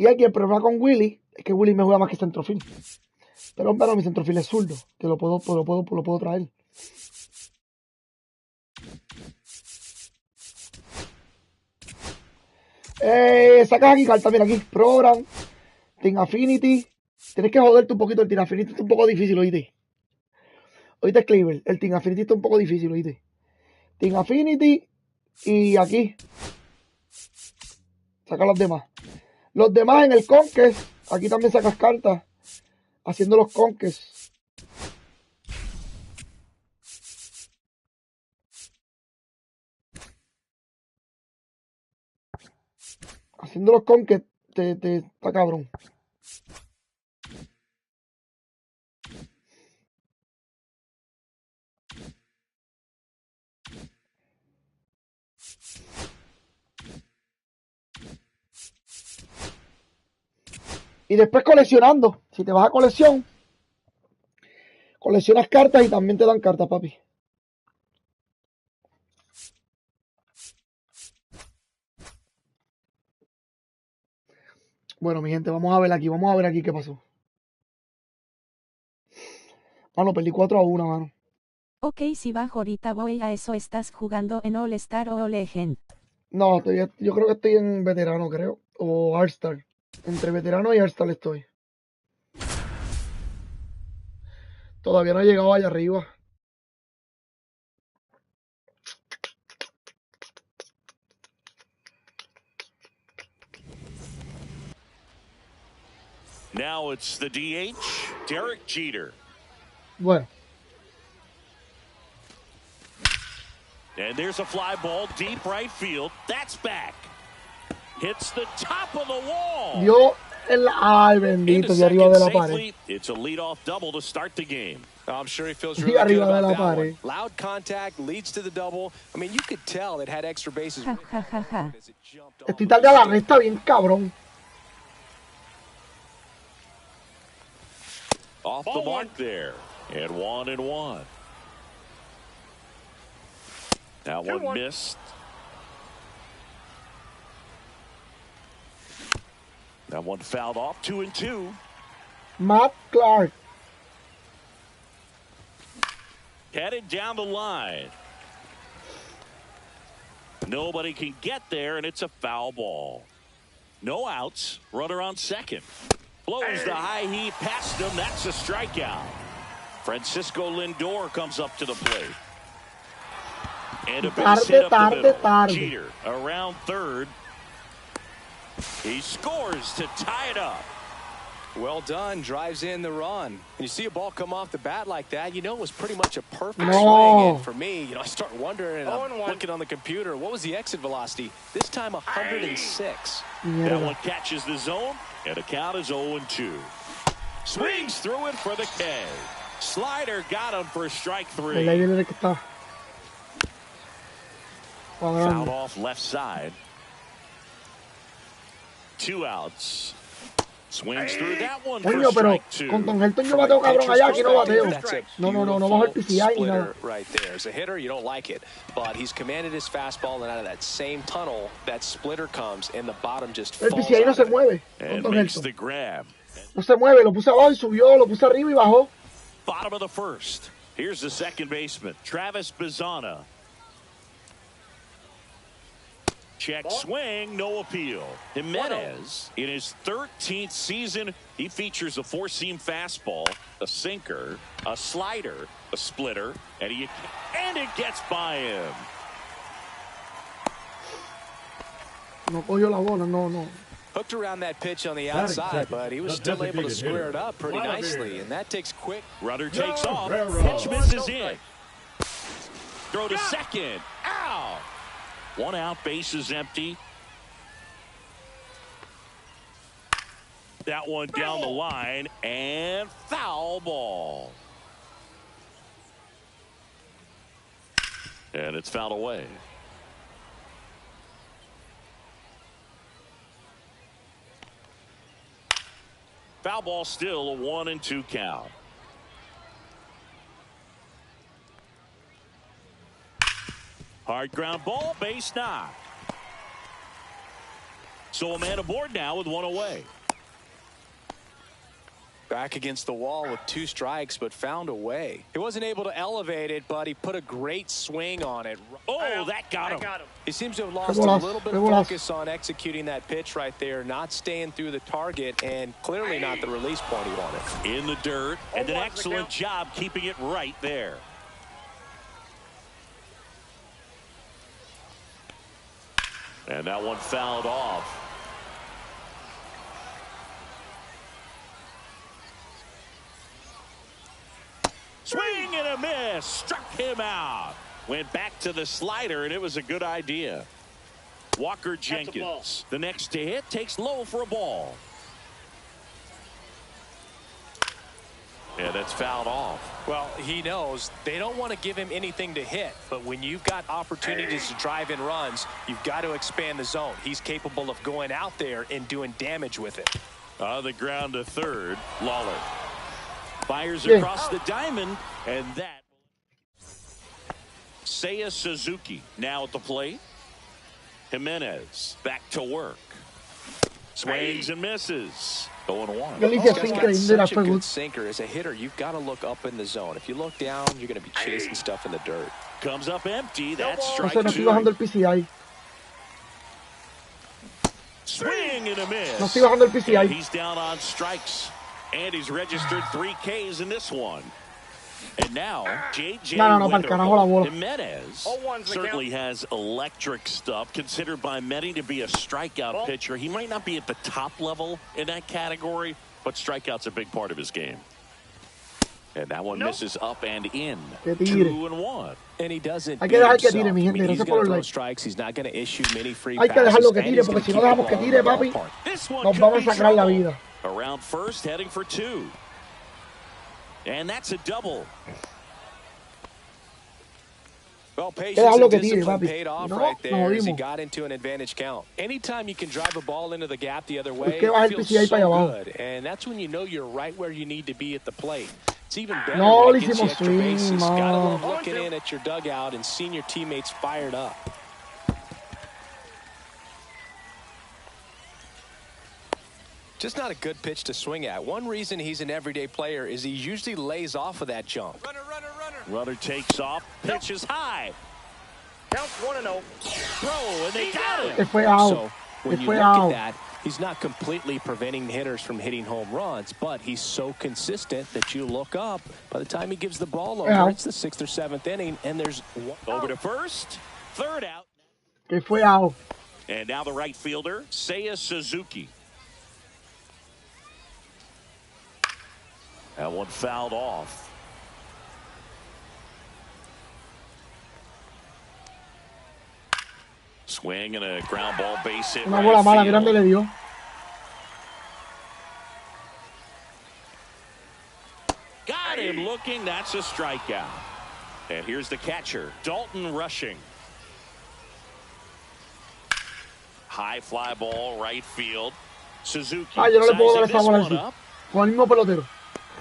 Y aquí el problema con Willy es que Willy me juega más que centrofil. Pero mi centrofil es zurdo, que lo puedo traer. Sacas aquí carta, mira aquí, Program, Team Affinity. Tienes que joderte un poquito, el Team Affinity está un poco difícil, oíste. Oíste, Cleaver, el Team Affinity está un poco difícil, oíste. Team Affinity y aquí. Saca los demás. Los demás en el Conquest, aquí también sacas cartas, haciendo los Conquest. Haciendo los Conquest, está cabrón. Y después coleccionando. Si te vas a colección, coleccionas cartas y también te dan cartas, papi. Bueno, mi gente, vamos a ver aquí qué pasó. Mano, perdí 4-1, mano. Ok, si bajo ahorita voy a eso. ¿Estás jugando en All Star o All Legend? No, yo creo que estoy en veterano, creo. O All-Star. Entre veterano y All-Star estoy. Todavía no he llegado allá arriba. Now it's the DH, Derek Jeter. Bueno. And there's a fly ball deep right field. That's back. Hits the top of the wall. Dio ay, bendito, de arriba de la pared. It's a leadoff double to start the game. I'm sure he feels really good about that one. Loud contact leads to the double. I mean, you could tell it had extra bases. Ja, ja, ja, ja. Estoy tarde a la recta, bien cabrón. Off the mark there. And 1-1. That one missed. That one fouled off. 2-2. Matt Clark. Headed down the line. Nobody can get there, and it's a foul ball. No outs. Runner on second. Blows the high heat past him. That's a strikeout. Francisco Lindor comes up to the plate. And a base hit up the middle. Jeter around third. He scores to tie it up. Well done, drives in the run. And you see a ball come off the bat like that, you know it was pretty much a perfect swing. And for me, you know, I start wondering, and I'm looking on the computer, what was the exit velocity? This time 106. That one catches the zone, and the count is 0-2. Swings through it for the K. Slider got him for strike 3. Fouled off left side. 2 outs. Swings through that one for strike 2. Con Don Helton yo bateo cabrón allá, aquí no bateo. No bajo el PCI ni nada. Right there. As a hitter, you don't like it. But he's commanded his fastball, and out of that same tunnel, that splitter comes, and the bottom just falls out. El PCI no se mueve. And makes the grab. No se mueve, lo puse abajo y subió, lo puse arriba y bajó. Bottom of the first. Here's the second baseman, Travis Bazzana. Check swing, no appeal. Jimenez, in his 13th season, he features a 4-seam fastball, a sinker, a slider, a splitter, and it gets by him. No cogió la bola, no. Hooked around that pitch on the outside, but he was still able to square it up pretty nicely, and that takes quick. Runner takes off. Pitch misses in. Throw to second. Ow! 1 out, base is empty. That one down the line, and foul ball. And it's fouled away. Foul ball, still a 1-2 count. Hard ground ball, base knock. So a man aboard now with 1 away. Back against the wall with 2 strikes, but found a way. He wasn't able to elevate it, but he put a great swing on it. Oh, that got him. He seems to have lost a little bit of focus on executing that pitch right there, not staying through the target, and clearly not the release point he wanted. In the dirt, and an excellent job keeping it right there. And that one fouled off. Swing and a miss. Struck him out. Went back to the slider, and it was a good idea. Walker Jenkins, the next to hit, takes low for a ball. Yeah, that's fouled off. Well, he knows they don't want to give him anything to hit, but when you've got opportunities to drive in runs, you've got to expand the zone. He's capable of going out there and doing damage with it. On the ground to third, Lawler fires across the diamond, and that. Seiya Suzuki now at the plate. Jimenez back to work. Swings and misses. 0-1. He's got such a good sinker. As a hitter, you've got to look up in the zone. If you look down, you're going to be chasing stuff in the dirt. Comes up empty. That's strike no estoy bajando el PCI. Swing and a miss. No estoy bajando el PCI. And he's down on strikes. And he's registered 3 Ks in this one. And now, J.J. Jimenez certainly has electric stuff, considered by many to be a strikeout pitcher. He might not be at the top level in that category, but strikeout's a big part of his game. And that one misses up and in. 2-1. And he doesn't. Hay que dejar que tire, mi gente. He's Gracias going por to el throw like. strikes. He's not going to issue many free Hay que passes. dejarlo que tire, porque si no dejamos que tire, papi, nos vamos a sacar la vida. Around first, heading for 2. And that's a double. Well, patience and discipline paid off right there as he got into an advantage count. Anytime you can drive a ball into the gap the other way, it feels so good. And that's when you know you're right where you need to be at the plate. It's even better when it gets you extra bases. Gotta love looking in at your dugout and seeing your teammates fired up. Just not a good pitch to swing at. One reason he's an everyday player is he usually lays off of that junk. Runner takes off. Pitch is high. Counts 1-0. Throw, and they got him. So when you look at that, he's not completely preventing hitters from hitting home runs, but he's so consistent that you look up. By the time he gives the ball over, it's the 6th or 7th inning, and there's over to first. Third out. Que fue out. And now the right fielder, Seiya Suzuki. That one fouled off. Swing and a ground ball base hit. Una bola mala, grande le dio. Got him looking. That's a strikeout. And here's the catcher, Dalton rushing. High fly ball, right field. Suzuki Yo no le puedo dar sizing esa this bola one así. up. Con el mismo pelotero.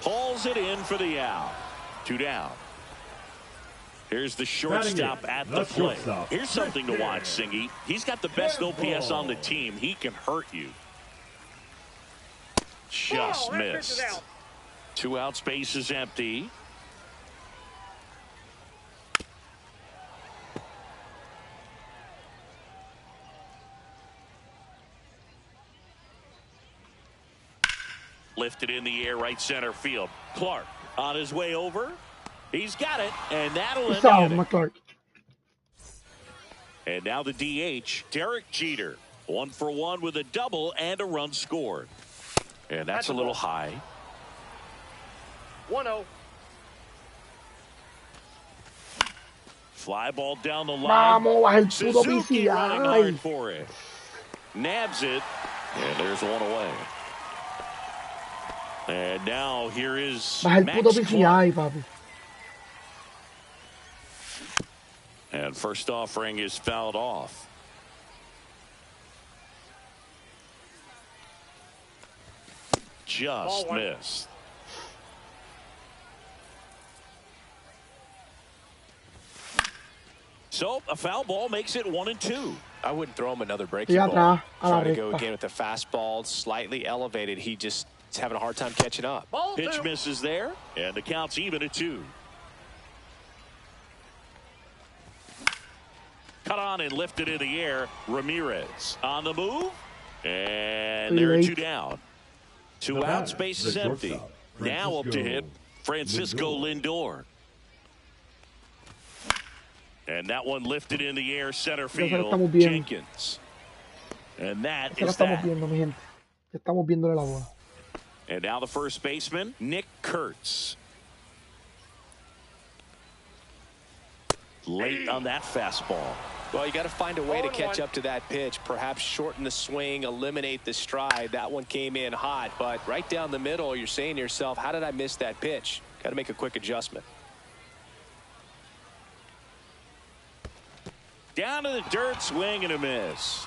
Pulls it in for the out. 2 down. Here's the shortstop at the plate. Here's something to watch, Singy. He's got the best OPS on the team. He can hurt you. Just missed. 2 outs, base is empty. Lifted in the air, right center field. Clark on his way over. He's got it, and that'll end the inning. And now the DH, Derek Jeter. 1 for 1 with a double and a run scored. And that's a little high. 1-0. Fly ball down the line. Vamos, Suzuki running hard for it. Nabs it, and there's one away. And now here is Max Clark. And first offering is fouled off. Just missed. So a foul ball makes it 1-2. I wouldn't throw him another breaking ball. Try to go again with the fastball, slightly elevated. He just is having a hard time catching up. Pitch misses there, and the count's even at 2. Cut on and lifted in the air. Ramirez on the move, and there are 2 down. 2 outs, base is empty. Now up to hit Francisco Lindor. And that one lifted in the air, center field, Jenkins. And that is that. And now the first baseman, Nick Kurtz. Late on that fastball. Well, you got to find a way to catch up to that pitch. Perhaps shorten the swing, eliminate the stride. That one came in hot, but right down the middle, you're saying to yourself, how did I miss that pitch? Got to make a quick adjustment. Down to the dirt, swing and a miss.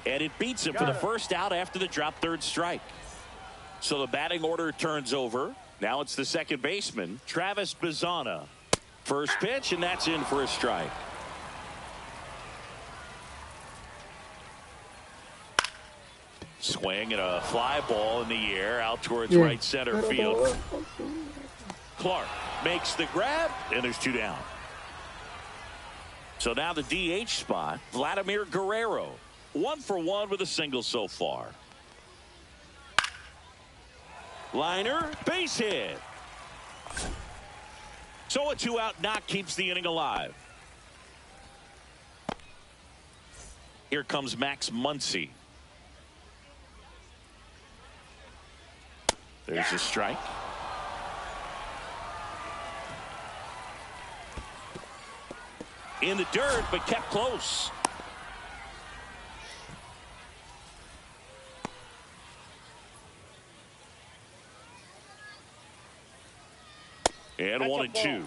And it beats him for the first out after the drop third strike. So the batting order turns over. Now it's the second baseman, Travis Bazzana. First pitch, and that's in for a strike. Swing and a fly ball in the air out towards right center field. Clark makes the grab, and there's 2 down. So now the DH spot, Vladimir Guerrero. 1 for 1 with a single so far. Liner, base hit. So a 2-out knock keeps the inning alive. Here comes Max Muncy. There's a strike. In the dirt, but kept close. And 1-2.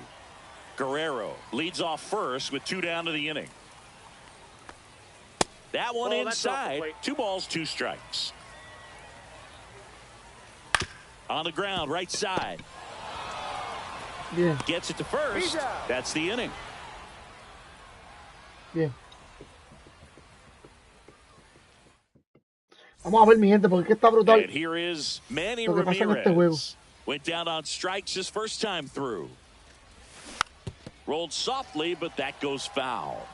Guerrero leads off first with 2 down to the inning. That one inside. 2 balls, 2 strikes. On the ground, right side. Gets it to first. That's the inning. Vamos a ver, mi gente, porque está brutal. And here is Manny Ramirez. Went down on strikes his first time through. Rolled softly, but that goes foul.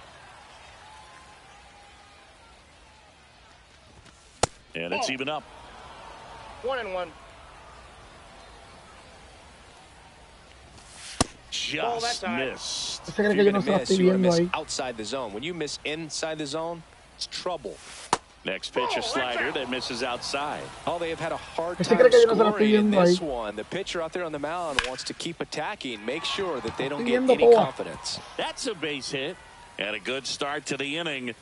And it's even up. 1-1. Just missed. If you're going to miss, you want to miss outside the zone. When you miss inside the zone, it's trouble. Next pitch, a slider that misses outside. Oh, they have had a hard Ese time cree que yo no se la estoy scoring in viendo ahí. this one. The pitcher out there on the mound wants to keep attacking, make sure that they don't Estoy get viendo any toda. confidence. That's a base hit and a good start to the inning.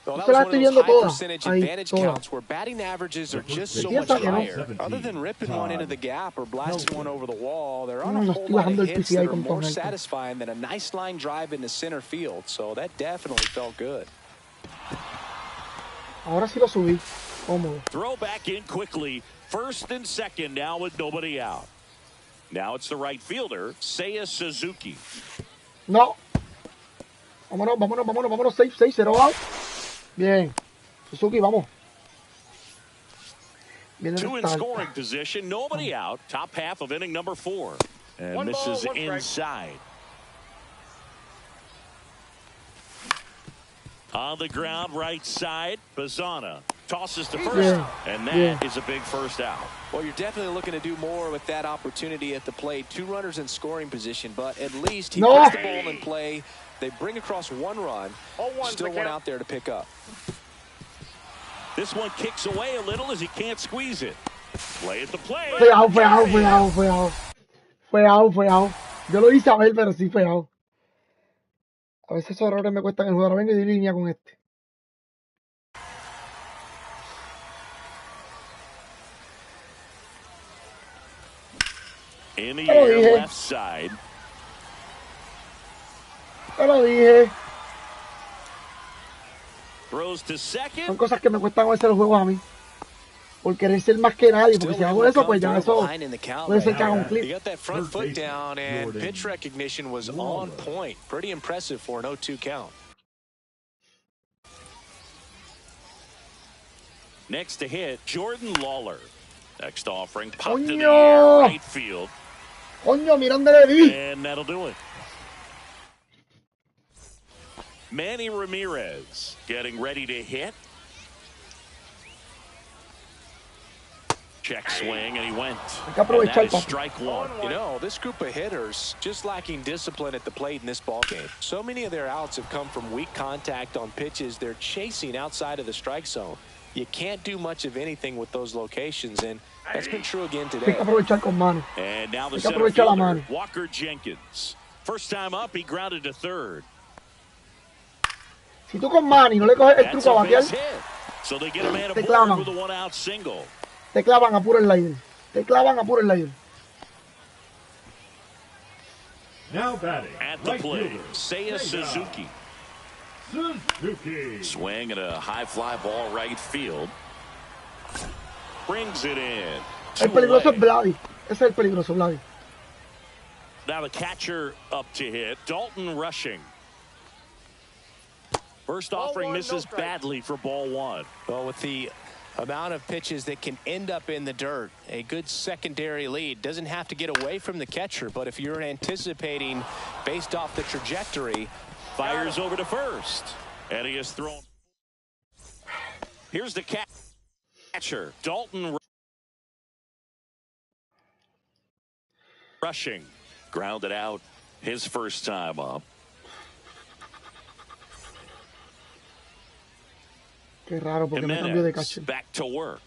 Well, that Se was la one of estoy those viendo high toda. percentage Ahí, advantage toda. counts where batting averages are just so much Piensa que no. higher. Other than ripping one into the gap or blasting one over the wall, there aren't a No, whole estoy lot bajando of el hits PCI that are con more todo esto. satisfying than a nice line drive into center field. So that definitely felt good. Ahora sí lo subí. Cómodo. Throw back in quickly. First and second now with nobody out. Now it's the right fielder, Seiya Suzuki. No. Vámonos, vámonos, vámonos, vámonos. 6, 0 out. Bien. Suzuki, vamos. Viene Two el in start. scoring position, nobody out. Top half of inning number 4. And One ball, misses one strike. inside. On the ground, right side, Bazana tosses to first, Yeah. and that is a big first out. Well, you're definitely looking to do more with that opportunity at the plate. 2 runners in scoring position, but at least he No. puts the ball in play. They bring across 1 run. 0-1 Still the one count. out there to pick up. This one kicks away a little as he can't squeeze it. Play at the plate. Fue out, fue out, fue out, fue out. Fue out, fue out. Yo lo hice a ver, pero sí fue out. A veces esos errores me cuestan el juego. Ahora vengo de línea con este. In the Te lo air, dije. left side. Te lo dije. Throws to Son second. cosas que me cuestan a veces los juegos a mí. Por querer ser más que nadie. Porque si hago eso, pues ya eso puede ser que haga un You clip. got that front foot down, and pitch recognition was on point. Pretty impressive for an 0-2 count. Next to hit, Jordan Lawler. Next offering, popped to the Coño. air, right field. Coño, mira dónde le di. And that'll do it. Manny Ramirez getting ready to hit. Check swing, and he went. Hay que And aprovechar, that is papi. strike 1. You know, this group of hitters just lacking discipline at the plate in this ballgame. So many of their outs have come from weak contact on pitches they're chasing outside of the strike zone. You can't do much of anything with those locations, and that's been true again Hay today. que aprovechar con mano. And now the Hay que center aprovechar la fielder, mano. Walker Jenkins. First time up, he grounded to third. Si tú con Manny no le coges el That's truco a a base batear, hit. So they get a man Te aboard clavan. with a one-out single. te clavan a puro slider. Te clavan a puro slider. Now batting. At the right plate, fielder, Seiya Suzuki. Suzuki. Swing at a high fly ball right field. Brings it in. El peligroso es Vladdy. Ese es el peligroso, Vladdy. Now the catcher up to hit. Dalton rushing. First Ball offering one, no misses strike. badly for ball 1. Well, with the amount of pitches that can end up in the dirt, a good secondary lead doesn't have to get away from the catcher, but if you're anticipating based off the trajectory, Fires over to first. And he is thrown. Here's the catcher. Dalton rushing. Grounded out his first time up. Qué raro, porque me cambió de Jimenez catcher. back to work.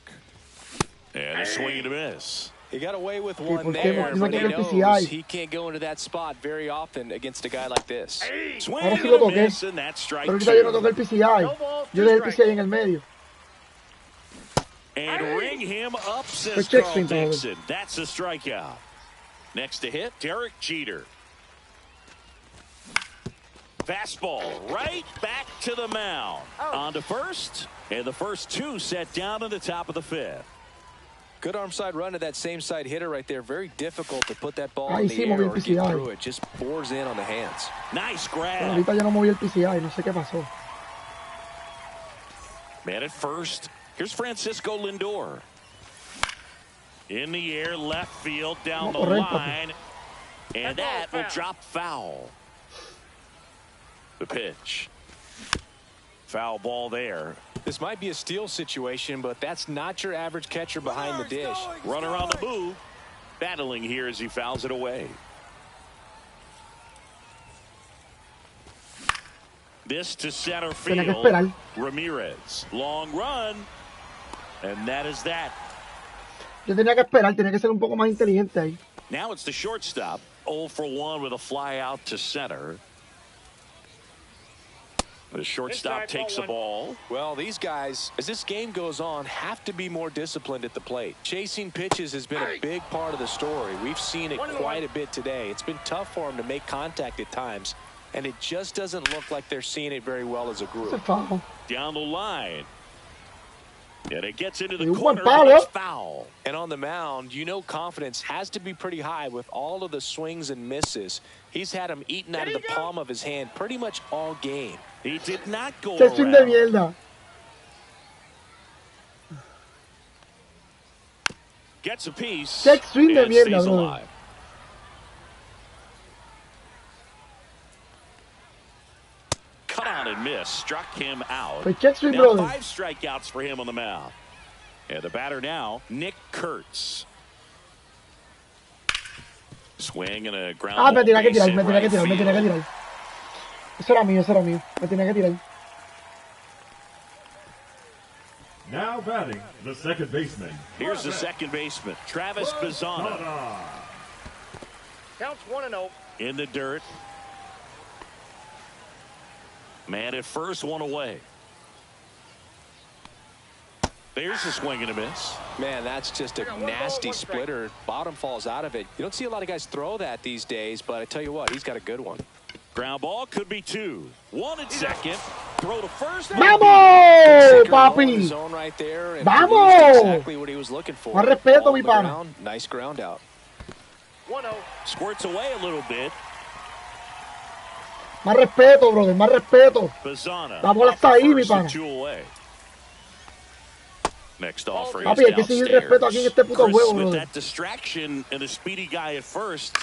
And a swing and a miss. he got away with ¿por one qué there, no but he tiene el knows PCI? he can't go into that spot very often against a guy like this. Swing Ahora sí and lo a toqué. miss, and that's strike Pero ahorita yo no 2. toqué el PCI. No balls, Yo two dejé el strikes. PCI en el medio. And ring him up, says Pues check Carl swing, brother. Dixon. That's a strikeout. Next to hit, Derek Jeter. Fastball right back to the mound. On to first, and the first 2 set down in the top of the 5th. Good arm side run to that same side hitter right there. Very difficult to put that ball Ahí in the sí air moví el or get PCI. through it. Just bores in on the hands. Nice Pero grab. ahorita yo no moví el PCI. No sé qué pasó. Man at first. Here's Francisco Lindor. In the air, left field, down the No, correcto. line. And that will drop foul. The pitch. Foul ball there. This might be a steal situation, but that's not your average catcher behind the dish. Runner on the move. Battling here as he fouls it away. This to center Tenía que field. esperar. Ramirez. Long run. And that is that. Yo tenía que esperar, tenía que ser un poco más inteligente ahí. Now it's the shortstop. 0 for 1 with a fly out to center. The shortstop takes the ball. Well, these guys, as this game goes on, have to be more disciplined at the plate. Chasing pitches has been a big part of the story. We've seen it quite a bit today. It's been tough for them to make contact at times, and it just doesn't look like they're seeing it very well as a group. Down the line. And it gets into the Un corner, buen palo. but it's foul. And on the mound, you know confidence has to be pretty high with all of the swings and misses. He's had them eaten out of the palm of his hand pretty much all game. He did not go Qué swing de around. mierda. Gets a piece. Qué swing de and mierda, stays bro. alive. Cut on and miss. Struck him out. Pues check swing, Now brother. 5 strikeouts for him on the mound. And the batter now, Nick Kurtz. Swing and a ground Ah, me ball tenía que base tirar, hit me tenía que right tirar, me tenía que field. tirar. Eso era mío, eso era mío. Me tenía que tirar. Now batting, the second baseman. Here's the second baseman, Travis Bazzana, Counts 1-0. in the dirt. Man at first, one away. There's a swing and a miss. Man, that's just a nasty splitter. Bottom falls out of it. You don't see a lot of guys throw that these days, but I tell you what, he's got a good one. Ground ball could be 2. 1 at second. Throw to first. ¡Vamos, His papi! zone right there and ¡Vamos! produced exactly what he was looking for. Más respeto, Ball mi on the pana. ground, nice ground out. 1-0. Squirts away a little bit. Más respeto, brother, más respeto. Bazzana. La bola está ahí, mi First and pana. 2 away. Next offering Papi, is hay que seguir respeto aquí en este puto Chris, juego, with brother. that distraction and a speedy guy at first,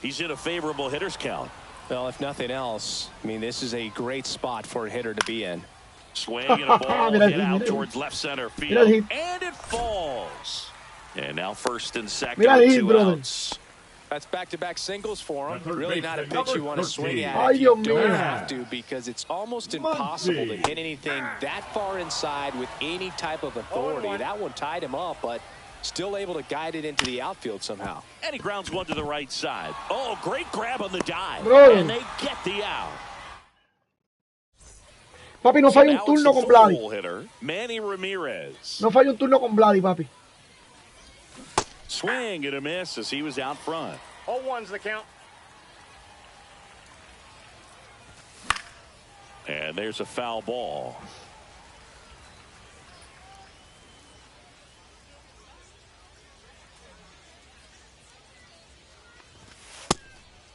he's in a favorable hitter's count. Well, if nothing else, I mean, this is a great spot for a hitter to be in. Swing and a ball Mira el hit hit, out mira el towards left center Mira el field, hit. and it falls. And now first and second Mira el with hit, 2 brother. That's back-to-back singles for him. The third Really not a baseman, pitch you want to number swing 13. at Ay, if you Dios don't mío. have to, because it's almost impossible to hit anything that far inside with any type of authority. That one tied him up, but still able to guide it into the outfield somehow. And he grounds one to the right side. Oh, great grab on the dive. Brother. And they get the out. Papi, no So falla un now it's turno the con Vladi. full hitter, Manny Ramirez. No falla un turno con Vladi, papi. Swing and a miss as he was out front. 0-1's the count. And there's a foul ball.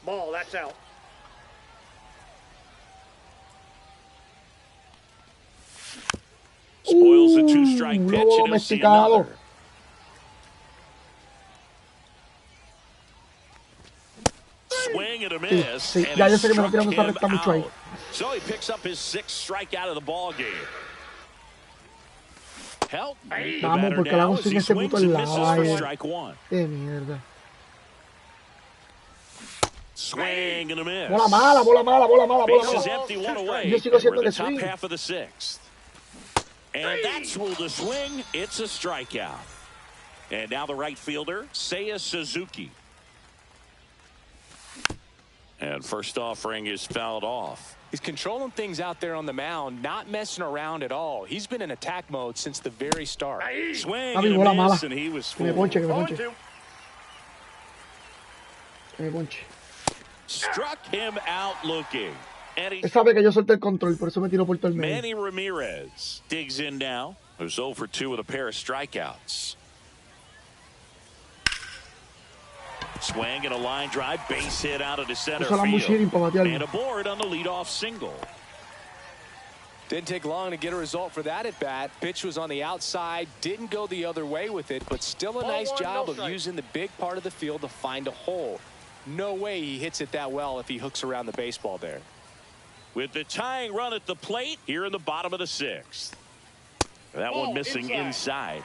Ball, that's out. Spoils the 2-strike pitch, lobo and he'll see domesticado. another. Swing and a miss. sí, and ya he yo sé que me lo struck quieren usar him recta mucho ahí. out. So he picks up his 6th strikeout of the ball game. Help. The Vamos, batter porque la now hago as sin he ese swings puto and lado, misses for ay. strike 1. Qué mierda. Swing and a miss. Bola mala, bola mala, bola mala, bola Bases mala. empty, 1 away. Yo sigo And we're siendo in the que top swing. half of the 6th. And that's ruled a swing. It's a strikeout. And now the right fielder, Seiya Suzuki. And first offering is fouled off. He's controlling things out there on the mound, not messing around at all. He's been in attack mode since the very start. Swing Papi, and bola a mala. miss, and he was Que me fooled. ponche, que me ponche. 0-2. Que me ponche. Struck him out looking. And he, Él sabe que yo solté el control, por eso me tiró por todo el medio. Manny Ramirez digs in now. Who's 0 for 2 with a pair of strikeouts. Swing and a line drive, base hit out of the center Puso la field. Mushiri para batearlo. And a board on the leadoff single. Didn't take long to get a result for that at bat. Pitch was on the outside, didn't go the other way with it, but still a Ball nice one, job no of strike. using the big part of the field to find a hole. No way he hits it that well if he hooks around the baseball there. With the tying run at the plate here in the bottom of the 6th. That Ball one missing inside.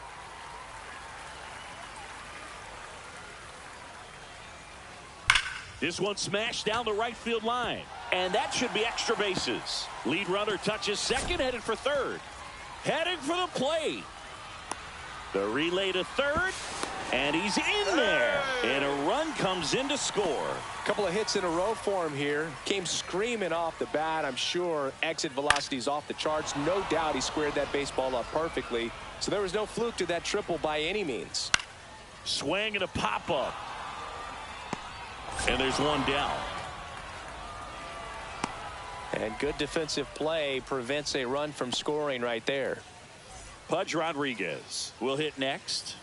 This one smashed down the right field line. And that should be extra bases. Lead runner touches second, headed for third. Heading for the plate. The relay to third, and he's in there. And a run comes in to score. A couple of hits in a row for him here. Came screaming off the bat. I'm sure exit velocity's off the charts. No doubt he squared that baseball up perfectly. So there was no fluke to that triple by any means. Swing and a pop-up. And there's one down. And good defensive play prevents a run from scoring right there. Pudge Rodriguez will hit next.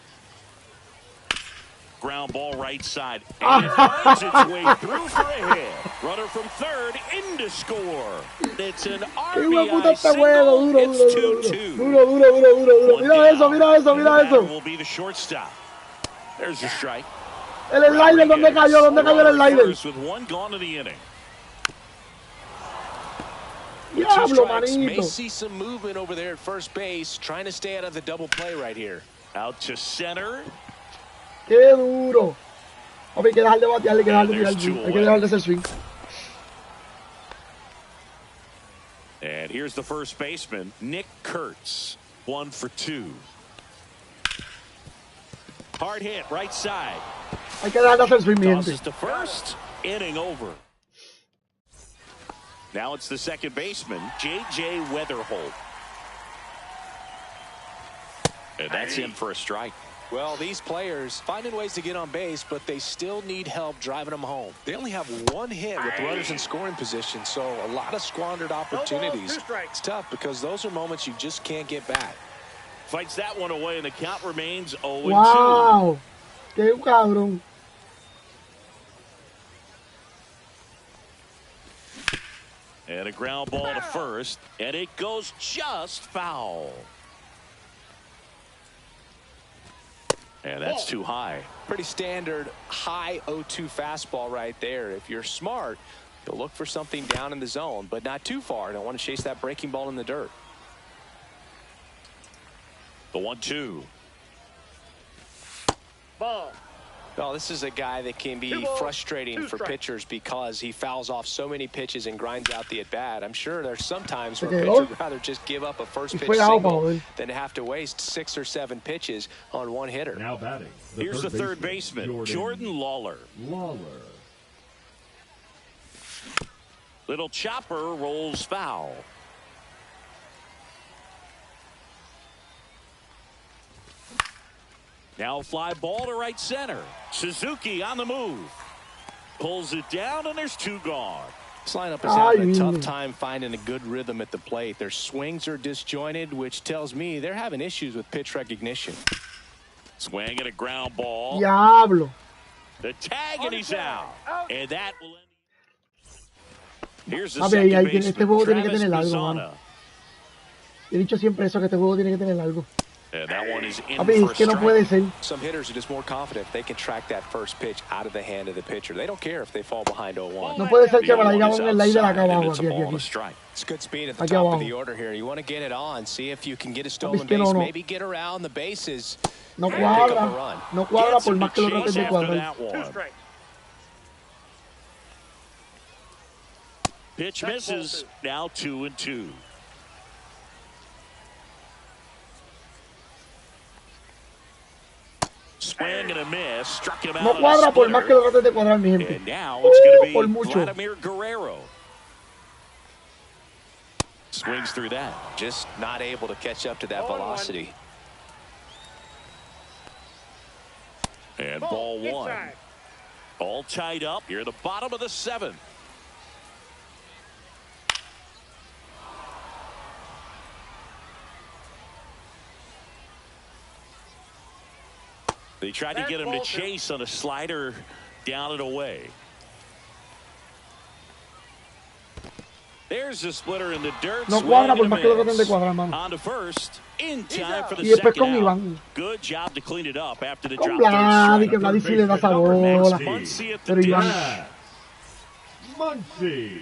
Ground ball right side. And it finds its way through for a hit. Runner from third in to score. It's an RBI single. It's 2-2. Duro. Mira eso. Will be the shortstop. There's a strike. El slider, ¿dónde cayó el slider? With one gone to the inning. Diablo, May manito. see some movement over there at first base, trying to stay out of the double play right here. Out to center. Qué duro. Hay que dejar de batear, hay que dejar de tirar swing. Hay que dejar de hacer swing. And here's the first baseman, Nick Kurtz. 1 for 2. Hard hit, right side. Hay que dejar de hacer swing, mi gente. Tosses to first. Inning over. Now it's the second baseman, J.J. Weatherholt. And that's in for a strike. Well, these players finding ways to get on base, but they still need help driving them home. They only have one hit with runners in scoring position, so a lot of squandered opportunities. It's tough because those are moments you just can't get back. Fights that one away, and the count remains 0-2. Wow. Qué cabrón. And a ground ball to first, and it goes just foul. And that's too high. Pretty standard high 0-2 fastball right there. If you're smart, you'll look for something down in the zone, but not too far. Don't want to chase that breaking ball in the dirt. The 1-2. Ball. Well, this is a guy that can be frustrating for pitchers because he fouls off so many pitches and grinds out the at-bat. I'm sure there's some times where a pitcher would rather just give up a first pitch single than have to waste 6 or 7 pitches on one hitter. Now batting. Here's the third baseman, Jordan Lawler. Little chopper rolls foul. Now fly ball to right center. Suzuki on the move. Pulls it down, and there's 2 gone. This lineup is having a tough time finding a good rhythm at the plate. Their swings are disjointed, which tells me they're having issues with pitch recognition. Swing and a ground ball. Diablo. The tag, and he's out. And that will end. Here's the A ver, second este baseman, juego tiene que Travis tener algo, mano. Mazzana. He dicho siempre eso, que este juego tiene que tener algo. And that one is in A ver, for es a que no strike. puede ser. Some hitters are just more confident if they can track that first pitch out of the hand of the pitcher. They don't care if they fall behind 0-1. No puede ser que me la The diga one en is el aire de la outside, acá and abajo. it's a Aquí, ball aquí, and a aquí. strike. It's good speed at the Aquí top abajo. of the order here. You want to get it on, see if you can get a stolen Es que base, no, no. maybe get around the bases. No and pick up a cuadra. run. No cuadra Gets por him más to que lo trates chase de after cuadrar. that 2 one. strikes. Pitch misses. Now 2-2. Swing and a miss. Struck him out No on a cuadra por más que splitter. lo trates de cuadrar, mi gente. And now it's going Por to be mucho. Vladimir Guerrero. Swings through that. Just not able to catch up to that velocity. And ball 1. Inside. All tied up here at the bottom of the 7th. They tried to get him to chase on a slider down and away. There's the splitter in the dirt. No cuadra por más que lo traten de cuadrar, mano. On to first. In time for the Y después con second out. Iván. Good job to clean it up after the Con drop. Vladi, que Third Vladi strike. sí le da esa bola. Muncy at Pero the Iván. dish. Muncy.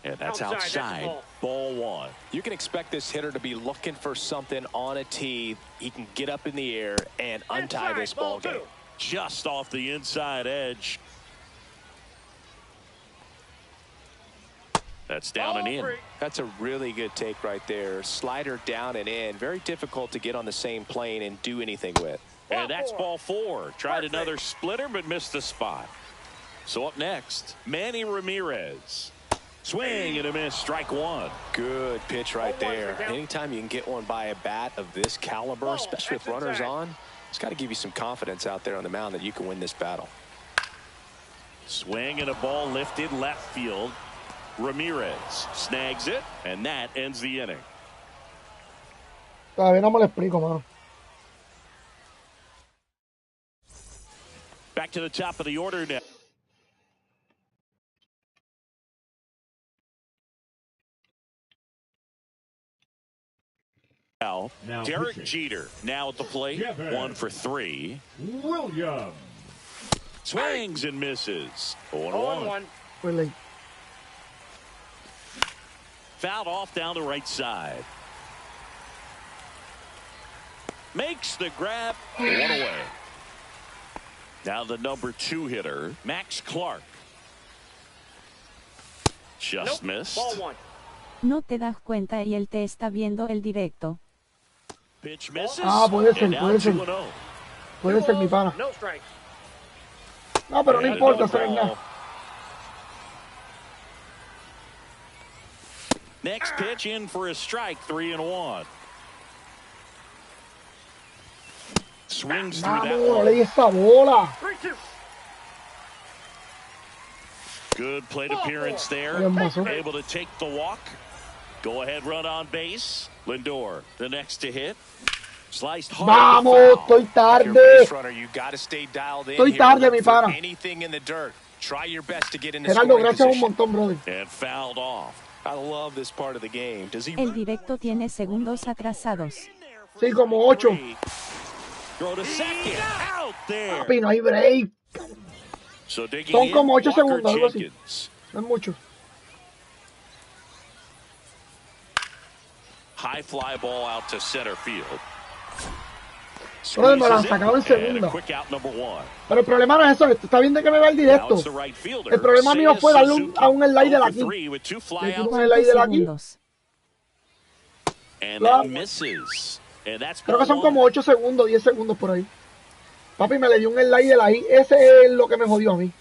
And that's Outside, outside. that's Ball 1. You can expect this hitter to be looking for something on a tee. He can get up in the air and untie this ball game. just off the inside edge. That's down and in. That's a really good take right there. Slider down and in. Very difficult to get on the same plane and do anything with. And that's ball 4. Tried another splitter, but missed the spot. So up next, Manny Ramirez. Swing and a miss, strike 1. Good pitch right there. Anytime you can get one by a bat of this caliber, especially with runners on, it's got to give you some confidence out there on the mound that you can win this battle. Swing and a ball lifted left field. Ramirez snags it, and that ends the inning. Todavía no me lo explico, mano. Back to the top of the order now. Now Derek Jeter now at the plate. 1 for 3. Williams. Swings and misses. 0-1. Really? Fouled off down the right side. Makes the grab. 1 away. Now the number 2 hitter, Max Clark. Just missed. Ball 1. No te das cuenta y él te está viendo el directo. Pitch misses. Ah, puede ser, and now puede ser. 2-0. Puede ser mi pana. No strikes. No, pero no And importa, no hacer ball. nada. Next pitch in for a strike, 3-1. Swings through that Vamos, no one. le di esa bola. 3-2. Good plate appearance there. Bien, Mazo. Able to take the walk. Go ahead run on base. Lindor, the next to hit. Sliced hard. Vamos, estoy Your tarde. base runner, you got to stay dialed in. Estoy here. tarde, Look mi for pana. anything in the dirt. Try your best to get in the Gerardo, scoring gracias un position. montón, brother. And fouled off. I love this part of the game. Does he El directo tiene segundos atrasados. Sí, como 8. Throw to second. Out there. Papi, no hay break. So digging Son in, como 8 Walker segundos, algo así. Jenkins. No es mucho. High fly ball out to center field. Brother, me la Squeezes it, sacaron en and a segunda. quick out number 1. Pero el problema no es eso. Está bien de que me va el Now directo. it's the right fielder. El problema mío fue darle a un slider aquí. 3 with 2 Le flyouts. quitan el slider aquí. Segundos. And Claro. that misses. And that's Creo que son ball como 8 segundos, 10 segundos por ahí. Papi, me le dio un slider ahí. Ese es lo que me jodió a mí.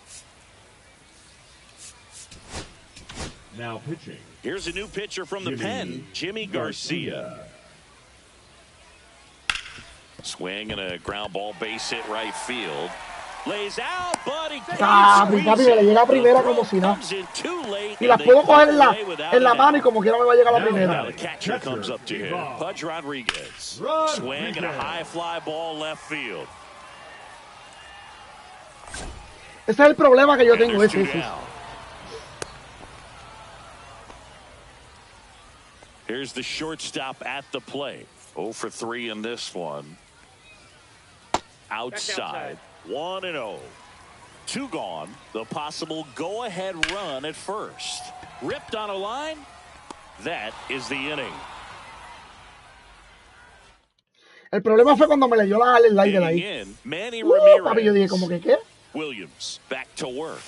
Now pitching. Here's a new pitcher from the pen, Jimmy Garcia. Swing and a ground ball base hit right field. Lays out, buddy. Papi, me le llega a primera como si nada. Y las puedo coger en la mano y como quiera me va a llegar a la Now primera. the catcher comes up to him. Pudge Rodriguez. Swing and a high fly ball left field. Ese es el problema que yo And tengo. there's Ese, 2 ese. down. Here's the shortstop at the plate. 0 for 3 in this one. Outside. 1-0. 2 gone. The possible go-ahead run at first. Ripped on a line. That is the inning. El problema fue cuando me le dio el slider Digging ahí. in, Manny Papi, yo dije, Ramirez. como que qué. Williams back to work.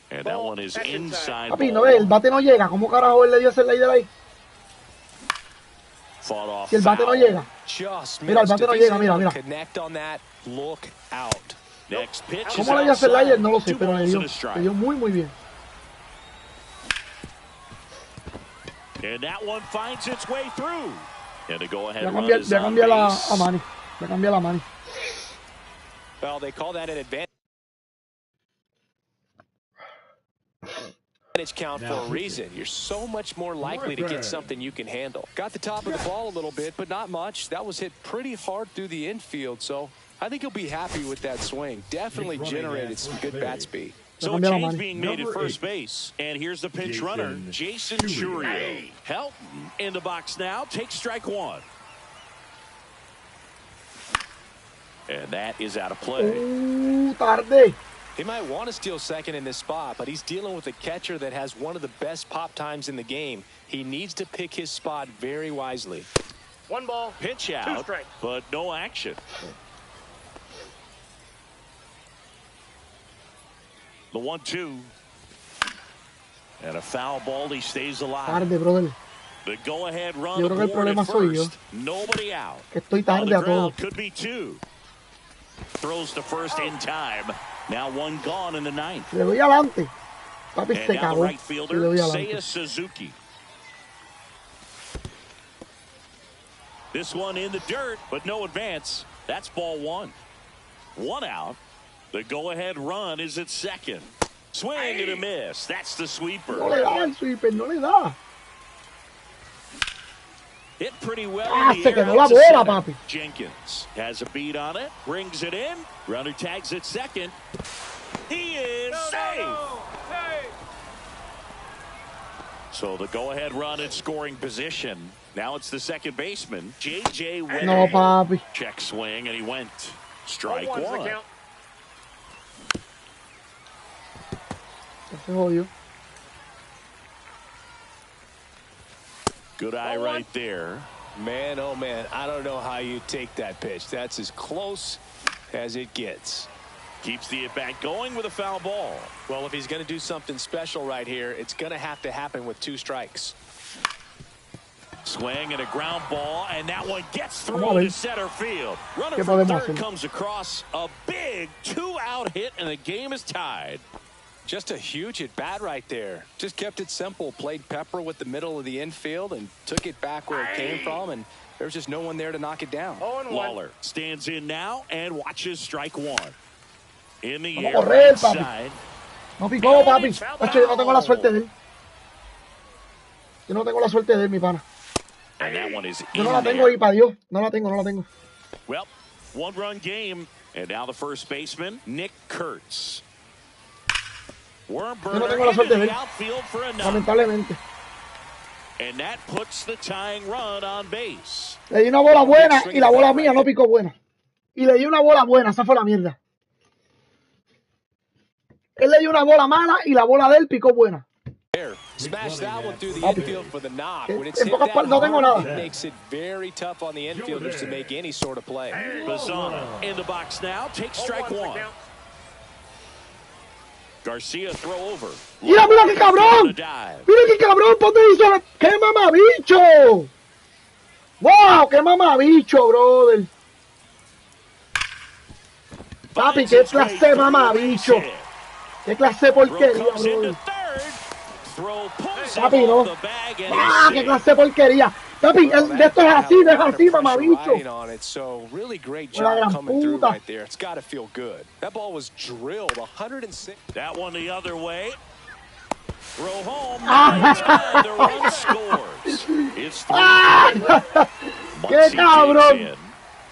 And that one is inside. Papi, no ball ve, el bate no llega. ¿Cómo carajo él le dio ese slider ahí? Fought off Si el bate no foul. llega. just Mira, el missed? bate no If he's llega, mira, able to mira. Connect on that. Look out. Next pitch is ¿Cómo le dio ese outside. slider? No lo sé, 2 pero le balls dio. and a strike. Le dio muy, muy bien. And that one finds its way through. And to go ahead Voy a run cambiar, is voy a on cambiar base. a Manny. Voy a cambiar a Manny. Well, they call that an advantage count for a reason. You're so much more likely to get something you can handle. Got the top of the ball a little bit, but not much. That was hit pretty hard through the infield, so I think he'll be happy with that swing. Definitely generated some good bat speed. So a change being made at first base. And here's the pinch runner, Jason Churio. Helton in the box now. Takes strike 1. And that is out of play. Tarde. He might want to steal second in this spot, but he's dealing with a catcher that has one of the best pop times in the game. He needs to pick his spot very wisely. 1 ball. Pitch 2 out, strikes. but no action. The 1-2. And a foul ball. He stays alive. Tarde, brother. The go-ahead run. Yo creo que el problema soy yo. Nobody out. Que estoy tarde a todo. Could be 2. Throws to first in time. Now 1 gone in the 9th. Le doy adelante. Papi, And se now the cagó. right fielder, Seiya Suzuki. This one in the dirt, but no advance. That's ball 1. 1 out. The go-ahead run is at second. Swing and a miss. That's the sweeper. No le da el sweeper, no le da. Hit pretty well. Se quedó la bola, papi. Jenkins has a beat on it. Brings it in. Runner tags at second. He is safe. So the go-ahead run in scoring position. Now it's the second baseman, J.J. Winner. No, papi. Check swing, and he went. Strike 1. Se jodió. Good eye right there. Man, oh man, I don't know how you take that pitch. That's as close as it gets. Keeps the at-bat going with a foul ball. Well, if he's going to do something special right here, it's going to have to happen with 2 strikes. Swing and a ground ball, and that one gets through to center field. Runner from third comes across a big 2-out hit, and the game is tied. Just a huge at-bat right there. Just kept it simple. Played pepper with the middle of the infield and took it back where it came from, and there was just no one there to knock it down. Lawler stands in now and watches strike 1. In the air, correr, right papi. side. No picó, papi. Yo no tengo la suerte de él. Yo no tengo la suerte de él, mi pana. And that one is Yo no la tengo ahí, para Dios. No la tengo. Well, 1-run game. And now the first baseman, Nick Kurtz. Yo no tengo la suerte de él. Lamentablemente. And that puts the tying run on base. Le di una bola buena y la bola mía no picó buena. Y le di una bola buena, esa fue la mierda. Él le dio una bola mala y la bola de él picó buena. Smash that one through the infield for the knock. When it's En hit pocas that partes no tengo hard, nada. it makes it very tough on the infielders to make any sort of play. Bazana in the box now. Takes strike 1. Garcia throw over. Mira, mira qué cabrón. Mira qué cabrón. Ponte hizo. ¡Qué mamabicho! ¡Wow! ¡Qué mamabicho, brother! Papi, qué clase de mamabicho. ¡Qué clase de porquería, brother! Papi, no. ¡Ah, qué clase de porquería! Papi, de esto es así, deja así, mamabicho. La gran puta. It's got to feel good. That ball was drilled 106. That one the other way. Throw home. The run scores. It's 3. ¡Qué cabrón!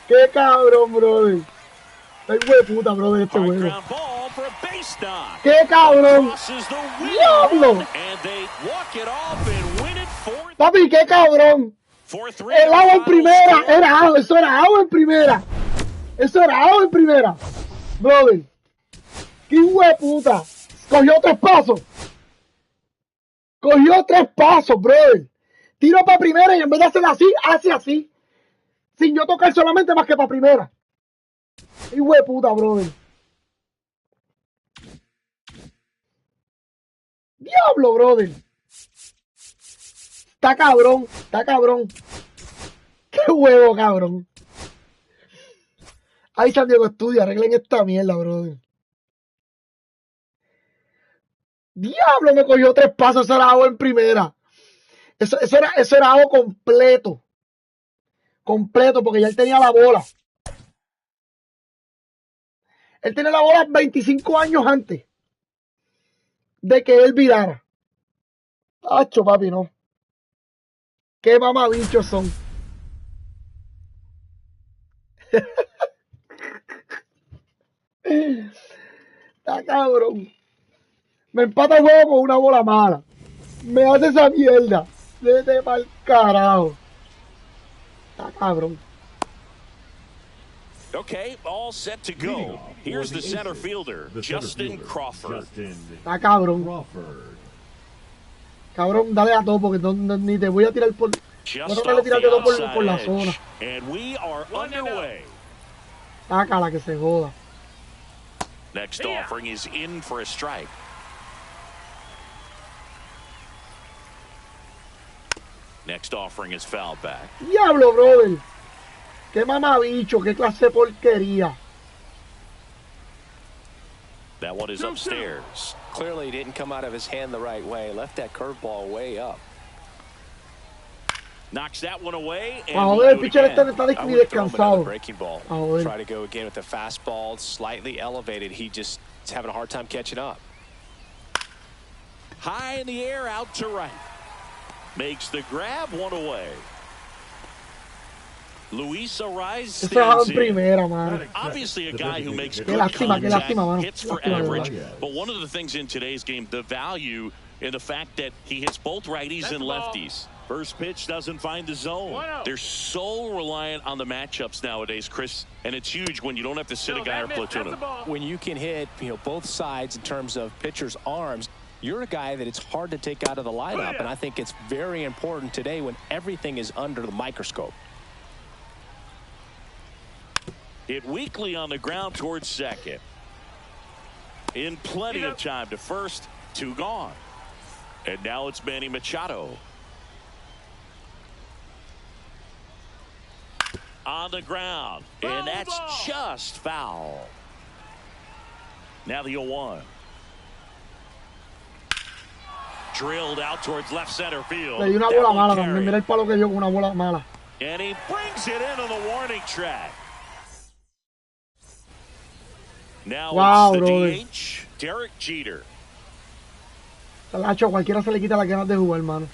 ¡Qué cabrón, brother! ¡Ay, güey puta, brother, este juego! ¡Qué cabrón! ¡Diablo! Papi, qué cabrón. El agua en primera. Era agua. Eso era agua en primera. Eso era agua en primera. Brother. ¡Qué hueputa! Cogió 3 pasos. Cogió 3 pasos, brother. Tiro para primera y en vez de hacer así, hace así. Sin yo tocar solamente más que para primera. ¡Qué hueputa, brother! ¡Diablo, brother! Está cabrón, está cabrón. ¡Qué huevo, cabrón! Ahí San Diego Estudio, arreglen esta mierda, brother. ¡Diablo! Me cogió 3 pasos, eso era agua en primera. Eso era agua completo. Completo, porque ya él tenía la bola. Él tenía la bola 25 años antes de que él virara. Tacho, papi, no. Qué mamabichos son. Está cabrón. Me empata el juego con una bola mala. Me hace esa mierda. Vete pa'l carajo. Está cabrón. Okay, all set to go. Here's the center fielder, Justin Crawford. Está cabrón. Cabrón, dale a todo porque ni te voy a tirar por... Voy a tratar de tirarte todo por la zona. And we are underway. Sácala que se joda. Next offering is in for a strike. Next offering is fouled back. Diablo, brother. Qué mamabicho, qué clase de porquería. That one is upstairs. Clearly he didn't come out of his hand the right way. Left that curveball way up. Knocks that one away. And Joder, el pitcher está descansado. Breaking ball. Try to go again with the fastball, slightly elevated. He just is having a hard time catching up. High in the air, out to right. Makes the grab, one away. Luis Ariz stands in. Primera, man. Obviously a guy who makes good contact, hits for average. But one of the things in today's game, the value in the fact that he hits both righties and lefties. First pitch doesn't find the zone. They're so reliant on the matchups nowadays, Chris, and it's huge when you don't have to sit a guy or platoon him. When you can hit, both sides in terms of pitchers' arms, you're a guy that it's hard to take out of the lineup, and I think it's very important today when everything is under the microscope. Hit weakly on the ground towards second. In plenty of time to first, 2 gone. And now it's Manny Machado. On the ground, and that's just foul. Now the 0-1. Drilled out towards left center field. Le di una bola mala también. Mira el palo que dio con una bola mala. And he brings it in on the warning track. Now it's the DH, Derek Jeter. Talacho, cualquiera se le quita las ganas de jugar, hermano.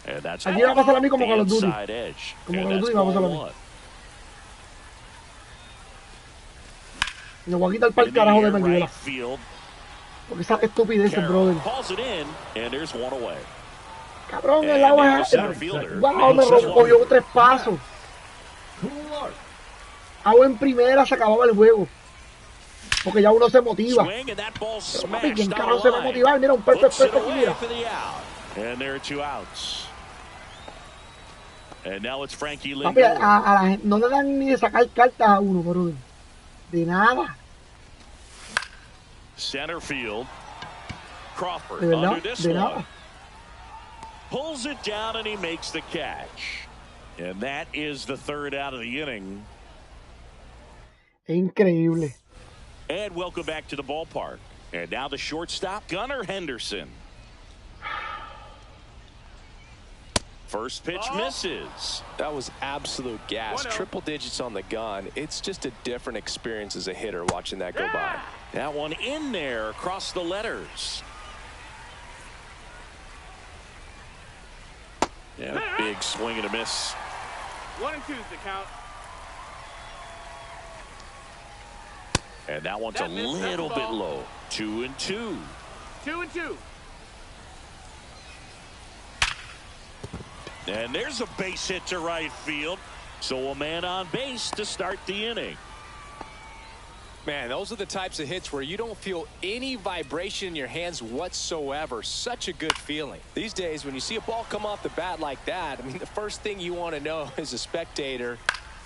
Aquí va a pasar a mí como Call of Duty. Como Call of Duty va a pasar a mí. Me voy a quitar para el carajo de Melvila. Porque esa estupidez, brother. Cabrón, el agua. Wow, me cogió 3 pasos. Hago en primera, se acababa el juego. Porque ya uno se motiva. Pero, papi, ¿quién carajo se va a motivar? Mira, un perfecto aquí, mira. And there are 2 outs. And now it's Frankie Papi, Lindor. a la gente no le dan ni de sacar cartas a uno, brother. De nada. Center field. Crawford De verdad, under this de one. nada. Pulls it down and he makes the catch. And that is the 3rd out of the inning. Increíble. And welcome back to the ballpark. And now the shortstop, Gunnar Henderson. First pitch misses. That was absolute gas. Triple digits on the gun. It's just a different experience as a hitter watching that go by. That one in there across the letters. Yeah, big swing and a miss. 1 and 2's the count. And that one's a little bit low. 2 and 2. 2 and 2. And there's a base hit to right field. So a man on base to start the inning. Man, those are the types of hits where you don't feel any vibration in your hands whatsoever. Such a good feeling. These days, when you see a ball come off the bat like that, I mean, the first thing you want to know as a spectator,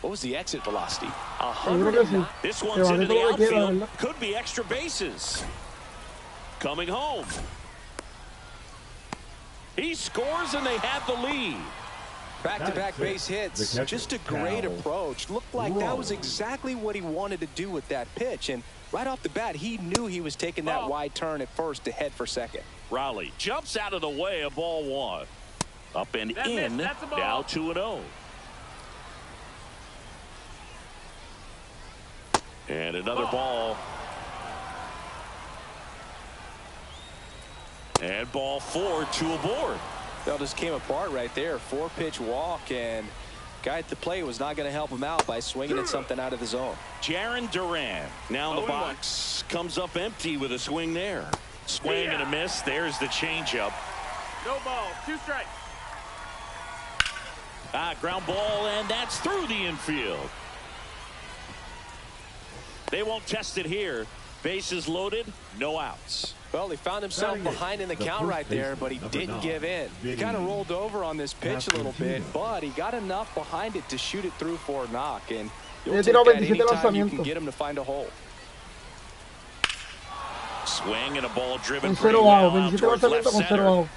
what was the exit velocity? 100. This one's into the outfield. Could be extra bases. Coming home. He scores and they have the lead. Back-to-back base hits. Just a great approach. Looked like that was exactly what he wanted to do with that pitch. And right off the bat, he knew he was taking that wide turn at first to head for second. Rowley jumps out of the way of ball 1. Up and in. Now 2-0. And another ball. And ball 4, 2 aboard. That just came apart right there. 4-pitch walk, and guy at the plate was not going to help him out by swinging at something out of the zone. Jarren Duran now in the box. Comes up empty with a swing there. Swing and a miss. There's the changeup. No ball. 2 strikes. Ground ball, and that's through the infield. They won't test it here. Bases loaded, no outs. Well, he found himself behind in the count right there, but he didn't give in. He kind of rolled over on this pitch a little bit, but he got enough behind it to shoot it through for a knock. And you'll take that anytime you can get him to find a hole. Swing and a ball driven Con 0 well bajo, 27 towards left lanzamientos con 0 center. bajo.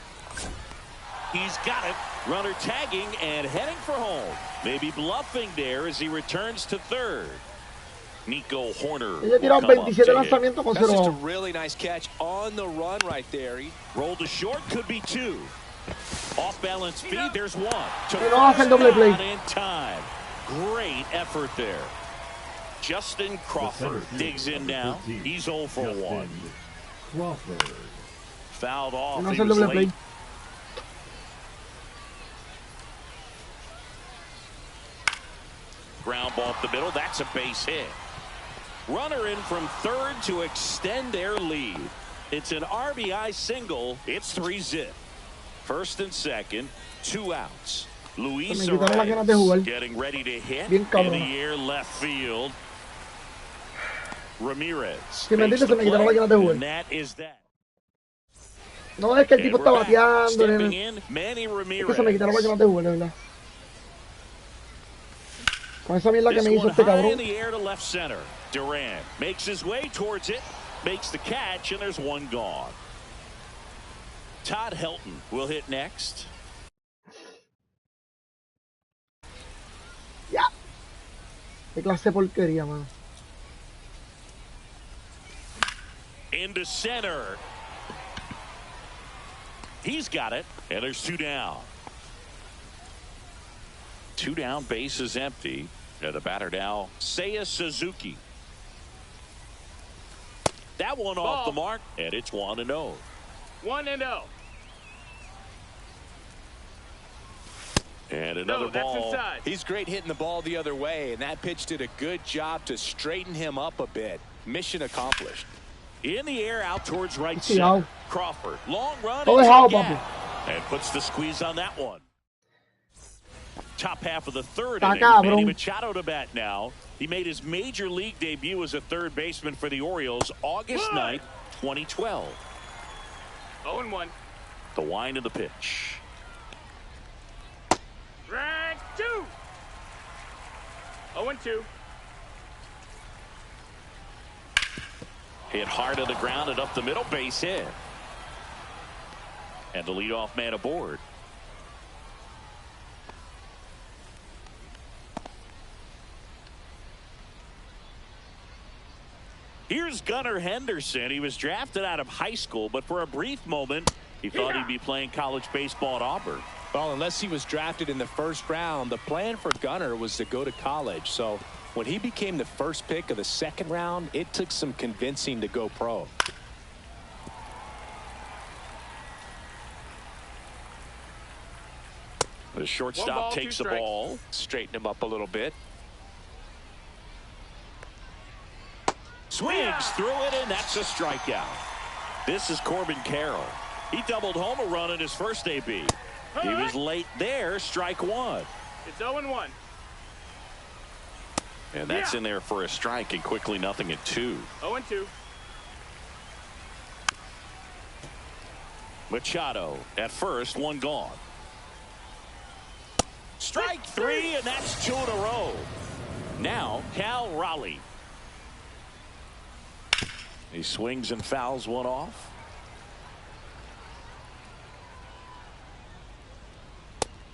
He's got it. Runner tagging and heading for home. Maybe bluffing there as he returns to third. Nico Horner. Ella tiró 27 lanzamientos con 0 That's just a bajo. really nice catch on the run right there. Rolled to short, could be 2. Off balance speed, there's 1. To Y no va a hacer doble play. in time. Great effort there. Justin Crawford digs in now. He's 0 for 1. Crawford. Fouled off. No He hacer was doble late. play. Ground ball up the middle. That's a base hit. Runner in from third to extend their lead. It's an RBI single. It's 3-zip. First and second, 2 outs. Luis Arraez getting ready to hit in the air left field. Ramirez. Si me entiendes, se me quitaron las ganas de jugar. And that is that. No, es que el tipo está bateando. Stepping in, Manny Ramirez. Es que se me quitaron las ganas de jugar, de verdad. Con esa mierda que me hizo este cabrón. In the air to left center. Duran makes his way towards it, makes the catch, and there's 1 gone. Todd Helton will hit next. Ya. Qué clase de porquería, mano. Into center. He's got it, and there's 2 down. 2 down, base is empty. The batter now, Seiya Suzuki. That one off the mark, and it's 1-0. 1-0. And another ball. Inside. He's great hitting the ball the other way, and that pitch did a good job to straighten him up a bit. Mission accomplished. In the air out towards right center. Crawford, long run, and puts the squeeze on that one. Top half of the third inning. Manny Machado to bat now. He made his major league debut as a third baseman for the Orioles August 9th, 2012. 0-1. The wind of the pitch. Strike 2. 0-2. Hit hard to the ground and up the middle, base hit. And the leadoff man aboard. Here's Gunnar Henderson. He was drafted out of high school, but for a brief moment, he thought he'd be playing college baseball at Auburn. Well, unless he was drafted in the first round, the plan for Gunnar was to go to college. So when he became the first pick of the second round, it took some convincing to go pro. The shortstop takes the ball. Straighten him up a little bit. Swings through it, and that's a strikeout. This is Corbin Carroll. He doubled home a run in his first AB. He was late there, strike 1. It's 0-1. And that's in there for a strike, and quickly 0-2. 0-2. Machado at first, 1 gone. Strike 3, and that's 2 in a row. Now, Cal Raleigh. He swings and fouls one off.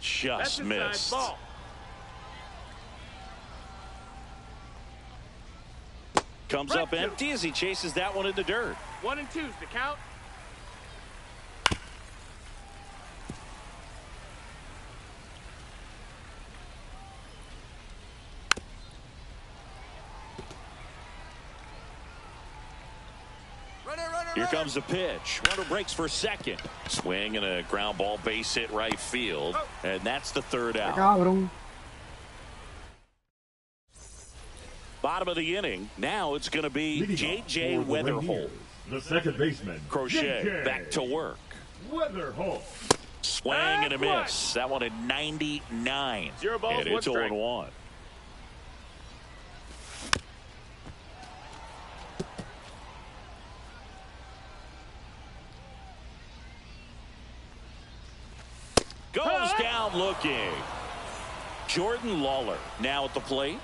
Just missed. Ball. Comes up empty as he chases that one in the dirt. 1-2's the count. Here comes the pitch. Runner breaks for second. Swing and a ground ball, base hit right field. And that's the 3rd out. Bottom of the inning. Now it's going to be J.J. Weatherholt. The second baseman. Crochet back to work. Weatherholt. Swing and a miss. That one at 99. 0 balls, and it's 0-1. Goes down looking. Jordan Lawler now at the plate.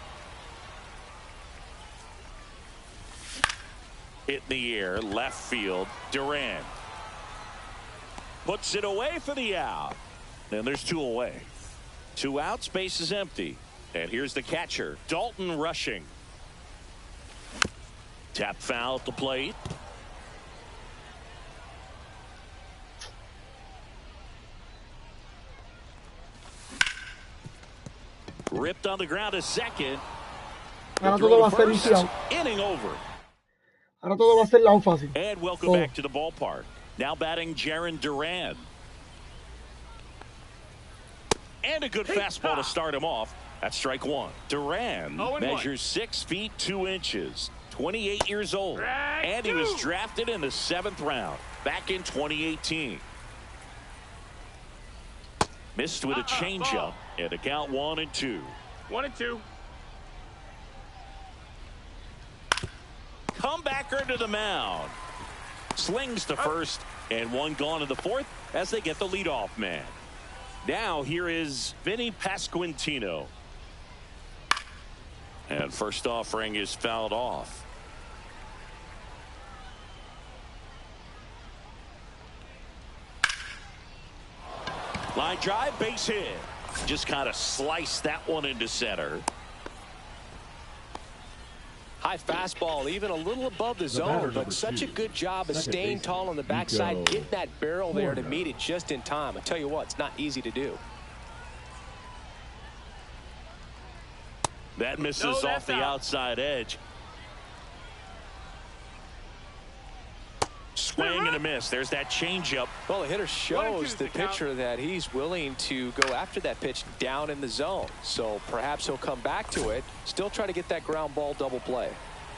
Hit in the air, left field, Durant. Puts it away for the out. And there's 2 away. 2 outs, base is empty. And here's the catcher, Dalton rushing. Tap foul at the plate. Ripped on the ground to second. Ahora todo va a ser easy out. Inning over. Ahora todo va a ser la fácil. And welcome back to the ballpark. Now batting Jarren Duran. And a good fastball to start him off. That's strike 1. Duran measures 6 feet 2 inches. 28 years old. And he was drafted in the 7th round back in 2018. Missed with a changeup. And a count 1-2. 1-2. Comebacker to the mound. Slings to first, and 1 gone in the 4th as they get the leadoff man. Now here is Vinny Pasquantino. And first offering is fouled off. Line drive, base hit. Just kind of sliced that one into center. High fastball, even a little above the zone, but such a good job of staying tall on the backside, getting that barrel there to meet it just in time. I tell you what, it's not easy to do. That misses off the outside edge. Swing and a miss. There's that changeup. Well, the hitter shows the pitcher that he's willing to go after that pitch down in the zone. So perhaps he'll come back to it. Still try to get that ground ball double play.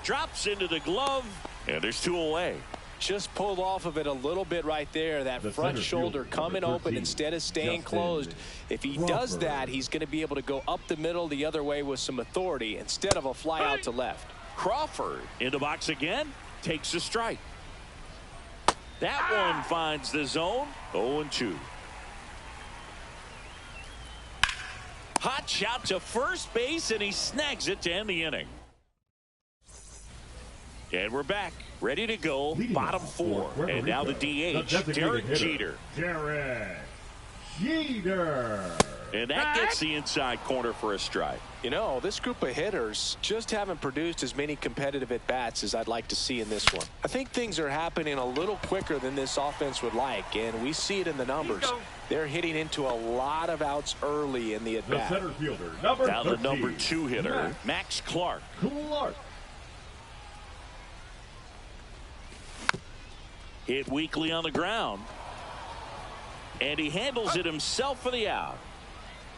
Drops into the glove. And there's 2 away. Just pulled off of it a little bit right there. That front shoulder coming open instead of staying closed. If he does that, he's going to be able to go up the middle the other way with some authority instead of a fly out to left. Crawford in the box again. Takes a strike. That one finds the zone. 0-2. Hot shot to first base, and he snags it to end the inning. And we're back, ready to go. Bottom 4. And now the DH, Derek Jeter. Derek Jeter. And that gets the inside corner for a strike. You know, this group of hitters just haven't produced as many competitive at-bats as I'd like to see in this one. I think things are happening a little quicker than this offense would like, and we see it in the numbers. They're hitting into a lot of outs early in the at-bat. The center fielder, number now 13, the number 2 hitter, Max Clark. Hit weakly on the ground. And he handles it himself for the out.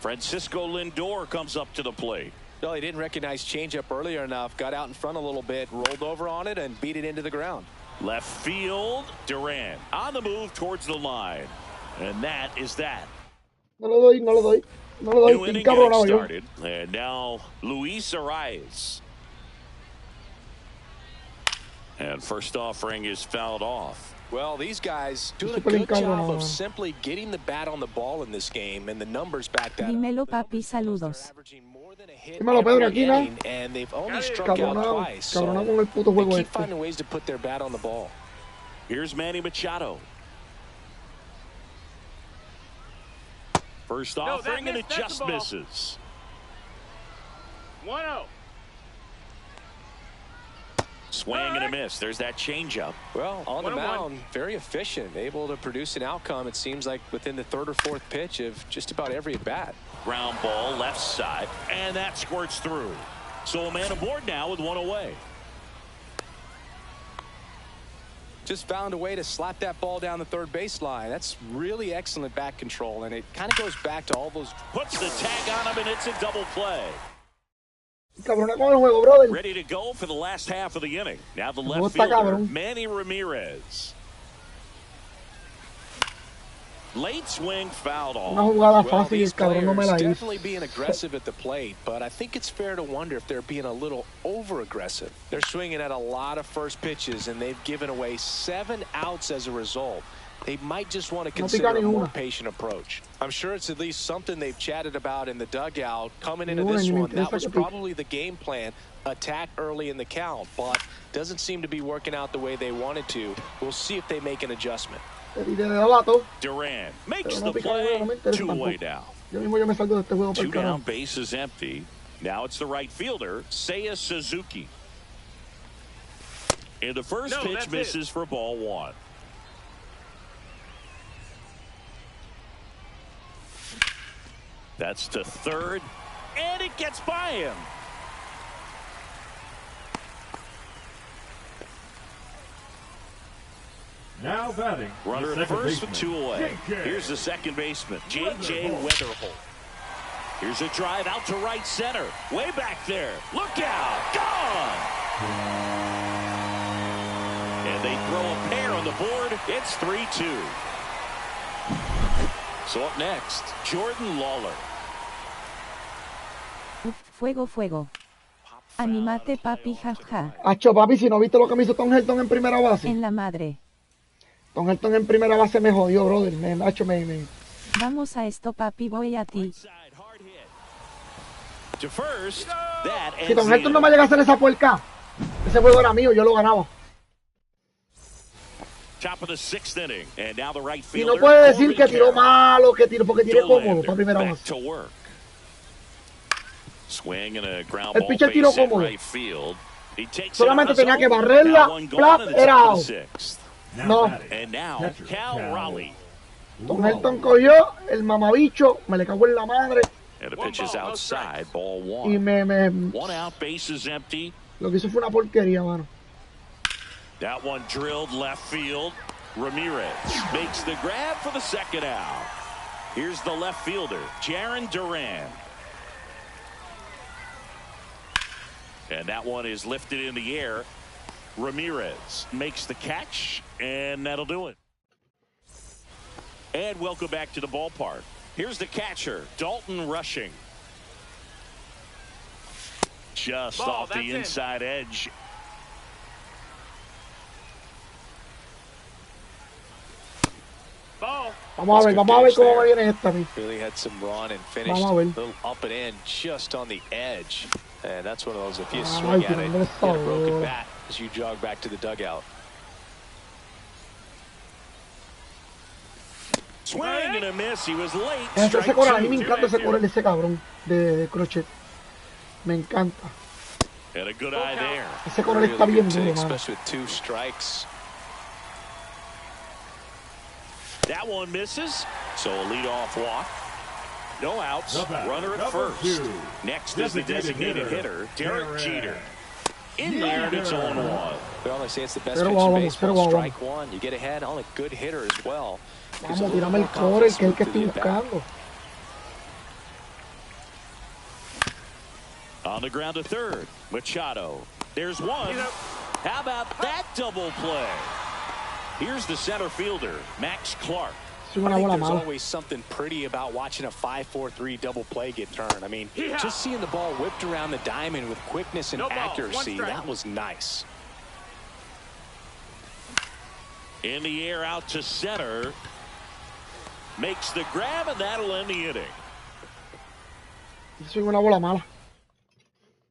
Francisco Lindor comes up to the plate. Well, he didn't recognize changeup earlier enough. Got out in front a little bit, rolled over on it, and beat it into the ground. Left field, Durant on the move towards the line. And that is that. No lo doy, no lo doy. No lo doy. New inning started. And now Luis Arias. And first offering is fouled off. Well, these guys doing a good job of simply getting the bat on the ball in this game, and the numbers back that Dímelo, papi, saludos. Dímelo, Pedro, aquí, ¿no? And they've only struck out twice. So con el puto juego they keep finding ways to put their bat on the ball. Here's Manny Machado. First offering, and it just misses. 1-0. Swing and a miss. There's that changeup. Well, on the mound, very efficient, able to produce an outcome, it seems like, within the 3rd or 4th pitch of just about every at bat. Ground ball left side, and that squirts through. So a man aboard now with 1 away. Just found a way to slap that ball down the 3rd baseline. That's really excellent bat control, and it kind of goes back to all those. Puts the tag on him, and it's a double play. Juego, ready to go for the last half of the inning. Now the left fielder, Manny Ramirez. Late swing, fouled off. Well, these players definitely being aggressive at the plate, but I think it's fair to wonder if they're being a little over-aggressive. They're swinging at a lot of first pitches, and they've given away 7 outs as a result. they might just want to No consider pica a more ninguna. patient approach. I'm sure it's at least something they've chatted about in the dugout. Coming into Ninguna, this ni me one, that interesa was que pique. probably the game plan. Attack early in the count, but doesn't seem to be working out the way they wanted to. We'll see if they make an adjustment. Te tiré de abato. Durant makes Pero no the pica ninguna, no me play. interesa 2 away tampoco. now. Yo mismo yo me salgo de este juego por 2 el down, carajo. base is empty. Now it's the right fielder, Seiya Suzuki. And the first No, pitch that's misses it. for ball 1. That's to third, and it gets by him. Now batting. Runner the at second first with baseman, 2 away. JJ. Here's the second baseman, J.J. Weatherholt. Weatherholt. Here's a drive out to right center. Way back there. Look out. Gone. And they throw a pair on the board. It's 3-2. So up next, Jordan Lawler. Fuego, fuego. Animate, papi, jaja. Acho, papi, si no viste lo que me hizo Tom Helton en primera base. En la madre. Tom Helton en primera base me jodió, brother. Nacho, me... Vamos a esto, papi, voy a ti. Side, hard hit. To first, that Si ends Tom the Helton no inning. me llega a hacer esa puerca, ese juego era mío, yo lo ganaba. Top of the 6th inning, and now the right Y fielder. no puede decir Corbin que tiró Carroll. mal o que tiró, porque tiré cómodo Dollander para primera back base. to work. Swing and a ground El ball pitcher tiró base hit cómodo. right field. He takes Solamente it on his tenía que own. barrerla, Now one gone plap, in the era top of out. the 6th. Now No. batting, And now catcher, Cal Raleigh. Tom Helton cogió el mamabicho, me le cagó en la madre And the One pitch is ball, no outside, strikes. ball y 1. 1 out, base is empty. lo que hizo fue una porquería, mano. That one drilled left field. Ramirez makes the grab for the second out. Here's the left fielder, Jaron Duran. And that one is lifted in the air. Ramirez makes the catch, and that'll do it. And welcome back to the ballpark. Here's the catcher, Dalton Rushing. Just Ball, off that's the in. inside edge. Ball. Vamos a ver cómo me viene esta, mi. Really had some run and finished Vamos a a ver. little up and in just on the edge. And that's one of those, if you Ay, swing at it, tirándole you get a broken todo. bat as you jog back to the dugout. Swing and a miss. He was late. Ese Strike correr, a mí me 2. encanta ese correr de ese cabrón de crochet. Me encanta. And a good eye there. Ese correr está Really bien good take, duro, mano. especially with 2 strikes. That one misses. So a leadoff walk. No outs. The batter, Runner at number first. 2. Next is the designated hitter, Derek Jeter. In there, and it's 0-1. Well, they say it's the best Pero pitch vamos, in baseball. pero vamos. Strike one. You get ahead on a good hitter as well. Gives a Vamos, little tírame el more cobre, confidence que es el que to the estoy at-bat. buscando. On the ground to third. Machado. There's one. How about that double play? Here's the center fielder, Max Clark. Es una I think bola there's mala. always something pretty about watching a 5-4-3 double play get turned. I mean, just seeing the ball whipped around the diamond with quickness and No ball, one accuracy, strike. that was nice. In the air out to center. Makes the grab, and that'll end the inning. Es una bola mala.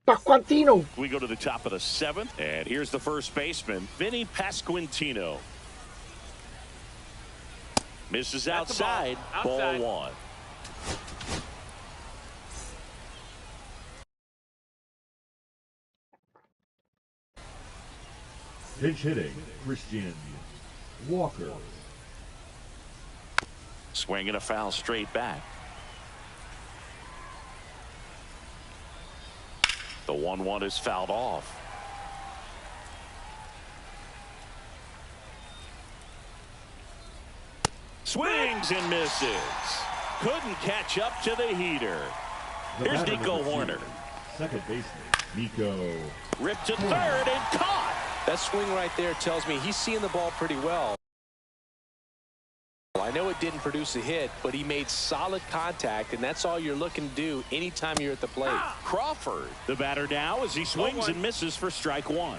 Pascuantino. We go to the top of the 7th, and here's the first baseman, Vinny Pasquantino. Misses That's the ball. outside. Outside. Ball 1. Pinch hitting, Christian Walker. Swinging a foul straight back. The 1-1 is fouled off. Swings and misses. Couldn't catch up to the heater. The Here's batter, Nico number 2, Horner. Second baseman, Nico. Ripped to third and caught. That swing right there tells me he's seeing the ball pretty well. I know it didn't produce a hit, but he made solid contact, and that's all you're looking to do anytime you're at the plate. Crawford, the batter now, as he swings and misses for strike 1.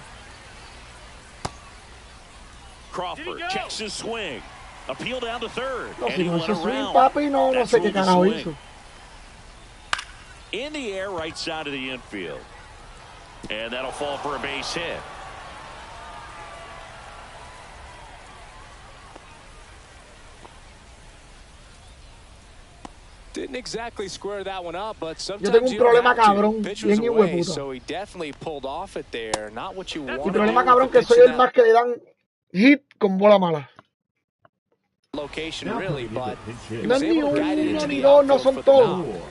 Crawford checks his swing. Appeal down to third. No, And si he no went hizo swing, around. papi, no That's sé a qué little carajo swing. hizo. In the air, right side of the infield. And that'll fall for a base hit. Didn't exactly square that one up, but Yo tengo sometimes un you don't problema have to. cabrón, Pitch was bien away, hijueputa. so he definitely pulled off it there. Not what you want Mi to problema do cabrón with the que soy pitch in el that más que le dan hit con bola mala. location, really, but he No was es ni able to guide it uno into ni the dos, no outfield son for the todos. knock.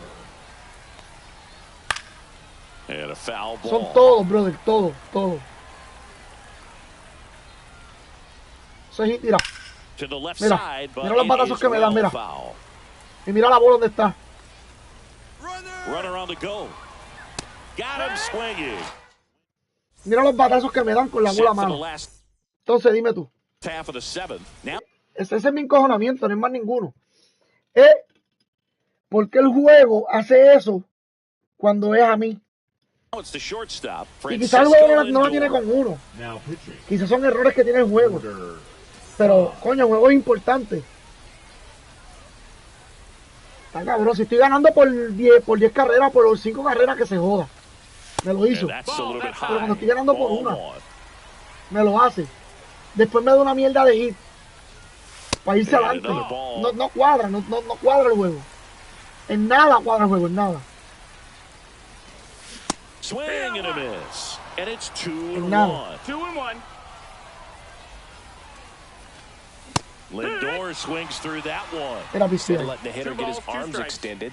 And a foul ball. Son todos, brother, todos, todos. Eso es hit, mira. To the left Mira, side, but mira los it batazos is que me dan, well mira. foul. Y mira la bola donde está. Runner on the go. Got him swinging. Mira los batazos que me dan con la Set bola for the mala. last Entonces dime tú. half of the seventh. Now Ese es mi encojonamiento, no es más ninguno. ¿Por qué el juego hace eso cuando es a mí? it's the shortstop. Y quizás el juego no Francisco la tiene Lindor. con uno. Now pitching. Quizás son errores que tiene el juego. Pero, coño, el juego es importante. Está cabrón. Si estoy ganando por 10 carreras, por 5 carreras, que se joda. Me lo hizo. And that's a little bit Pero cuando high. estoy ganando por Ball una, one. me lo hace. Después me da una mierda de hit. Para irse And adelante. another ball. No cuadra, no cuadra el juego. En nada cuadra el juego, en nada. Swing and a miss. And it's 2-1. nada. 2-1. Lindor swings through that one. Era Instead piscina. of letting the hitter Two get his balls, two arms strikes. extended,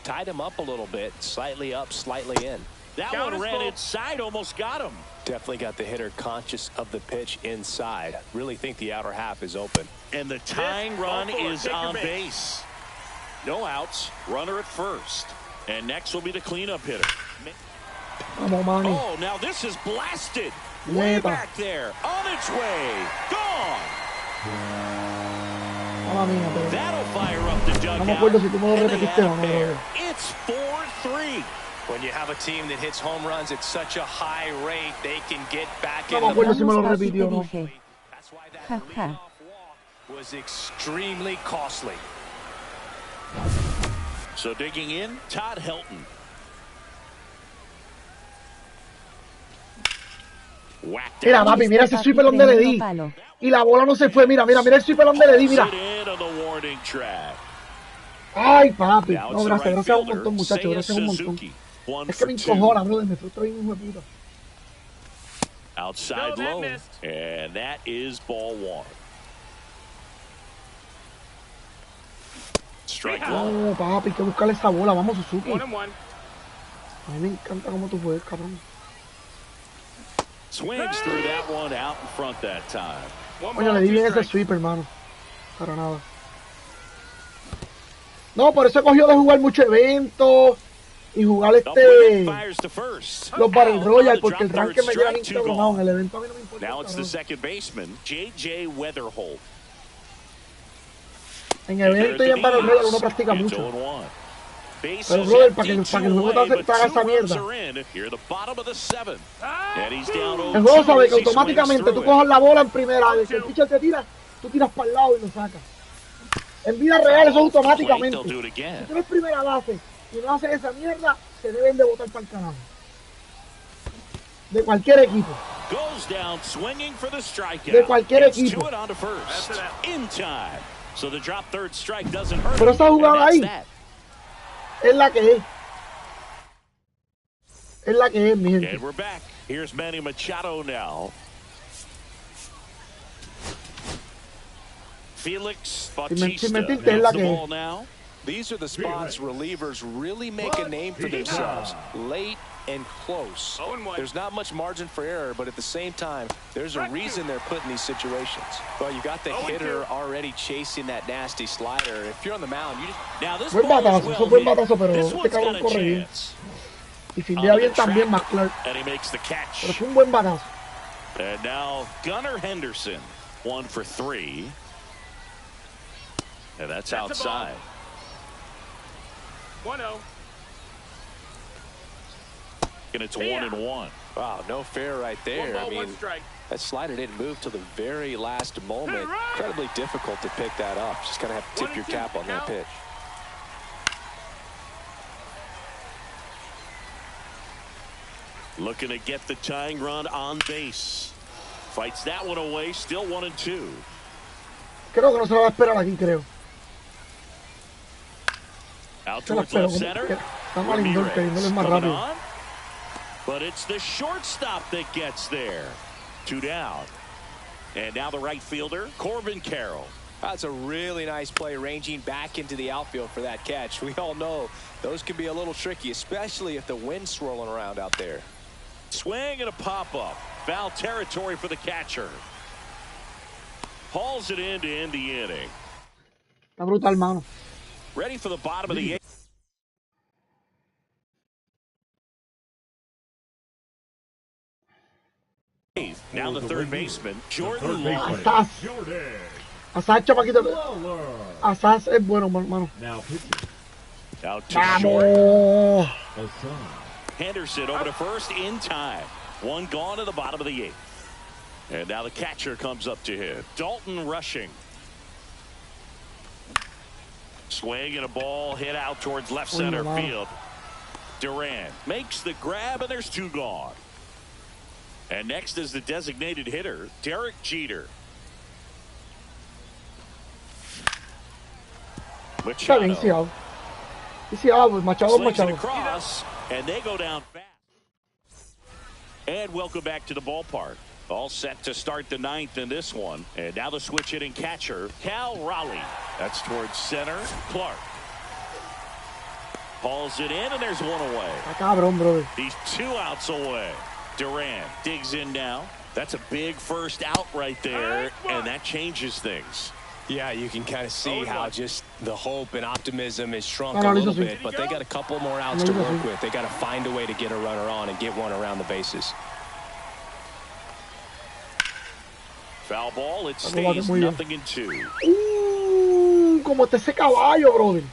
tied him up a little bit, slightly up, slightly in. That Count one is ran full. inside, almost got him. Definitely got the hitter conscious of the pitch inside. Really think the outer half is open. And the tying run ball four, is take your on base. base. No outs, runner at first. And next will be the cleanup hitter. Vamos, Manny. Oh, now this is blasted. Way Neta. back there. On its way. Gone. Mala mía, pero That'll fire up the dugout. no me acuerdo si tú me lo And they repetiste o have no. fair. Brother. It's 4-3. When you have a team that hits home runs at such a high rate, they can get back No in me the acuerdo si me lo Vamos, papi, repitió o te no. dije. That's why that Ja, ja. leadoff walk was extremely costly. So digging in, Todd Helton. Whacked Mira, out. papi, mira ese Papi, sweeper donde le di. tremendo palo. Y la bola no se fue. Mira el sweeper donde le di, mira. Pulls it in on the warning track. Ay, papi. Now No, it's the gracias, right gracias un fielder, montón, muchachos. Seiya Gracias un montón. Suzuki. 1 Es que me for 2. encojona, brother. Me frustra bien, hijo de puta. Outside No, that low. missed. And that is ball 1. Strike one. No, papi, hay que buscarle esa bola. Vamos, Suzuki. 1-1. A mí me encanta cómo tú juegas, cabrón. Swings through that one out in front that time. One Coño, ball, le di two bien ese strikes. sweeper, hermano. Para nada. No, por eso he cogido de jugar mucho evento y jugar The Wiggins fires to first. los Battle Out Royale, on the porque el drop, ranking third me lleva bien strike, 2 cabronado. En gone. el evento a mí no me importa. Now it's the cabrón. second baseman, J.J. Weatherholt. En evento y en Battle Royale uno practica It's mucho. 0-1. Bases Pero, brother, para que empty, el juego two away, te but haga 2 esa runs mierda. are in. Here at the bottom of the 7th. And he's down El juego 0-2 sabe as que he swings automáticamente tú through it. cojas la bola en primera, de que el pitcher te tira, tú tiras para el lado y lo sacas. En vida real eso es automáticamente. They'll do it Si again. tú eres primera base y no haces esa mierda, te deben de botar para el carajo. De cualquier equipo. Goes down swinging for the strikeout. De cualquier Gets equipo. to it on to first. That's it out. In time. So the drop third strike doesn't hurt. Pero esa him, jugada and ahí that's that. es la que es. Es la que es, mi gente. And we're back. Here's Manny Machado now. Felix Bautista sin mentirte, es la has the que ball es. now. These are the spots relievers really make a name for themselves. Late and close. 0-1. There's not much margin for error, but at the same time, there's a reason they're put in these situations. Well, you got the 0-2. hitter already chasing that nasty slider. If you're on the mound, you just Now this Buen ball is batazo, well eso fue un hit. batazo, pero This este one's cabrón got a corre bien. chance. Y fildea On bien the también, track, más claro. and he makes the Pero catch. fue un buen batazo. And now Gunnar Henderson, 1 for 3. And that's That's a ball. outside. 1-0. And it's 1-1. Wow, no fair right there. 1 ball, I 1 mean, strike. that slider didn't move till the very last moment. Incredibly difficult to pick that up. Just gotta have to tip your cap on that pitch. Looking to get the tying run on base. Fights that one away. Still 1-2. Creo que no se lo va a esperar aquí, creo. Out Se la towards espero. left center. Está mal indol, queriéndole es más Coming rápido. on. But it's the shortstop that gets there. 2 down. And now the right fielder, Corbin Carroll. That's a really nice play, ranging back into the outfield for that catch. We all know those can be a little tricky, especially if the wind's swirling around out there. Swing and a pop-up. Foul territory for the catcher. Hauls it in to end the inning. Está brutal, mano. Ready for the bottom of the 8th. Now the third baseman, Jordan Lawler. Asas. Asas, chamaquito. Asas es bueno, mano. Now pitching. Out to short. Vamos. Henderson over to first in time. One gone to the bottom of the 8th. And now the catcher comes up to him. Dalton rushing. Swing and a ball hit out towards left center field. Durant makes the grab, and there's 2 gone. And next is the designated hitter, Derek Jeter. Está bien, Machado. Machado, Slings it Machado. across, and they go down fast. And welcome back to the ballpark. All set to start the 9th in this one. And now the switch hitting catcher, Cal Raleigh. That's towards center, Clark. Hauls it in, and there's 1 away. Está cabrón, brother. He's 2 outs away. Durant digs in now. That's a big first out right there, and that changes things. Yeah, you can kind of see how just the hope and optimism is shrunk a little bit, but they got a couple more outs to work with. They got to find a way to get a runner on and get one around the bases. Foul ball, it stays 0-2. Como está ese caballo, brother.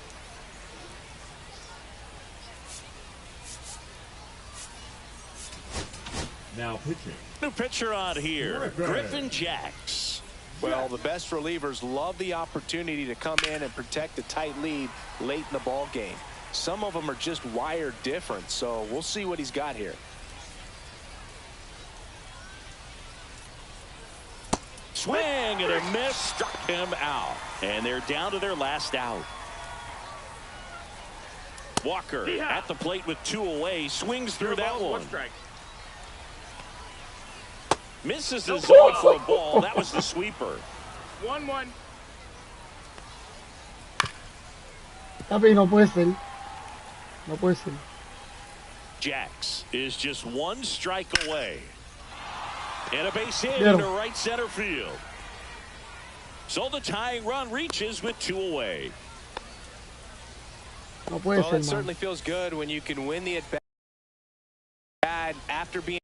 Now pitching. New pitcher on here, Griffin Jacks. Well, the best relievers love the opportunity to come in and protect a tight lead late in the ball game. Some of them are just wired different, so we'll see what he's got here. Swing and a miss, struck him out. And they're down to their last out. Walker at the plate with 2 away, swings through that one. 1 strike. Misses the zone for a ball. That was the sweeper. 1-1. Papi, no puede ser. No puede ser. Jacks is just 1 strike away. And a base hit Yeah. into right center field. So the tying run reaches with 2 away. No puede Well, ser, it man. certainly feels good when you can win the at-bat after being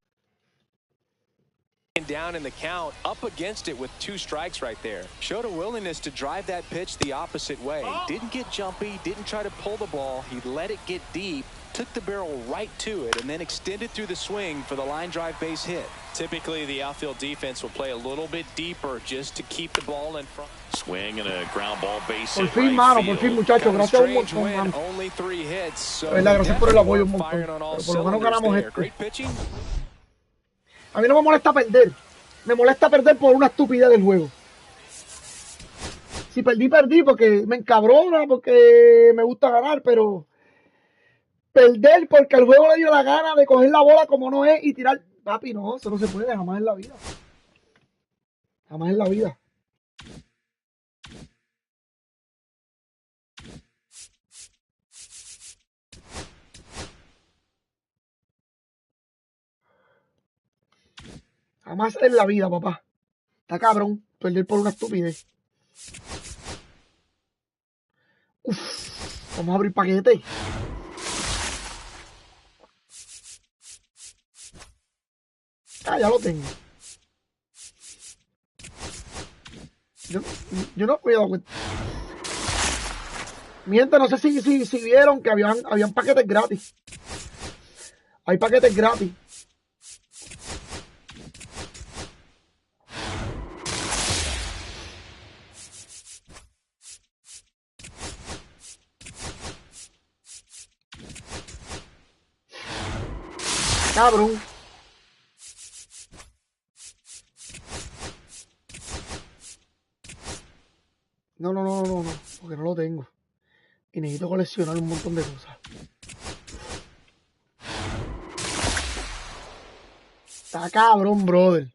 down in the count, up against it with 2 strikes right there. Showed a willingness to drive that pitch the opposite way. Didn't get jumpy, didn't try to pull the ball. He let it get deep, took the barrel right to it, and then extended through the swing for the line drive base hit. Typically, the outfield defense will play a little bit deeper just to keep the ball in front. Swing and a ground ball base Por hit fin, right mano, por fin, field. muchachos. Gracias un Strange montón, win, mano. only 3 hits. So Verdad, gracias por el apoyo un firing montón. on all Pero por lo menos cylinders ganamos there. este. Great pitching. A mí no me molesta perder. Me molesta perder por una estupidez del juego. Si perdí, perdí porque me encabrona, porque me gusta ganar, pero perder porque el juego le dio la gana de coger la bola como no es y tirar. Papi, no, eso no se puede jamás en la vida. Jamás en la vida. Jamás en la vida, papá. Está cabrón perder por una estupidez. Uf, vamos a abrir paquete. Ah, ya lo tengo. Yo no me he dado cuenta. Mi gente, no sé si vieron que habían paquetes gratis. Hay paquetes gratis. Cabrón. No, porque no lo tengo. Y necesito coleccionar un montón de cosas. Está cabrón, brother.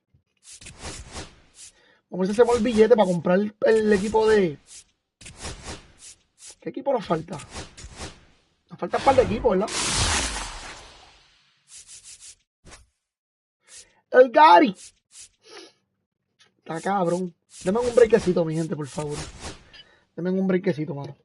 Vamos a ver si hacemos el billete para comprar el equipo de... ¿Qué equipo nos falta? Nos falta un par de equipos, ¿verdad? El Gary. Está cabrón. Denme un breakcito, mi gente, por favor. Denme un breakcito, mano.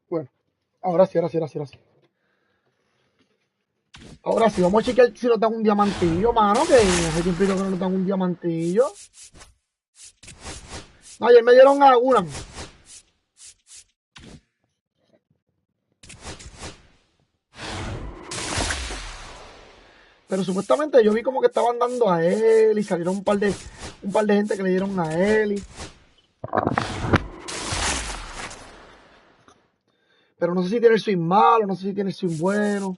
Bueno, ahora sí. Ahora sí, vamos a chequear si nos dan un diamantillo, mano, que hace tiempo que no nos dan un diamantillo. No, ayer me dieron a una. Pero supuestamente yo vi como que estaban dando a él y salieron un par de gente que le dieron a él. Pero no sé si tiene el swing malo, no sé si tiene el swing bueno.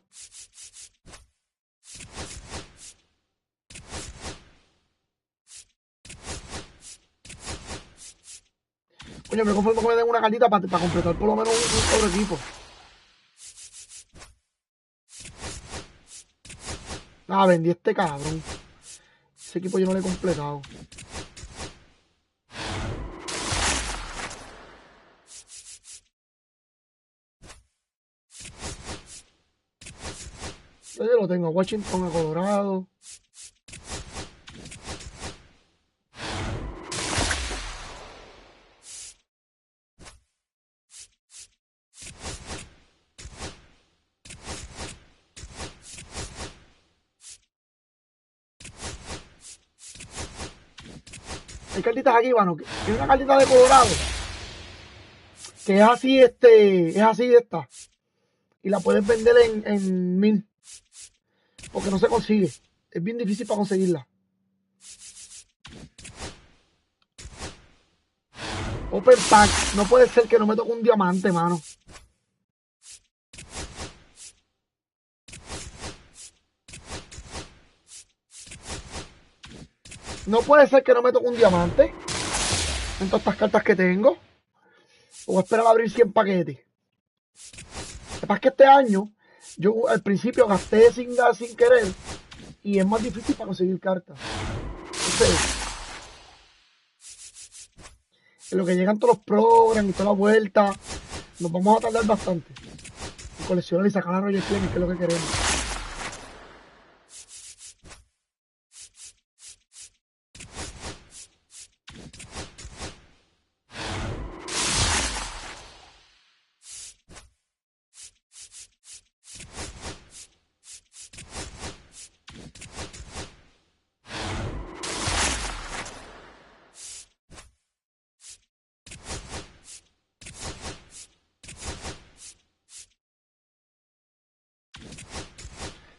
Coño, me conformo que me den una cartita para completar por lo menos un otro equipo. Ah, vendí este cabrón. Ese equipo yo no lo he completado. Yo lo tengo a Washington, a Colorado. Hay cartitas aquí, mano. Hay una cartita de Colorado que es así, es así esta. Y la puedes vender en 1000. Porque no se consigue. Es bien difícil para conseguirla. Open Pack. No puede ser que no me toque un diamante, mano. No puede ser que no me toque un diamante en todas estas cartas que tengo. O esperar a abrir 100 paquetes. Lo que pasa es que este año, yo al principio gasté sin querer. Y es más difícil para conseguir cartas. Entonces, en lo que llegan todos los programas y toda la vuelta, nos vamos a tardar bastante en coleccionar y sacar a Roger Clemens, que es lo que queremos.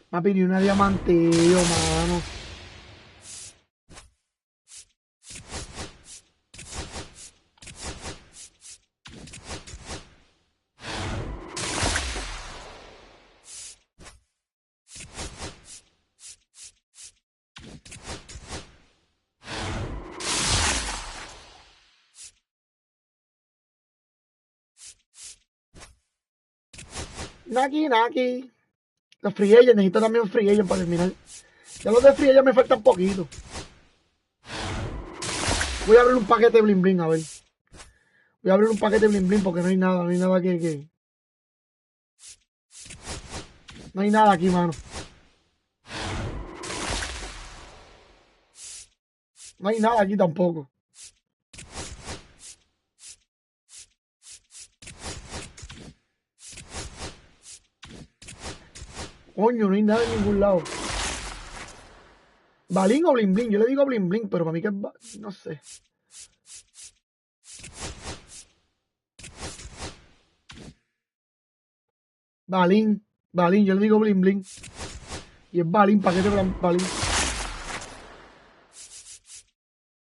Papi, ni una diamanteo, mano. Naki. Los free agents, necesito también free agent para terminar. Ya los de free agent me faltan poquito. Voy a abrir un paquete de bling bling, a ver. Voy a abrir un paquete de bling bling porque no hay nada que... No hay nada aquí, mano. No hay nada aquí tampoco. Coño, no hay nada en ningún lado. ¿Balín o bling bling? Yo le digo bling bling, pero para mí que es... No sé. Balín, yo le digo bling bling. Y es balín, paquete balín.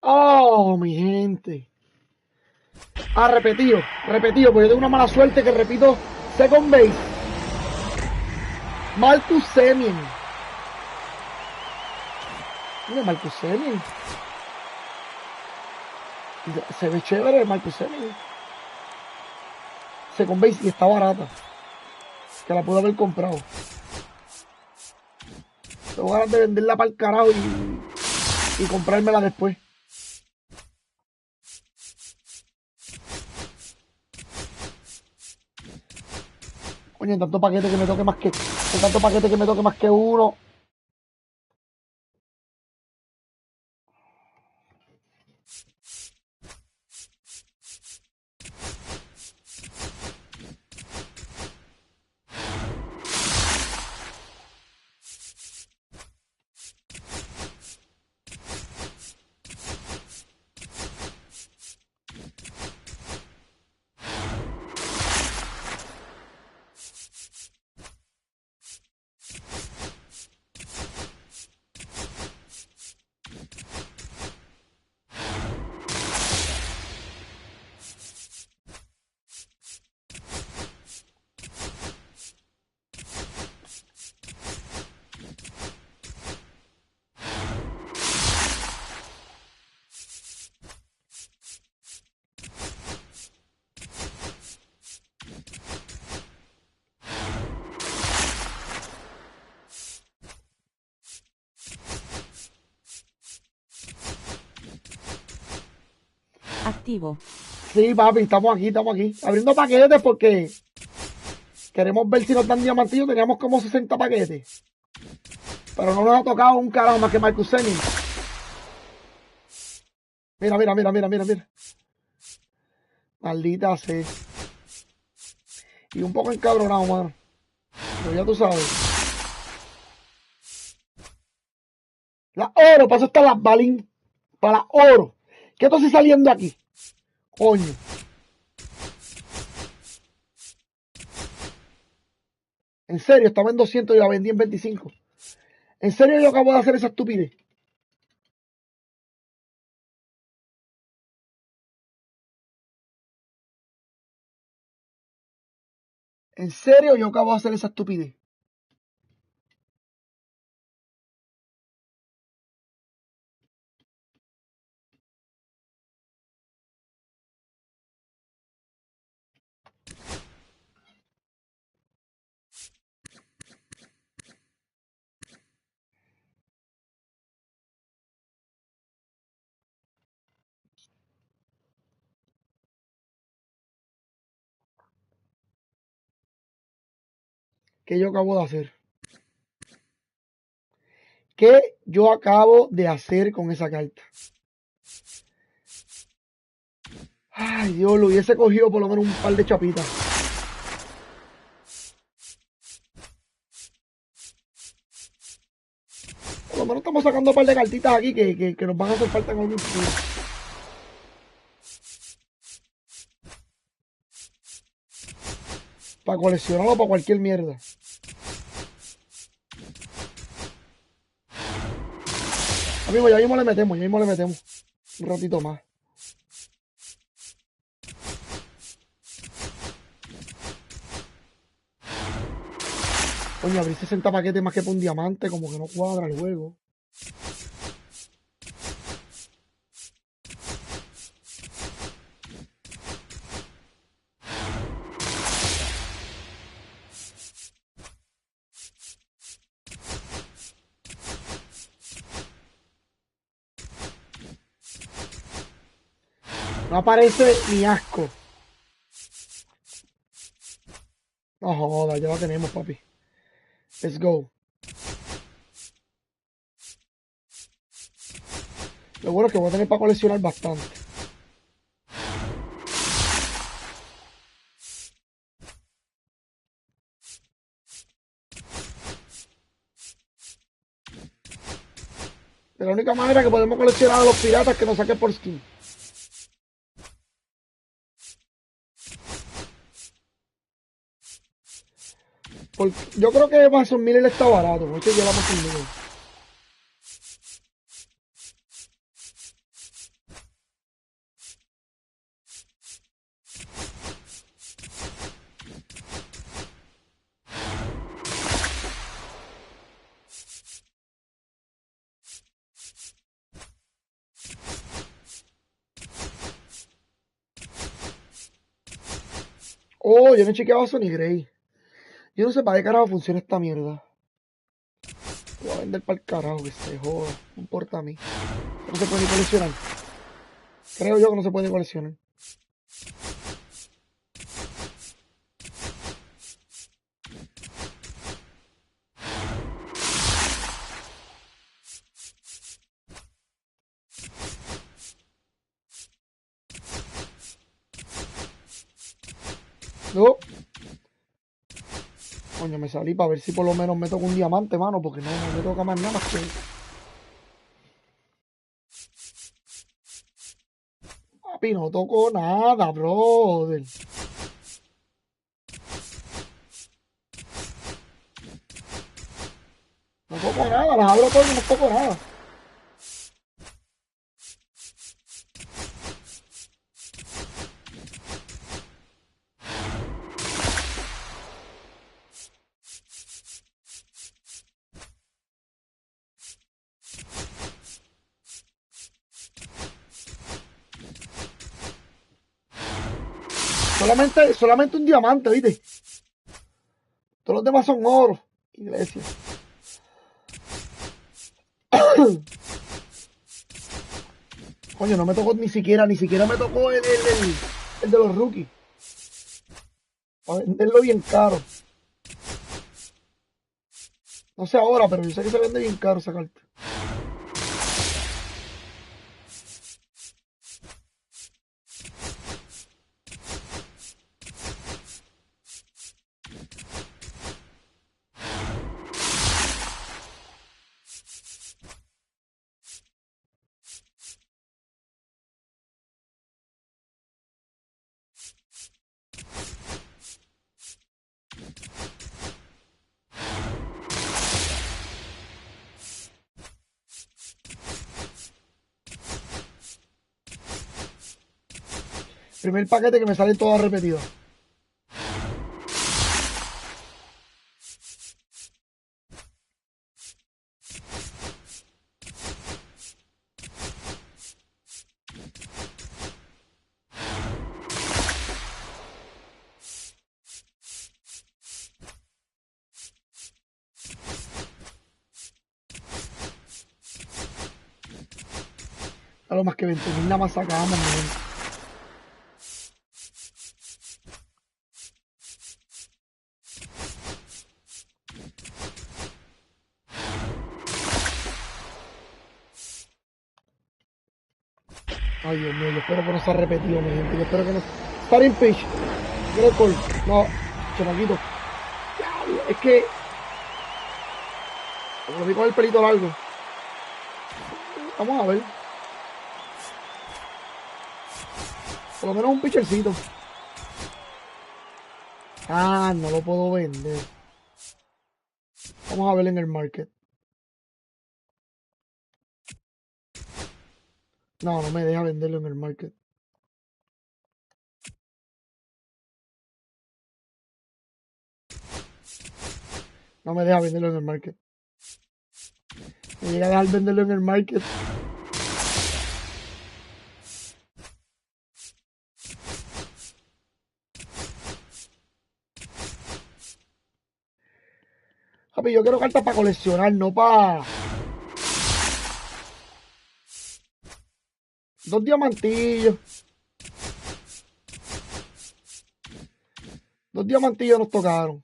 Oh, mi gente. Ah, repetido, porque yo tengo una mala suerte que repito second base. Marcus Semien. Mira, Marcus Semien. Se ve chévere Marcus Semien. Second base y está barata. Que la puedo haber comprado. Tengo ganas de venderla para el carajo y comprármela después. Coño, tanto paquete que me toque más que... tanto paquete que me toque más que uno. Activo. Sí, papi, estamos aquí. Abriendo paquetes porque queremos ver si nos dan diamantillos. Teníamos como 60 paquetes. Pero no nos ha tocado un carajo más que Marcus Semien. Mira. Maldita sea. Y un poco encabronado, mano. Pero ya tú sabes. La oro, para eso está las balín. Para la oro. ¿Qué estoy saliendo aquí? Coño. En serio, estaba en 200 y la vendí en 25. En serio, yo acabo de hacer esa estupidez. En serio, yo acabo de hacer esa estupidez. ¿Qué yo acabo de hacer? ¿Qué yo acabo de hacer con esa carta? Ay, Dios, lo hubiese cogido por lo menos un par de chapitas. Por lo menos estamos sacando un par de cartitas aquí que nos van a hacer falta en algún futuro. Para coleccionarlo para cualquier mierda. Amigo, ya mismo le metemos, un ratito más. Coño, abrir 60 paquetes más que por un diamante, como que no cuadra el juego. No aparece ni asco. No joda, ya lo tenemos, papi. Let's go. Lo bueno es que voy a tener para coleccionar bastante. De la única manera que podemos coleccionar a los piratas que nos saquen por skin. Porque yo creo que Mason Miller está barato. Mucho ya la Mason Miller. Oh, yo no he chequeado a Sonny Gray. Yo no sé para qué carajo funciona esta mierda. Lo voy a vender para el carajo, que se joda. No importa a mí. No se puede ni coleccionar. Creo yo que no se puede ni coleccionar. No. Coño, me salí para ver si por lo menos me toca un diamante, mano, porque no me toca más nada más que... Papi, no toco nada, brother. No toco nada, las abro todas y no toco nada. Solamente un diamante, ¿viste? Todos los demás son oro. Iglesia. Coño, no me tocó ni siquiera me tocó el de los rookies. Para venderlo bien caro. No sé ahora, pero yo sé que se vende bien caro esa carta. Primer paquete que me sale todo repetido. A lo más que 20.000 nada más sacábamos, mi gente. Ay, Dios mío, yo espero que no se ha repetido, mi gente. Yo espero que no... Starting pitch. Record. No, chamaquito. Es que... Lo vi con el pelito largo. Vamos a ver. Por lo menos un pitchercito. Ah, no lo puedo vender. Vamos a ver en el market. No, no me deja venderlo en el market. No me deja venderlo en el market. Me llega a dejar venderlo en el market. Papi, yo quiero cartas para coleccionar, no para... 2 diamantillos. 2 diamantillos nos tocaron.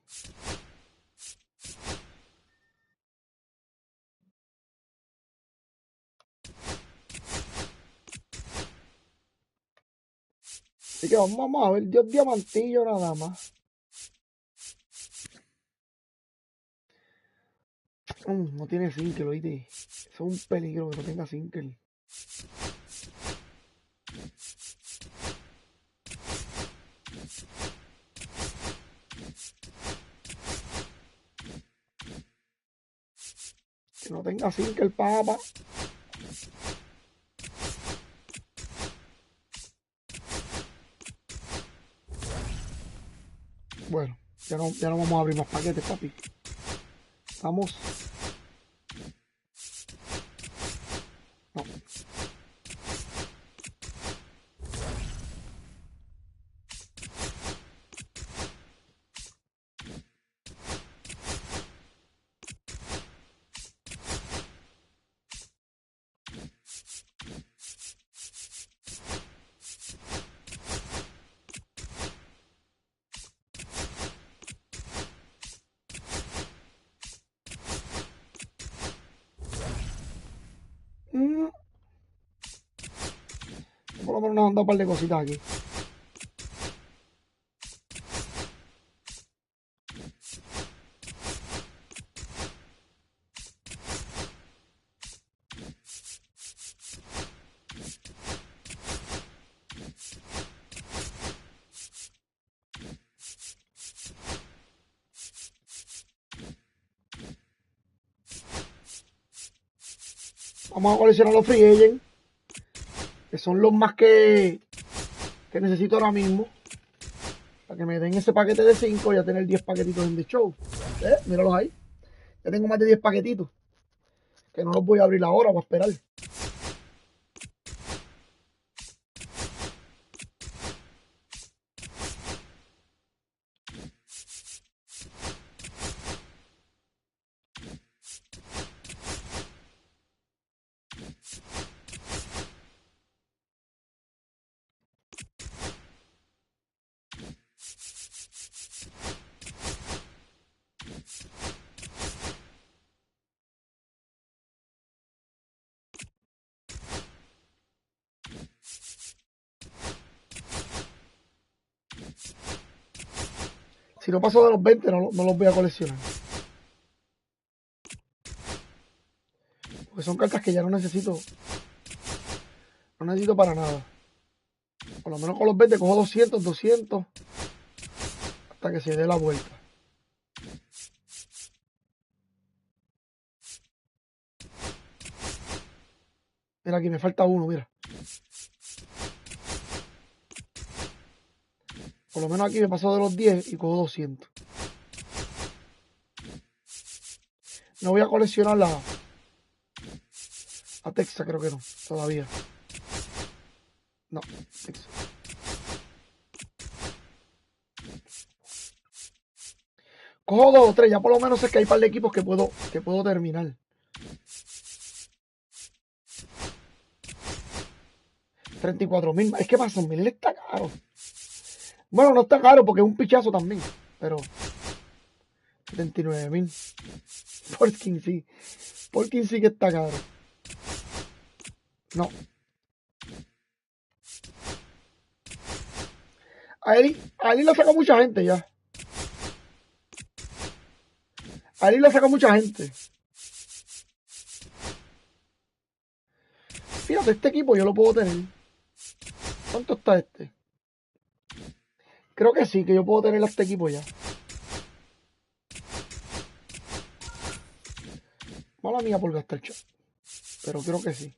Así que vamos a ver, 2 diamantillos nada más. No tiene single, oíste. Eso es un peligro que no tenga single. Que no tenga single, papá. Bueno, ya no vamos a abrir más paquetes, papi. Estamos... No. Por lo menos nos han dado un par de cositas aquí. Vamos a coleccionar los free agents, que son los más que necesito ahora mismo. Para que me den ese paquete de 5 y a tener 10 paquetitos en The Show. Míralos ahí. Ya tengo más de 10 paquetitos. Que no los voy a abrir ahora, voy a esperar. Si no paso de los 20, no los voy a coleccionar. Porque son cartas que ya no necesito. No necesito para nada. Por lo menos con los 20 cojo 200, 200. Hasta que se dé la vuelta. Mira, aquí me falta uno, mira. Por lo menos aquí me paso de los 10 y cojo 200. No voy a coleccionar la Texas, creo que no, todavía. No, Texas. Cojo 2 o 3, ya por lo menos sé que hay un par de equipos que puedo terminar. $34,000. Es que para 100,000 está caro. Bueno, no está caro porque es un pichazo también. Pero 79,000. Por 15. Por 15 que está caro. No. Ahí la saca mucha gente ya. Ahí la saca mucha gente. Fíjate, este equipo yo lo puedo tener. ¿Cuánto está este? Creo que sí, que yo puedo tener a este equipo ya. Mala mía por gastar chat. Pero creo que sí.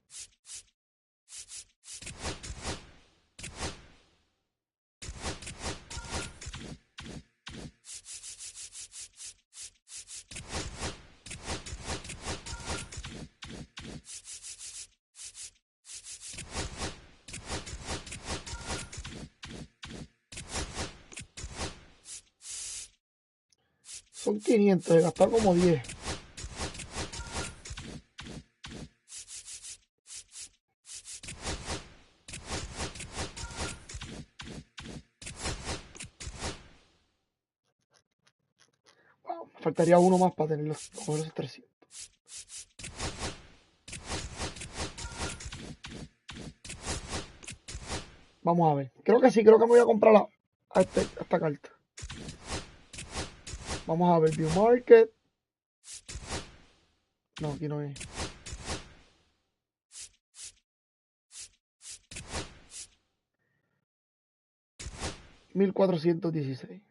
Son 500, he gastado como 10. Wow, me faltaría uno más para tener los 300. Vamos a ver. Creo que sí, creo que me voy a comprar a esta carta. Vamos a ver, View Market. No, aquí no es. $1,416.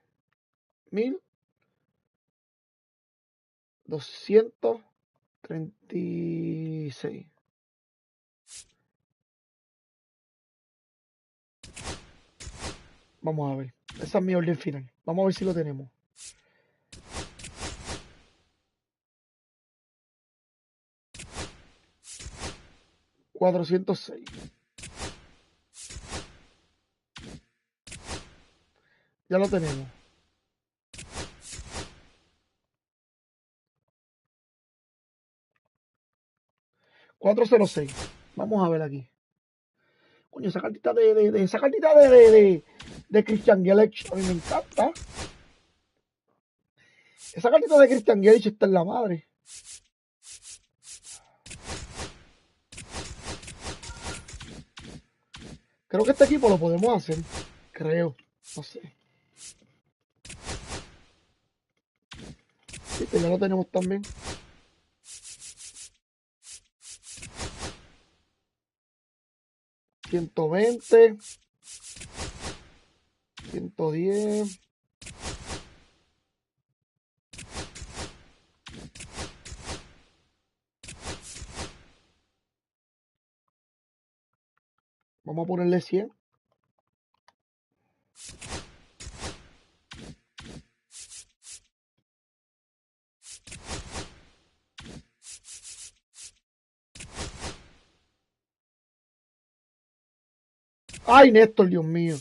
1,236. Vamos a ver. Esa es mi orden final. Vamos a ver si lo tenemos. $406. Ya lo tenemos. $406. Vamos a ver aquí. Coño, esa cartita de Christian Yelich a mí me encanta. Esa cartita de Christian Yelich está en la madre. Creo que este equipo lo podemos hacer. Creo. No sé. Sí, que ya lo tenemos también. $120. $110. Vamos a ponerle 100. Ay, Néstor, Dios mío.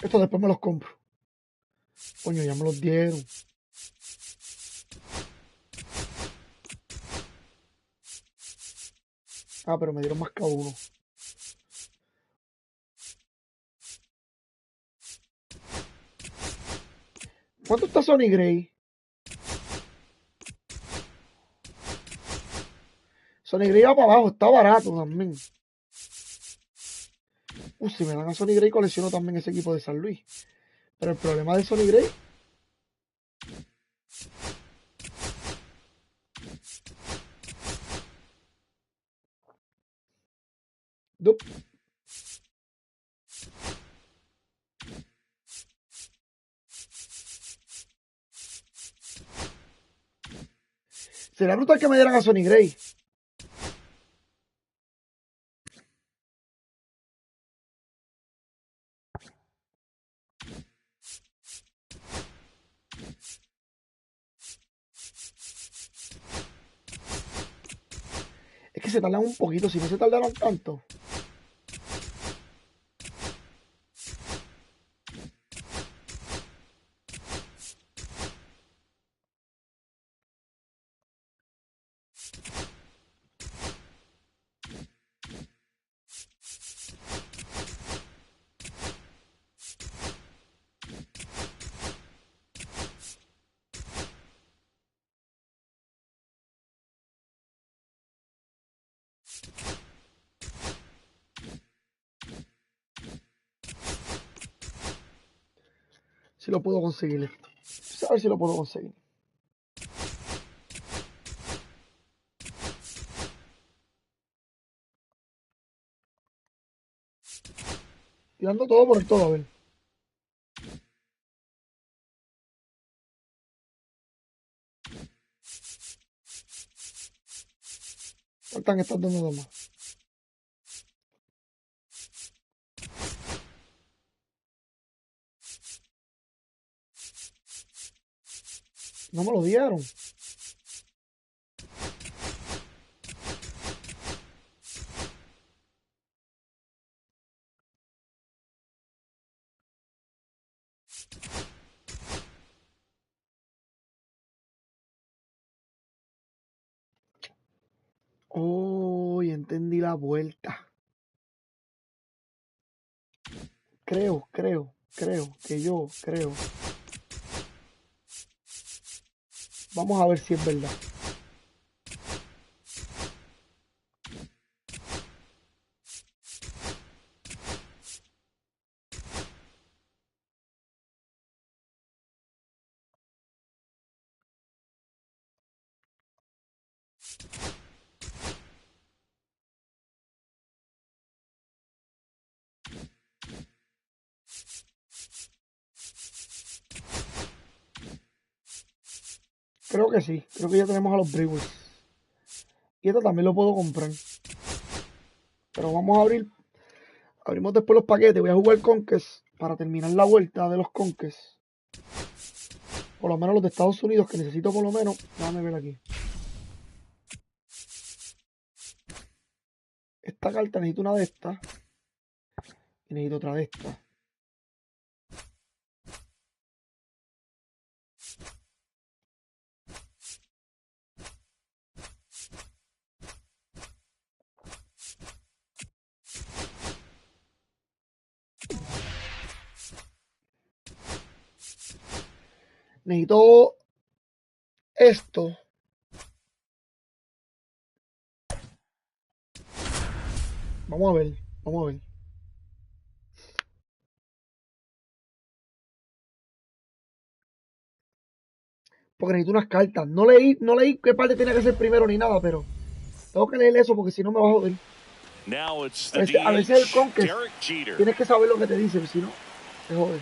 Esto después me los compro. Coño, ya me los dieron. Ah, pero me dieron más que uno. ¿Cuánto está Sonny Gray? Sonny Gray va para abajo, está barato también. Si me dan a Sonny Gray, colecciono también ese equipo de San Luis. Pero el problema de Sonny Gray... Dup. Será brutal que me dieran a Sonny Gray. Es que se tardan un poquito, si no se tardaron tanto. Si lo puedo conseguir esto. A ver si lo puedo conseguir. Tirando todo por el todo, a ver. Faltan estas dos nada más. No me lo dieron. Oh, ya entendí la vuelta. Creo. Vamos a ver si es verdad. Creo que sí. Creo que ya tenemos a los Brewers. Y esto también lo puedo comprar. Pero vamos a abrir. Abrimos después los paquetes. Voy a jugar Conques para terminar la vuelta de los Conques. Por lo menos los de Estados Unidos, que necesito por lo menos. Déjame ver aquí. Esta carta necesito una de estas. Y necesito otra de estas. Necesito esto. Vamos a ver. Porque necesito unas cartas. No leí qué parte tenía que ser primero ni nada, pero tengo que leer eso porque si no me va a joder. A veces el Conquest tienes que saber lo que te dicen, si no, te jode.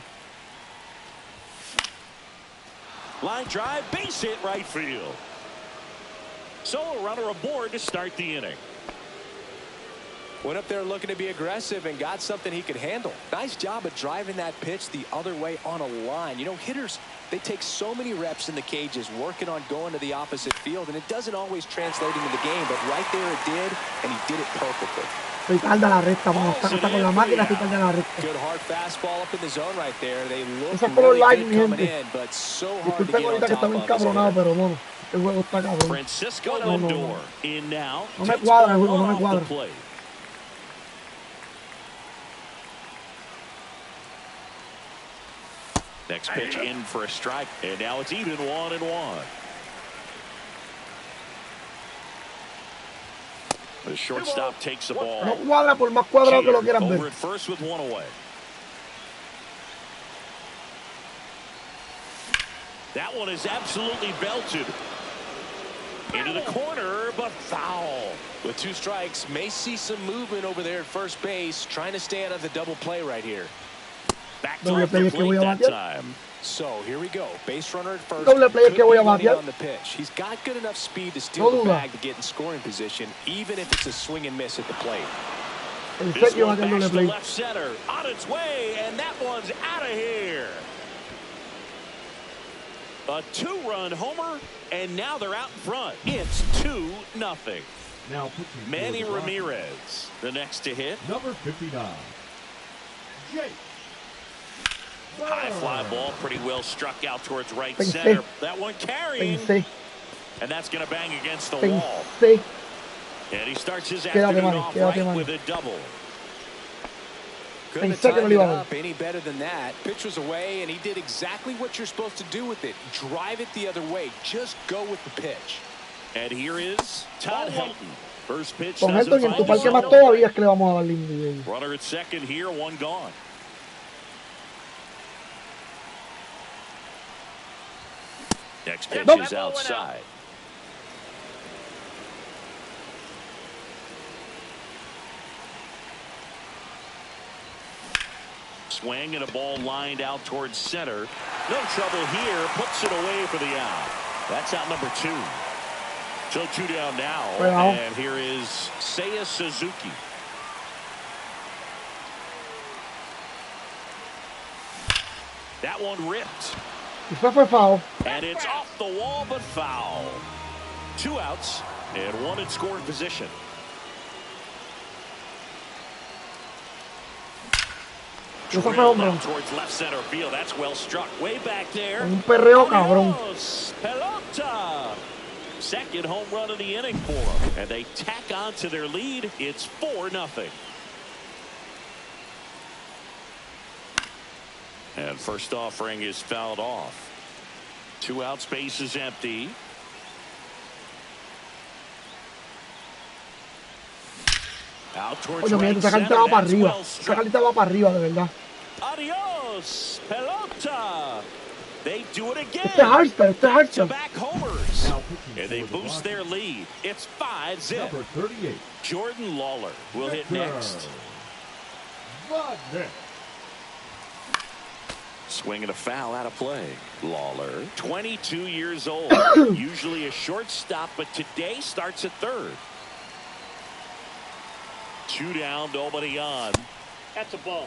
Line drive, base hit right field. So a runner aboard to start the inning. Went up there looking to be aggressive and got something he could handle. Nice job of driving that pitch the other way on a line. You know, hitters, they take so many reps in the cages working on going to the opposite field, and it doesn't always translate into the game, but right there it did, and he did it perfectly. Estoy tarde la recta, cuando está con la máquina, estoy tarde la recta. Good hard fastball up in the zone right there. They look really really good coming in, but so hard to get on top of. Pero bueno, el juego está cabrón. Francisco Lindor in now. No me cuadra el juego, no me cuadra. Next pitch in for a strike, and now it's even 1-1. The shortstop takes the ball. No cuadra por más cuadrado que lo quieran ver. Over at first with one away. That one is absolutely belted into the corner, but foul. With 2 strikes, may see some movement over there at first base, trying to stay out of the double play right here. Back to the plate that time. So here we go. Base runner at first. Doble play que voy a batear. On the pitch. He's got good enough speed to steal the bag to get in scoring position, even if it's a swing and miss at the plate. This one back to left center, on its way, and that one's out of here. A 2-run homer, and now they're out in front. It's 2-0. Now Manny Ramirez, the next to hit. Number 59. Jake. High fly ball, pretty well struck out towards right center. That one carrying, and that's going to bang against the wall. And he starts his afternoon off right with a double. Couldn't have timed it up any better than that. Pitch was away, and he did exactly what you're supposed to do with it. Drive it the other way. Just go with the pitch. And here is Todd Helton. First pitch. Con Helton en tu parque más todavía es que le vamos a dar lindo. Runner at second here, one gone. Next pitch is outside. Swing and a ball lined out towards center. No trouble here. Puts it away for the out. That's out number 2. So 2 down now. And here is Seiya Suzuki. That one ripped. Y fue foul. And it's off the wall, but foul. 2 outs and 1 in scoring position. Esa fue hombre. Towards left center field. That's well struck. Way back there. Un perreo cabrón. Pelota. Second home run of the inning for them. And they tack on to their lead. It's 4-0. And first offering is fouled off. 2 out, space is empty. Out towards Oye, mira, esa carita va para arriba. Esa carita va para arriba, de verdad. Adios, pelota. They do it again. Este es Harster, este es Harster. To back homers. And they boost their lead. It's 5-0. Number 38. Jordan Lawler will hit next. Swinging a foul out of play. Lawler, 22 years old. Usually a shortstop, but today starts at third. 2 down, nobody on. That's a ball.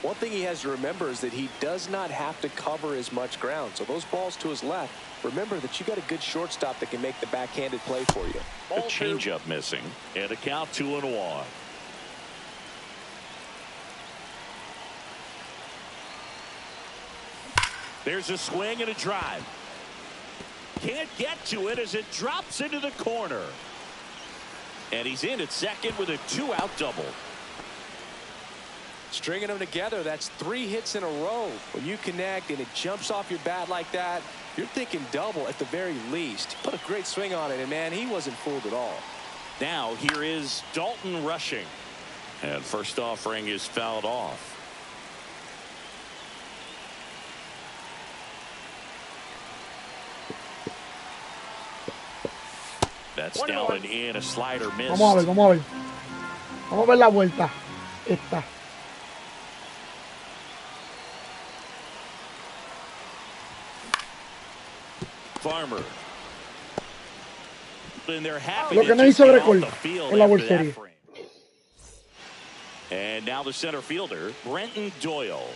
One thing he has to remember is that he does not have to cover as much ground. So those balls to his left, remember that you got a good shortstop that can make the backhanded play for you. A changeup missing. And a count 2-1. There's a swing and a drive. Can't get to it as it drops into the corner. And he's in at second with a 2-out double. Stringing them together, that's 3 hits in a row. When you connect and it jumps off your bat like that, you're thinking double at the very least. Put a great swing on it, and man, he wasn't fooled at all. Now here is Dalton rushing. And first offering is fouled off. That's down and in, a slider missed. Vamos a ver, vamos a ver. Vamos a ver la vuelta. Esta. Farmer. And they're happy Lo que no hizo récord en la World Series. And now the center fielder, Brenton Doyle.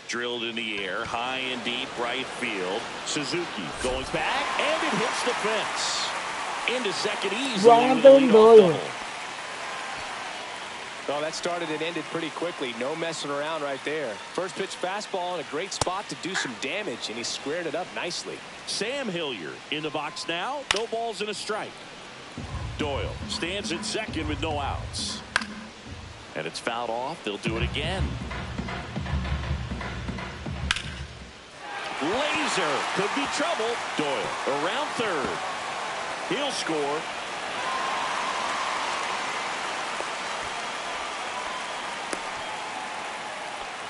Drilled in the air, high and deep, right field. Suzuki going back, and it hits the fence. Into second easily with a leadoff double. Well, that started and ended pretty quickly. No messing around right there. First pitch fastball in a great spot to do some damage, and he squared it up nicely. Sam Hilliard in the box now. No balls and a strike. Doyle stands at second with no outs. And it's fouled off. They'll do it again. Laser could be trouble. Doyle around third. He'll score.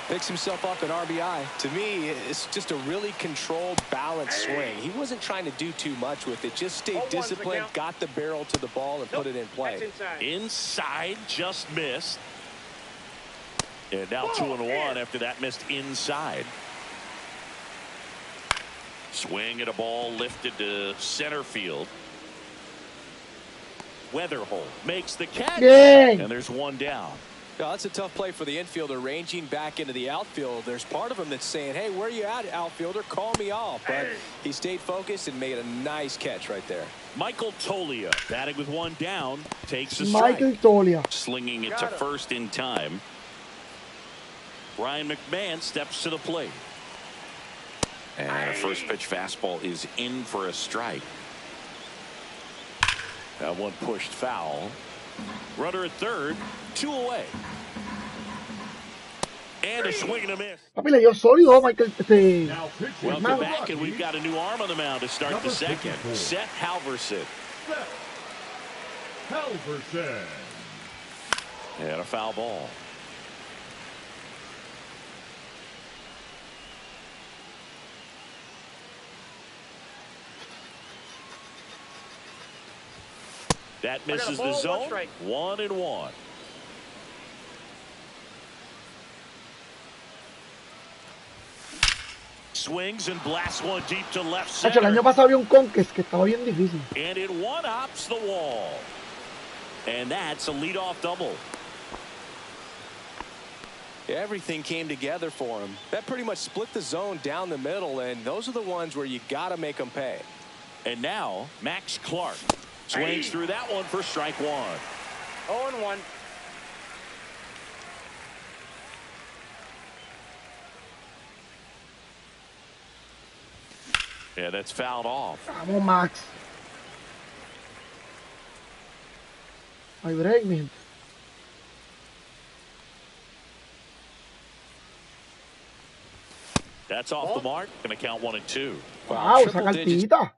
Picks himself up an RBI. To me, it's just a really controlled, balanced swing. He wasn't trying to do too much with it. Just stayed disciplined, got the barrel to the ball, and put it in play. Inside, just missed. And now 2-1 after that missed inside. Swing at a ball lifted to center field. Weatherholt makes the catch. Bien. And there's 1 down. Now, that's a tough play for the infielder, ranging back into the outfield. There's part of him that's saying, hey, where are you at, outfielder? Call me off. But he stayed focused and made a nice catch right there. Michael Tolia batting with 1 down, takes a strike. Michael Tolia. Slinging it to first in time. Ryan McMahon steps to the plate. And a first pitch fastball is in for a strike. That one pushed foul. Runner at third, 2 away. And a swing and a miss. Papi, le dio sólido, Michael. Welcome back, and we've got a new arm on the mound to start the second. Seth Halverson. Halverson. And a foul ball. That misses the zone. 1-1. Swings and blasts one deep to left center. El año pasado había un Conquest que estaba bien difícil. And it one-ups the wall. And that's a leadoff double. Everything came together for him. That pretty much split the zone down the middle, and those are the ones where you got to make them pay. And now, Max Clark swings through that one for strike one. 0-1. Yeah, that's fouled off. Vamos, Max. Hay break, mi gente. That's off the mark. Going to count 1 and 2. Wow, esa cartita.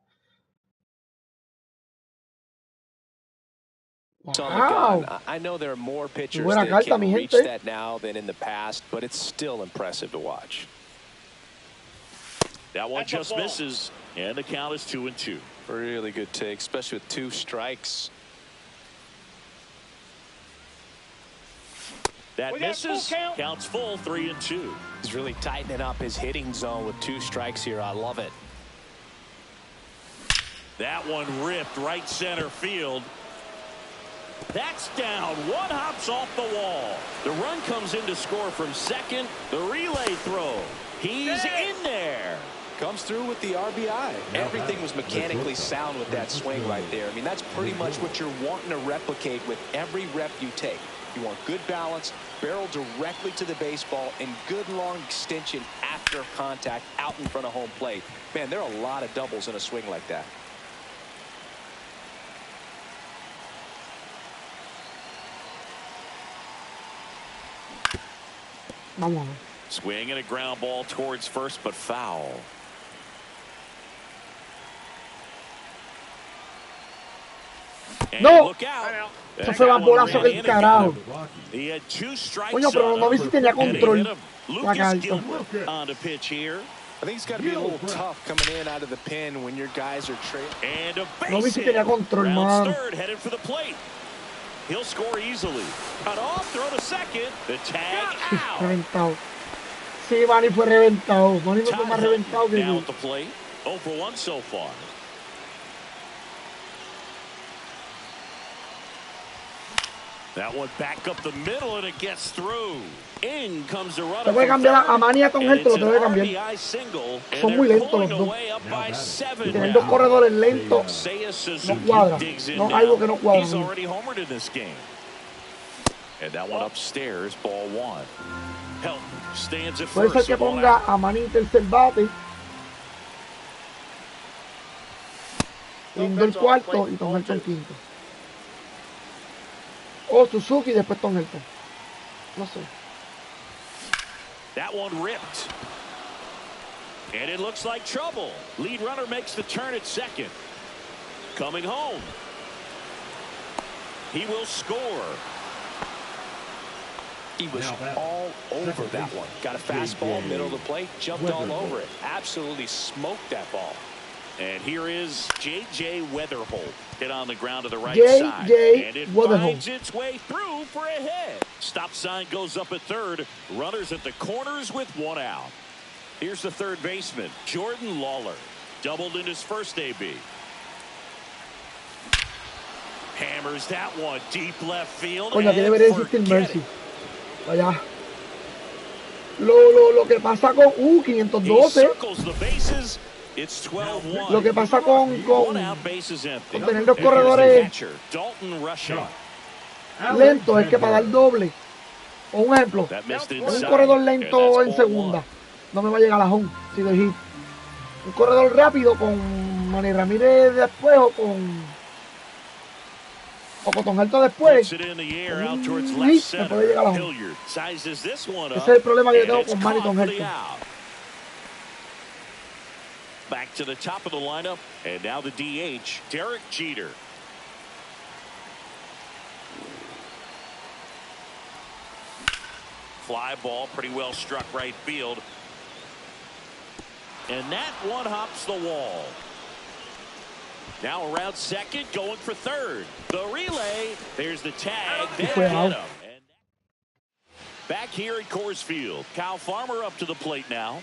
On the Wow. gun. I know there are more pitchers Buena that carta, can mi reach gente. that now than in the past, but it's still impressive to watch. That one That's a just ball. misses, and the count is 2 and 2. Really good take, especially with 2 strikes. That We got misses. full count. Counts full, 3 and 2. He's really tightening up his hitting zone with 2 strikes here. I love it. That one ripped right center field. That's down. One hops off the wall. The run comes in to score from second. The relay throw. He's in there. Comes through with the RBI. Everything was mechanically sound with that swing right there. I mean, that's pretty much what you're wanting to replicate with every rep you take. You want good balance, barrel directly to the baseball, and good long extension after contact out in front of home plate. Man, there are a lot of doubles in a swing like that. Vamos. Swing and a ground ball towards first, but foul. And No. look out. Eso fue más bolazo que el carajo. He had 2 strikes. Coño, pero no vi si tenía control. La Lucas carta. Gilbert on the pitch here. I think it's got to be a little tough coming in out of the pen when your guys are trailing. And a base No vi si hit. tenía control, Rounds man. third, headed for the plate. He'll score easily. Cut off, throw to second. The tag out. Reventado. Sí, Manny fue reventado. Manny fue más reventado que Down yo. at the plate. 0 for 1 so far. That one back up the middle and it gets through. In comes the runner. Te voy a cambiar a Manny y a Tongel, te lo tengo que cambiar. Son muy lentos los dos. Y tener 2 corredores lentos no cuadra. No, algo que no cuadra. He's already homered in this game. And that one upstairs, ball 1. Helton stands at Puede ser first. que ponga a Manny en tercer bate. Lindo el cuarto y Tongelton quinto. O Suzuki y después Tongelton. No sé. That one ripped. And it looks like trouble. Lead runner makes the turn at second. Coming home. He will score. He was all over that one. Got a fastball, middle of the plate, jumped all over it. Absolutely smoked that ball. And here is J.J. Weatherholt. Hit on the ground to the right side. J.J. And it Weatherholt. finds its way through for a hit. Stop sign goes up at third. Runners at the corners with 1 out. Here's the third baseman, Jordan Lawler. Doubled in his first AB. Hammers that one deep left field. Coño, aquí and debería existir forget Mercy. it. Allá. Lo que pasa con He 512. circles the bases. It's 12-1. Lo que pasa con 1 out, bases empty. con tener 2 corredores Catcher, Dalton rushing. lentos es que para dar doble. O un ejemplo, That missed un inside. corredor And lento that's en ball segunda. 1. No me va a llegar a la home si doy hit. Un corredor rápido con Manny Ramírez después o con Tongelton después. Puts it in the air out towards Mm, left me center. puede llegar a home. Hilliard sizes this one up. Ese es el problema que yo tengo and con it's Manny caught for the Tongelton. out. Back to the top of the lineup, and now the DH, Derek Jeter. Fly ball, pretty well struck right field. And that one hops the wall. Now around second, going for third. The relay, there's the tag. They fue get out. him. And back here at Coors Field, Kyle Farmer up to the plate now.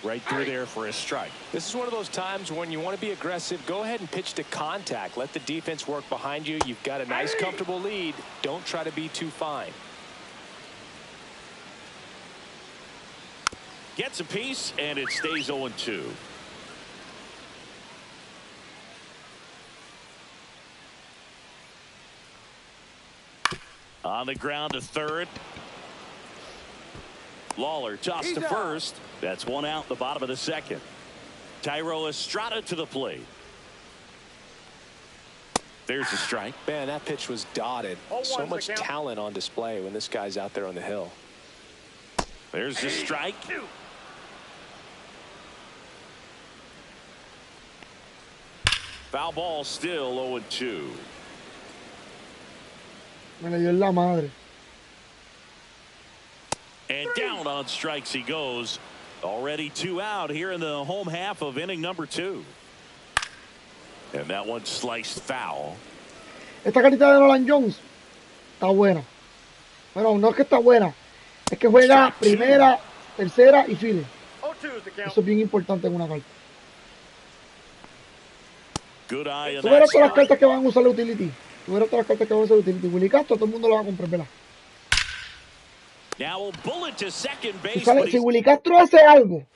Right through there for a strike. This is one of those times when you want to be aggressive. Go ahead and pitch to contact. Let the defense work behind you. You've got a nice, comfortable lead. Don't try to be too fine. Gets a piece, and it stays 0-2. On the ground to third. Lawler tossed to first. That's one out in the bottom of the second. Thairo Estrada to the plate. There's a strike. Man, that pitch was dotted. So much talent on display when this guy's out there on the hill. There's the strike. Foul ball, still 0-2. Me le dio en la madre. And down on strikes he goes. Already 2 out here in the home half of inning number 2. And that one sliced foul. Esta carita de Nolan Jones está buena. Bueno, no es que está buena. Es que juega primera, tercera y file. Eso es bien importante en una carta. Good eye. Tú verás todas las cartas que van a usar la utility. Tú verás todas las cartas que van a usar la utility. Willy Castro, todo el mundo lo va a comprar, ¿verdad? Now a bullet to second base. Si Willy Castro hace algo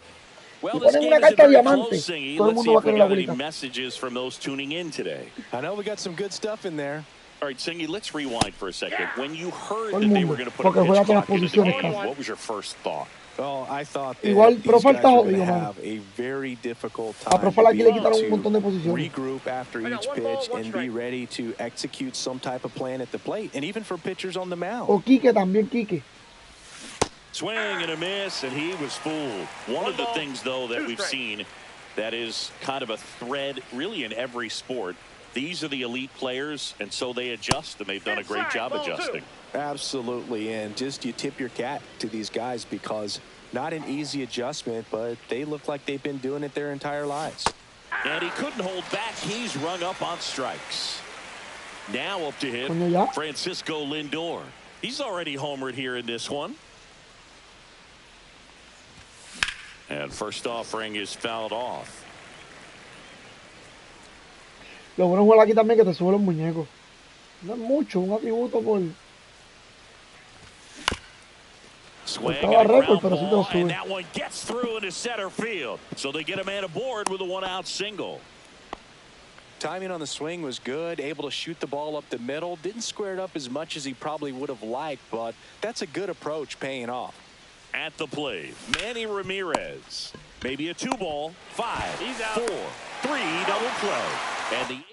y ponen una carta diamante, todo el mundo va a querer la Willy Castro. Messages from those tuning in today. I know we got some good stuff in there. All right, Singy, let's rewind for a second. When you heard that they were going to put a pitch clock into the game, what was your first thought? Well, I thought that igual, these guys are going to have a very difficult time to regroup after each pitch and be ready to execute some type of plan at the plate, and even for pitchers on the mound. O Quique también, Quique. Swing and a miss, and he was fooled. One of the things, though, that we've seen that is kind of a thread really in every sport. These are the elite players, and so they adjust, and they've done a great job adjusting. Absolutely, and just you tip your cap to these guys because not an easy adjustment, but they look like they've been doing it their entire lives. And he couldn't hold back. He's rung up on strikes. Now up to hit Francisco Lindor. He's already homered here in this one. And first offering is fouled off. Lo bueno es jugar aquí también que te sube los muñecos. No es mucho, un atributo por... Estaba récord, pero sí te lo sube. And that one gets through into center field. So they get a man aboard with a one-out single. Timing on the swing was good, able to shoot the ball up the middle. Didn't square it up as much as he probably would have liked, but that's a good approach paying off. At the plate, Manny Ramirez. Maybe a 2-ball, 5, 4, 3 double play. And the inning.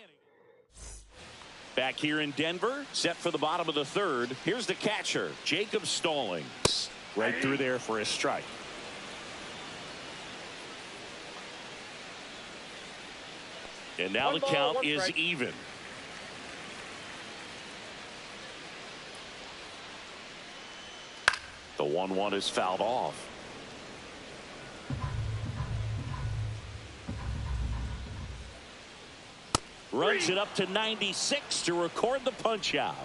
Back here in Denver, set for the bottom of the third. Here's the catcher, Jacob Stallings. Right through there for a strike. And now the count is even. The 1-1 is fouled off. Runs it up to 96 to record the punch out.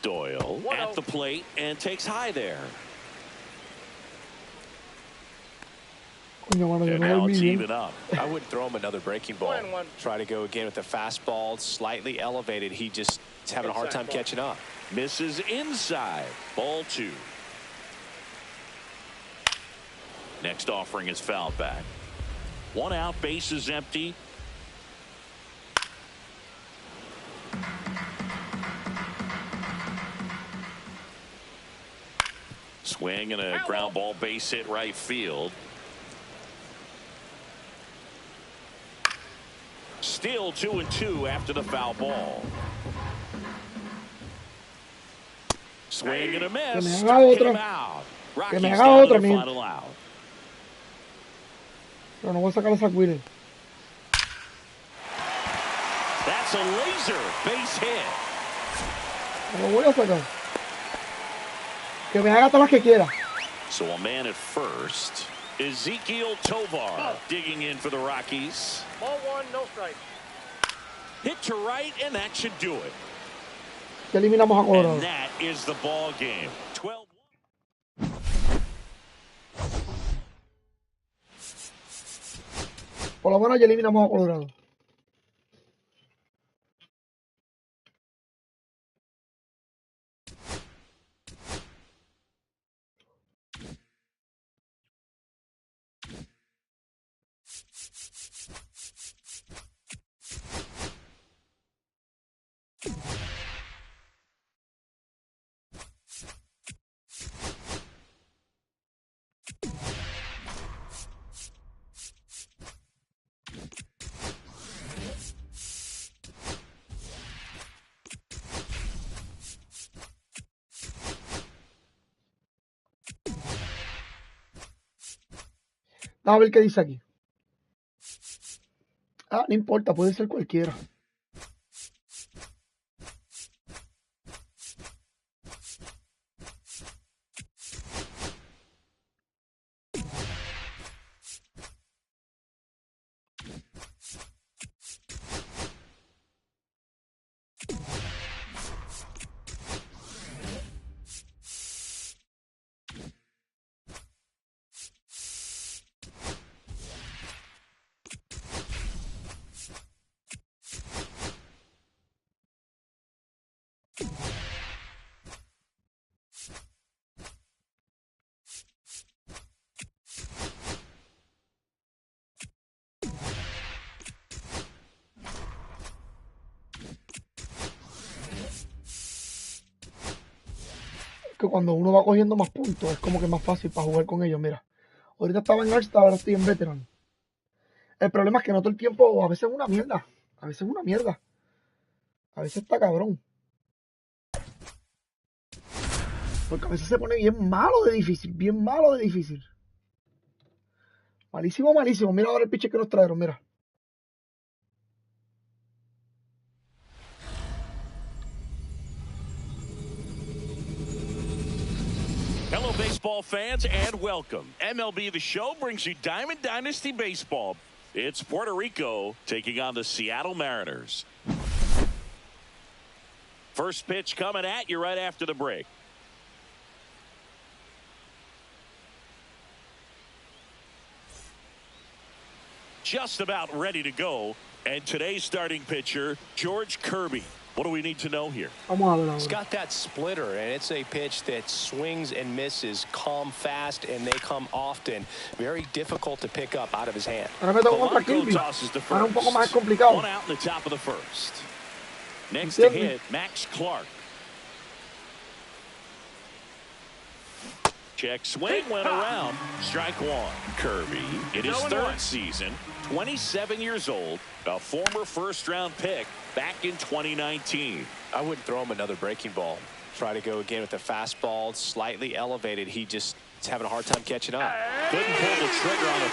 Doyle at the plate and takes high there. And now it's even up. I wouldn't throw him another breaking ball. Try to go again with the fastball slightly elevated. He just is having a hard time catching up. Misses inside. Ball 2. Next offering is fouled back. 1 out, base is empty. Swing and a ground ball, base hit right field. Still 2-2 after the foul ball. Swing and a miss. Hit him out. Rockies down to the final out. Pero no voy a sacar a Subcribete. That's a laser base hit. No lo voy a sacar. Que me haga todas las que quiera. So a man at first. Ezekiel Tovar digging in for the Rockies. Ball 1, no strike. Hit to right, and that should do it. Ya eliminamos a Colorado. And that is the ball game. 12. Por lo menos ya eliminamos a Colorado. A ver qué dice aquí. Ah, no importa, puede ser cualquiera. Que cuando uno va cogiendo más puntos es como que más fácil para jugar con ellos. Mira, ahorita estaba en All-Star, ahora estoy en Veteran. El problema es que no todo el tiempo, a veces es una mierda. A veces es una mierda. A veces está cabrón. Porque a veces se pone bien malo de difícil. Bien malo de difícil. Malísimo, malísimo. Mira ahora el pitcher que nos trajeron, mira. Hello, baseball fans, and welcome. MLB The Show brings you Diamond Dynasty Baseball. It's Puerto Rico taking on the Seattle Mariners. First pitch coming at you right after the break. Just about ready to go. And today's starting pitcher, George Kirby. What do we need to know here? He's got that splitter, and it's a pitch that swings and misses, come fast, and they come often. Very difficult to pick up out of his hand. Polanco tosses to first. One out in the top of the first. Next to hit, Max Clark. Check swing, went around. Strike one. Kirby, in his third season, 27 years old, a former first-round pick back in 2019. I wouldn't throw him another breaking ball. Try to go again with the fastball, slightly elevated. He just is having a hard time catching up. Couldn't pull the trigger on the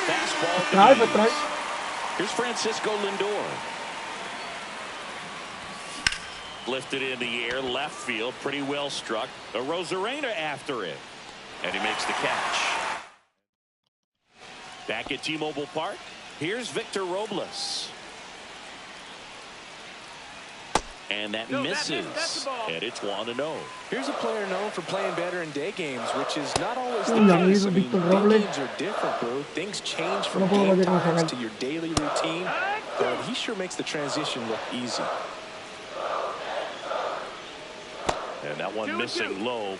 fastball. Here's Francisco Lindor. Lifted in the air, left field, pretty well struck. A Rosarena after it. And he makes the catch. Back at T-Mobile Park, here's Victor Robles. And that misses. And it's 1-0. Here's a player known for playing better in day games, which is not always the case. I mean, day games are different, bro. Things change from game times to your daily routine. But he sure makes the transition look easy. And that one missing low.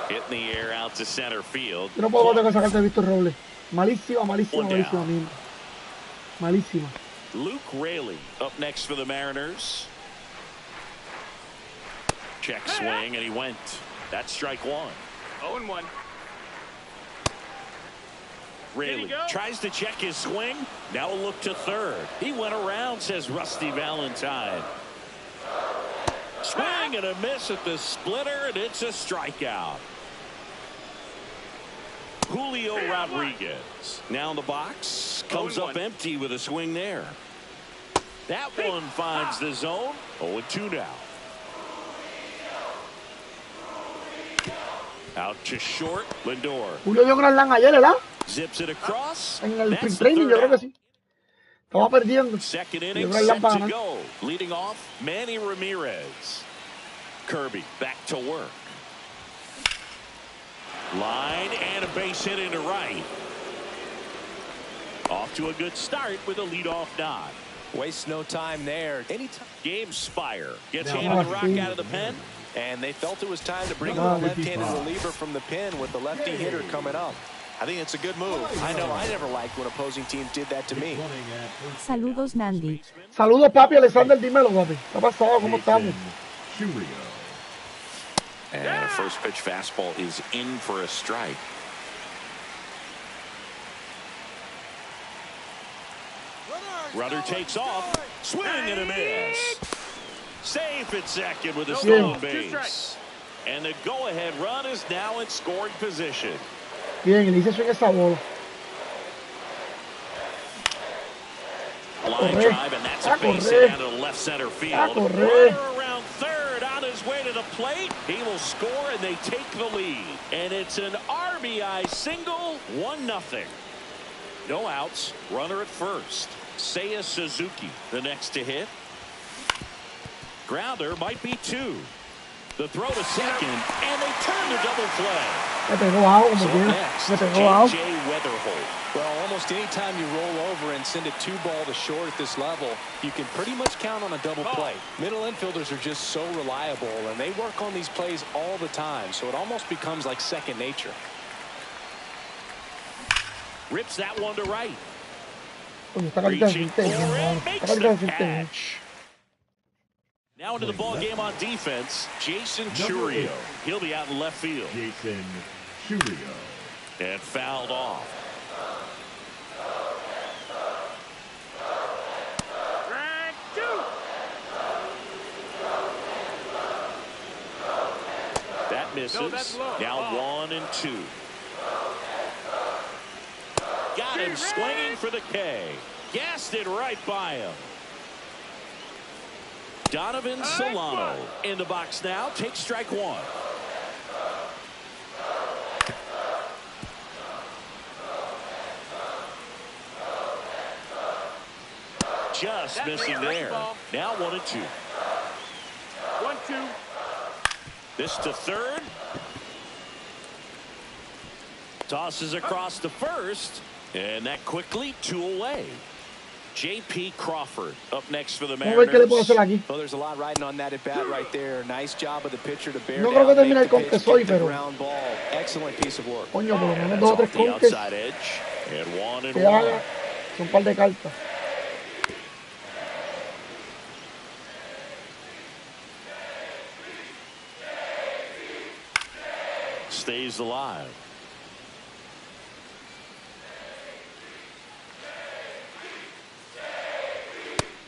Hit in the air out to center field. Yo no puedo sacarte Víctor Robles. Malísima, malísima, malísima. Malísima. Luke Raley up next for the Mariners. Check swing, and he went. That's strike one. 0-1. Raley tries to check his swing. Now a look to third. He went around, says Rusty Valentine. Swing and a miss at the splitter, and it's a strikeout. Julio Rodriguez now in the box, comes up empty with a swing there. That one finds the zone. 0-2 now. Out to short, Lindor. Julio dio gran lan ayer, ¿verdad? Zips it across. En el sprint training, yo creo que sí. Estaba perdiendo. Second inning set to go. Leading off, Manny Ramirez. Kirby back to work. Line and a base hit into right. Off to a good start with a leadoff nod. Waste no time there. Anytime. Gabe Spire gets handed the rock out of the pen. And they felt it was time to bring on a left-handed reliever from the pen with the lefty hitter coming up. I think it's a good move. I know I never liked when opposing teams did that to me. Saludos, Nandi. Saludos, papi. Alexander, dímelo, papi. ¿Qué ha pasado? ¿Cómo estamos? And a first pitch fastball is in for a strike. Runner takes off. Swing and a miss. Safe at second with a stolen base. And the go-ahead run is now in scoring position. Bien, y le hice swing esa bola. Line drive, and that's a base hit out of the left center field. Runner around third, on his way to the plate. He will score, and they take the lead. And it's an RBI single, 1-0. No outs, runner at first. Seiya Suzuki, the next to hit. Grounder might be 2. The throw to second, and they turn to double play. Me pegó out, como quiera. Me pegó out. J.J. Weatherholt. Well, almost any time you roll over and send a 2-ball to short at this level, you can pretty much count on a double play. Middle infielders are just so reliable, and they work on these plays all the time, so it almost becomes like second nature. Rips that one to right. Coño, está calita de Reaching for filtro, it, makes está calita de the filtro. catch. Now into the ball game on defense, Jason Churio. He'll be out in left field. Jason Churio. And fouled off. Strike 2. That misses. No, that's low. Now 1-2. Got him swinging for the K. Gassed it right by him. Donovan Solano in the box now. Takes strike 1. Just missing there. Now 1-2. 1-2. This to third. Tosses across to first. And that quickly 2 away. J.P. Crawford up next for the Mariners. Well, there's a lot riding on that at bat right there. Nice job of the pitcher to bear No down, creo que make termine the el con pitch, que soy, get the pero ground ball. Excellent piece of work. coño, por lo menos And 2 o 3 that's off the conques outside edge. And 1-1. que haga son un par de cartas. Stays alive.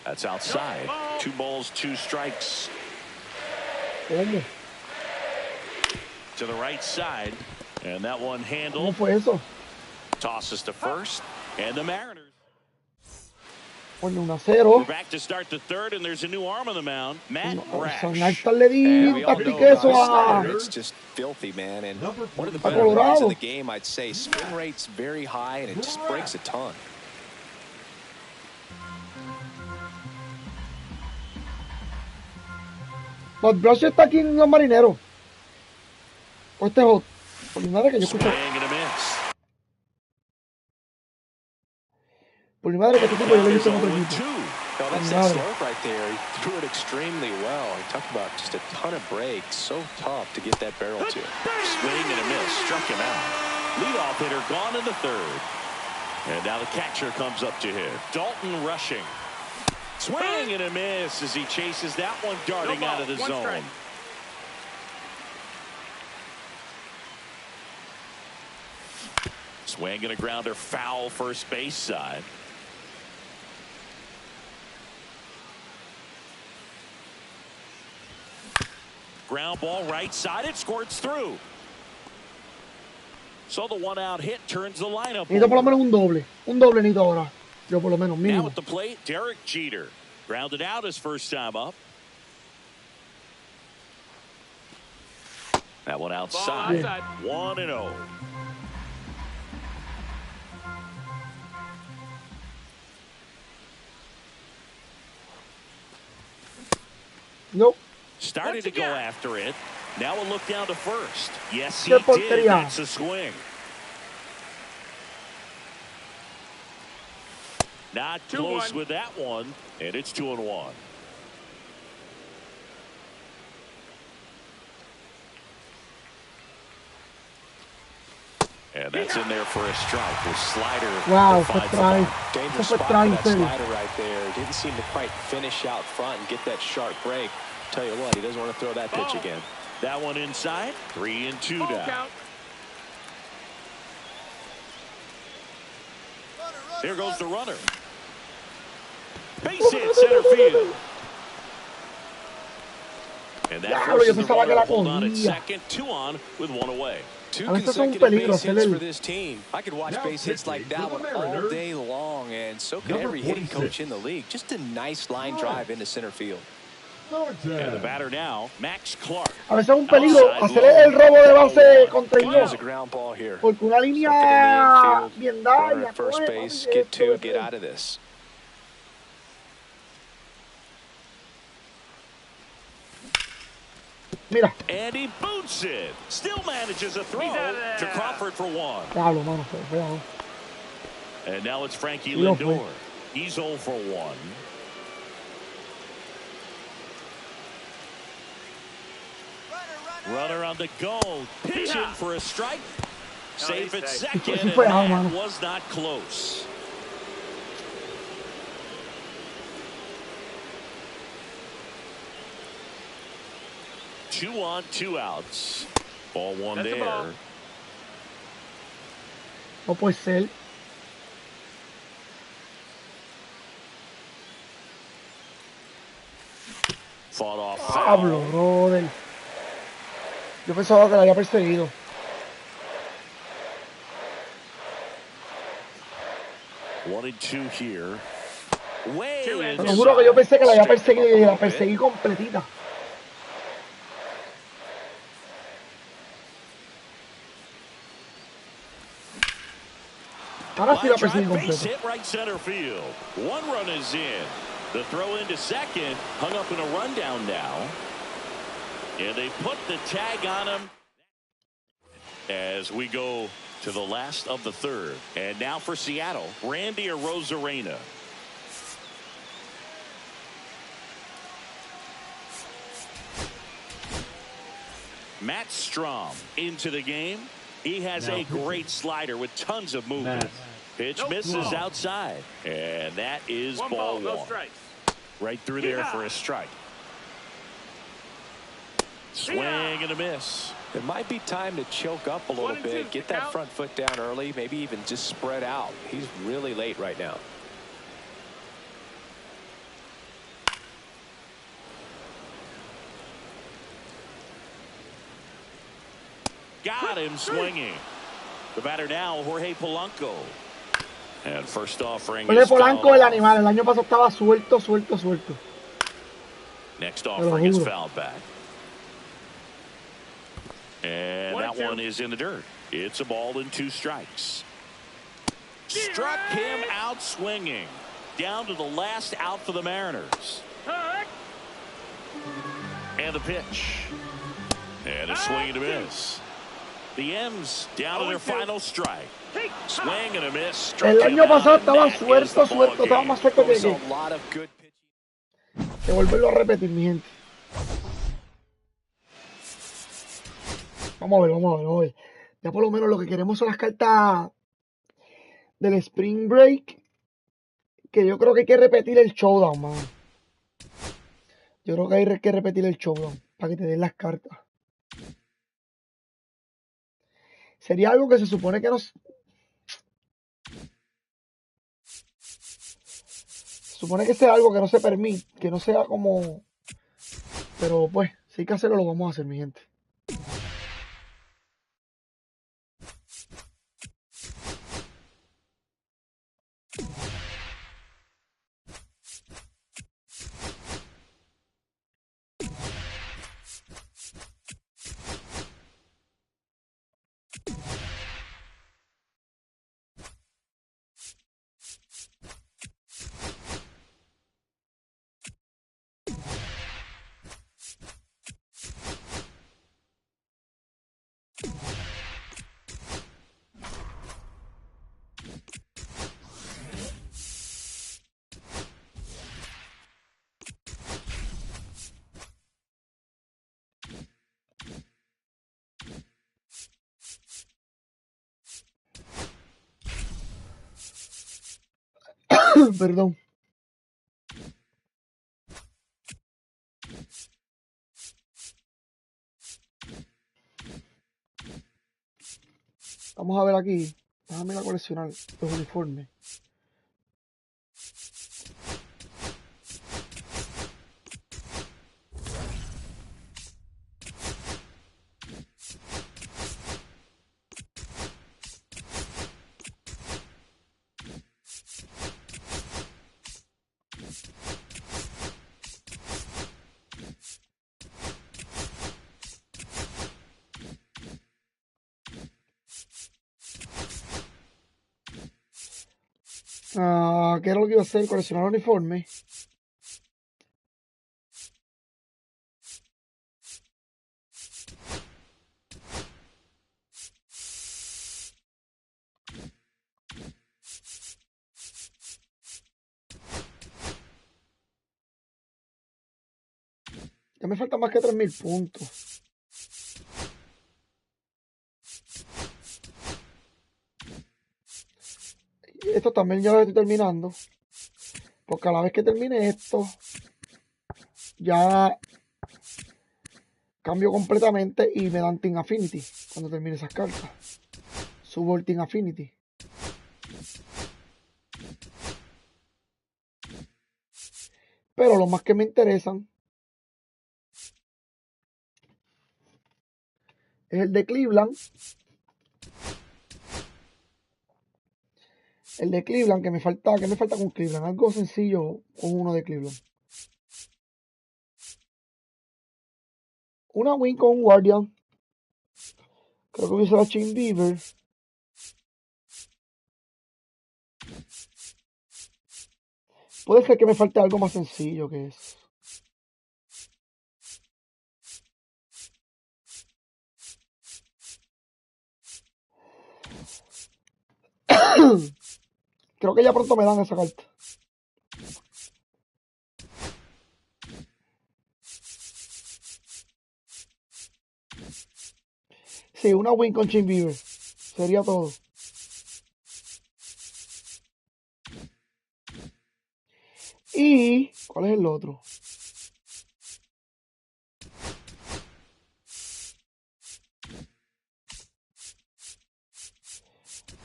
That's outside. 2 balls, 2 strikes. ¿Cómo? To the right side. And that one ¿Cómo handled. fue eso? Tosses to first. And the Mariners. Coño, 1-0. We're back to start the third, and there's a new arm on the mound. Matt Brash. San Alta le di And un we all know tastiqueso about a... it. It's just filthy, man. And one of the A better lines Colorado. in the game, I'd say. Spin rate's very high, and it just breaks a ton. But Brush está aquí en los marineros. O este es otro. Por mi madre que yo escucho. Swing and a miss. Por mi madre que este tipo yo lo he visto en otro 0-2. equipo. Well, that's that slope right there. He threw it extremely well. He talked about just a ton of breaks. So tough to get that barrel to. Swing and a miss. Struck him out. Leadoff hitter gone in the third. And now the catcher comes up to hit. Dalton rushing. Swing and a miss as he chases that one darting out of the zone. Strike. Swing and a grounder foul first base side. Ground ball right side. It squirts through. So the 1-out hit turns the lineup. Necesito por lo menos un doble. Un doble necesito ahora. Yo por lo menos, Now mínimo. at the plate, Derek Jeter. Grounded out his first time up. That one outside. 1-0. No. Started to go after it. Now a look down to first. Yes, he Qué did. porquería. That's a swing. Not close 2-1. with that one, and it's 2-1. And that's in there for a strike. The slider. Wow, finds fue the try. ball. Dangerous Fue spot try, for en that serio. slider right there. Didn't seem to quite finish out front and get that sharp break. Tell you what, he doesn't want to throw that pitch again. That one inside. 3-2 down. Count. Here goes the runner. Base hit center field. And that Diablo, yo forces the pensaba que runner la to hold on at cogía. second, 2 on with 1 away. Two A veces son un consecutive peligro base hits hacer for el... this team. I could watch Now base hits like pitching that for one the all Mariners, day long, and so could number every hitting 46. coach in the league. Just a nice line drive into center field. And the batter now, Max Clark. A veces es un peligro hacer el robo de base contra el There's a ground ball here. porque una Stuck it in the línea infield. bien dada Runner y at first acoge, base, papi, get esto two, es get out of this. Mira. And he boots it. Still manages a throw to Crawford for 1. Diablo, mano, fue, ¿no? And now it's Frankie Lo Lindor. fue. He's 0 for 1. Runner on the go. Pitching for a strike. Safe at second, and that was not close. Two on, 2 outs. Ball 1 there. No puede ser. Fought off Pablo, foul. brother. Yo pensaba que la había perseguido. One and 2 here. Way Te lo juro que yo pensé que la había perseguido y la perseguí completita. Ahora sí la perseguí completa. Hit right center field. 1 run is in. The throw into second, hung up in a rundown now. And they put the tag on him as we go to the last of the 3rd. And now for Seattle, Randy Arozarena. Matt Strom into the game. He has a great slider with tons of movement. Pitch misses outside. And that is ball 1. No strikes. Right through there for a strike. Swing and a miss. It might be time to choke up a little bit, get that front foot down early, maybe even just spread out. He's really late right now. Got him swinging. The batter now, Jorge Polanco. And first offering Jorge is Polanco, fouled el off. animal. El año pasado estaba suelto. Next lo offering is juro. fouled back. And that one is in the dirt. It's a ball and 2 strikes. Struck him out swinging. Down to the last out for the Mariners. And the pitch. And a swing and a miss. The M's down to their final strike. Swing and a miss. Struck El him año out, pasado and estaba that is the suelto. ball Estaba game. más suelto There's que a lot of good pitching. que volverlo a repetir, mi gente. Vamos a ver. Ya por lo menos lo que queremos son las cartas del Spring Break. Que yo creo que hay que repetir el showdown, man. Yo creo que hay que repetir el showdown para que te den las cartas. Sería algo que se supone que nos... Se supone que sea algo que no se permite, que no sea como... Pero pues, si hay que hacerlo, lo vamos a hacer, mi gente. Perdón. Vamos a ver aquí. Déjame ir a coleccionar los uniformes. ¿Qué era lo que iba a hacer? Coleccionar uniforme. Ya me faltan más que 3000 puntos. Esto también ya lo estoy terminando. Porque a la vez que termine esto, ya cambio completamente y me dan Team Affinity cuando termine esas cartas. Subo el Team Affinity. Pero los más que me interesan es el de Cleveland. El de Cleveland, ¿qué me falta con Cleveland? Algo sencillo con uno de Cleveland. Una win con un Guardian. Creo que hubiese la Chain Beaver. Puede ser que me falte algo más sencillo que eso. Creo que ya pronto me dan esa carta. Sí, una win con Chain Beaver. Sería todo. Y... ¿cuál es el otro?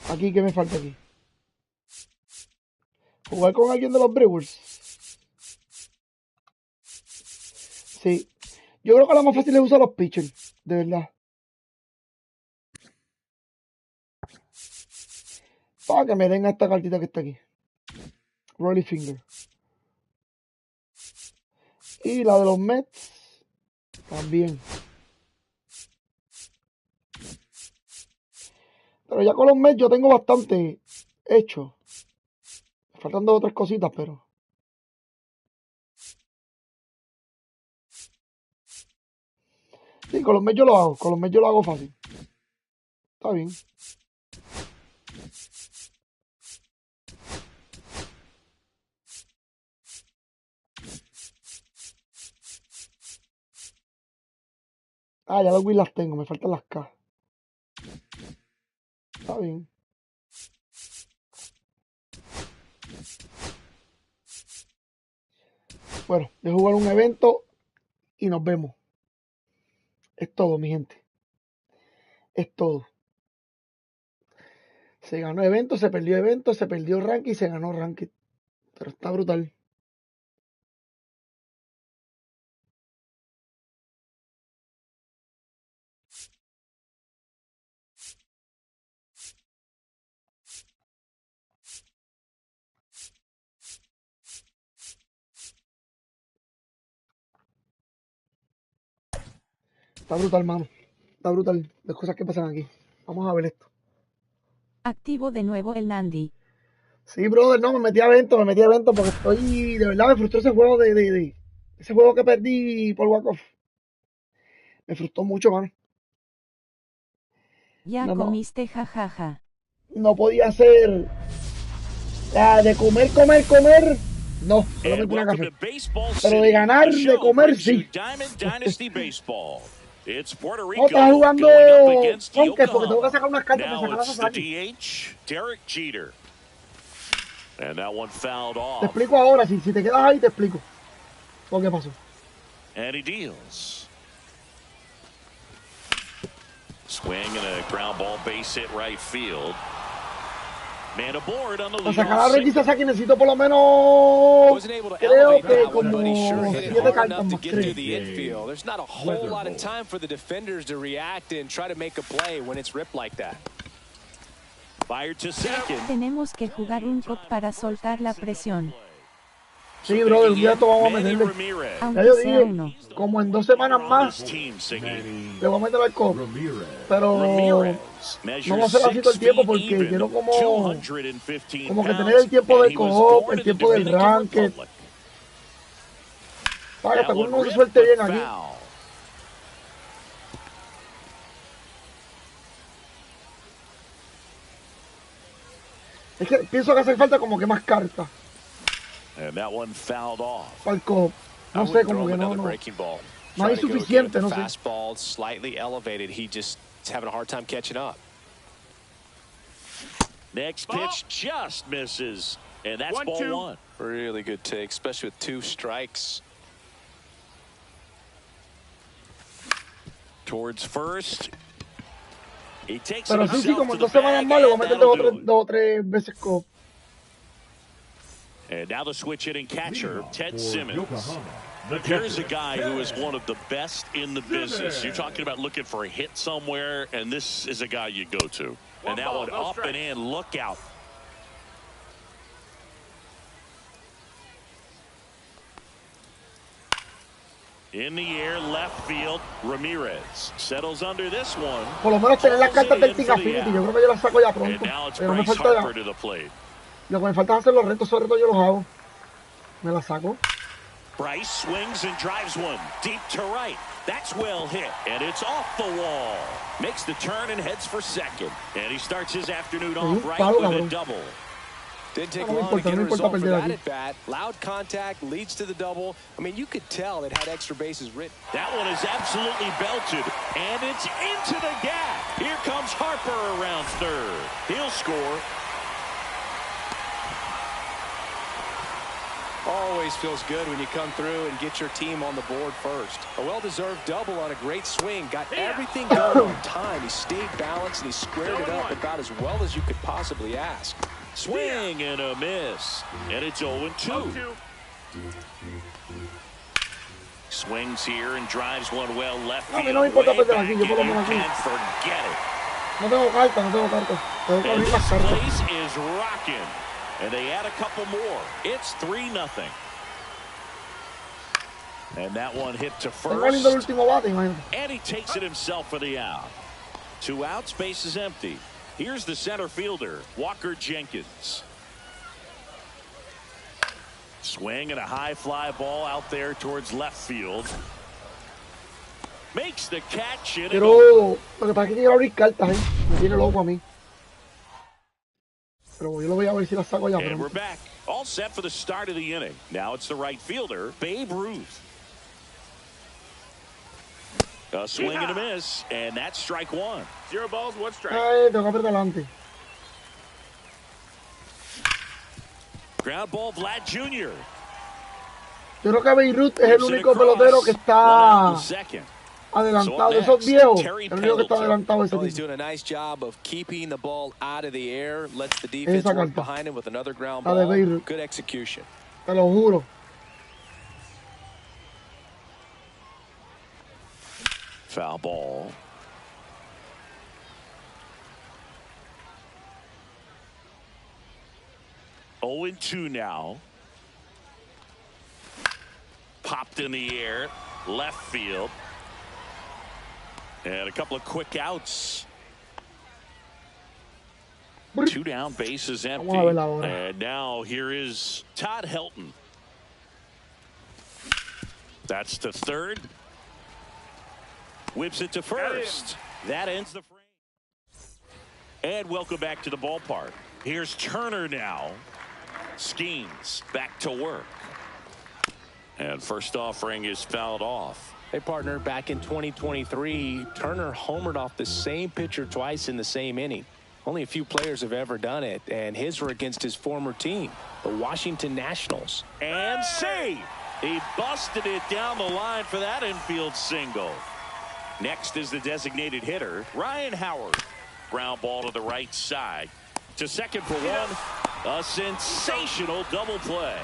Aquí, ¿qué me falta aquí? Jugar con alguien de los Brewers. Sí. Yo creo que lo más fácil es usar los pitchers. De verdad. Para que me den a esta cartita que está aquí. Rolly Finger. Y la de los Mets. También. Pero ya con los Mets yo tengo bastante hecho. Faltan 2 o 3 cositas, pero... sí, con los Mets yo lo hago. Con los Mets yo lo hago fácil. Está bien. Ya las Wii las tengo. Me faltan las K. Está bien. Bueno, de jugar un evento y nos vemos. Es todo, mi gente. Es todo. Se ganó evento, se perdió ranking y se ganó ranking. Pero está brutal. Está brutal, mano. Está brutal las cosas que pasan aquí. Vamos a ver esto. Activo de nuevo el Nandi. Sí, brother, no, me metí a evento porque estoy, de verdad me frustró ese juego ese juego que perdí por walk-off. Me frustró mucho, mano. Ya No, comiste jajaja. no podía hacer de comer. No me And metí una welcome café. to Baseball Pero de City. ganar, The de show comer, brings you sí. Diamond Dynasty Baseball. It's Puerto No, Rico estaba jugando going up against Conker porque tengo que Yokohama. sacar unas cartas para Now sacar a it's the Sasaki. DH, Derek Jeter. And that one fouled Te off. explico ahora, si te quedas ahí te explico por qué pasó. And he deals. Swing and a ground ball base hit right field. Man aboard on the Para sacar a leadoff Ricky single. Sasaki necesito por lo menos, Wasn't able to creo elevate que that one, but he sure como hit it 7 hard cartas enough to más, get through 3. the infield. There's not a whole lot of time for the defenders to react and try to make a play when it's ripped like that. Fired to second. Tenemos que jugar un cop para soltar la presión. Sí, brother, un día esto vamos a meterle. Ya yo dije, como en 2 semanas más, le voy a meter al co. Pero no va a ser así todo el tiempo porque quiero como que tener el tiempo del co-op, el tiempo del ranked. Para hasta que uno se suelte bien aquí. Es que pienso que hace falta como que más cartas. Para el co-op. No sé, como que no hay suficiente, no sé. Fastball slightly elevated. He just is having a hard time catching up. Next pitch just misses, and that's ball 1. Really good take, especially with 2 strikes. Towards first. He takes Pero sí, como en 2 semanas más le voy a meter 2 o 3 veces co. And now the switch hitting catcher, Ted Simmons. Here's a guy who is one of the best in the business. You're talking about looking for a hit somewhere, and this is a guy you go to. And that one up and in, look out. In the air, left field, Ramirez settles under this one. Por lo menos tener las cartas del Team Affinity, yo creo que yo las saco ya pronto. Pero no me falta ya. Lo que me falta es hacer los retos, esos retos yo los hago. Me las saco. Bryce swings and drives one deep to right. That's well hit, and it's off the wall. Makes the turn and heads for second. And he starts his afternoon off right with a double. Didn't take long to get a result for that at bat. Loud contact leads to the double. I mean, you could tell it had extra bases written. That one is absolutely belted, and it's into the gap. Here comes Harper around third. He'll score. Always feels good when you come through and get your team on the board first. A well-deserved double on a great swing. Got everything going on time. He stayed balanced and he squared it up about as well as you could possibly ask. Swing and a miss. And it's 0-2. Swings here and drives one well left field. No me importa perder aquí, yo por lo menos aquí. Forget it. No tengo carta. Tengo que abrir las cartas. This place is rocking. And they add a couple more. It's 3-0. And that one hit to first. And he takes it himself for the out. 2 outs, base is empty. Here's the center fielder, Walker Jenkins. Swing and a high fly ball out there towards left field. Makes the catch. Pero lo que pasa es que quiero abrir cartas, me tiene loco a mí. Pero yo lo voy a ver si la saco ya. And we're back. All set for the start of the inning. Now it's the right fielder, Babe Ruth. A swing and a miss, and that's strike 1. 0 balls, 1 strike. Ay, tengo que apretar adelante. Ground ball, Vlad Jr. Yo creo que Babe Ruth es el único pelotero que está adelantado. De esos viejos, el único que está adelantado es ese He's doing a nice job of keeping the ball out of the air. Lets the defense work behind him with another ground ball. Good execution. Te lo juro. Foul ball. Oh, 0-2 now. Popped in the air, left field. And a couple of quick outs. 2 down, bases empty. And now here is Todd Helton. That's to third. Whips it to first. That ends the frame. And welcome back to the ballpark. Here's Turner now. Skeens back to work. And first offering is fouled off. Hey, partner, back in 2023, Turner homered off the same pitcher twice in the same inning. Only a few players have ever done it, and his were against his former team, the Washington Nationals. And save. He busted it down the line for that infield single. Next is the designated hitter, Ryan Howard. Ground ball to the right side. To second for one. A sensational double play.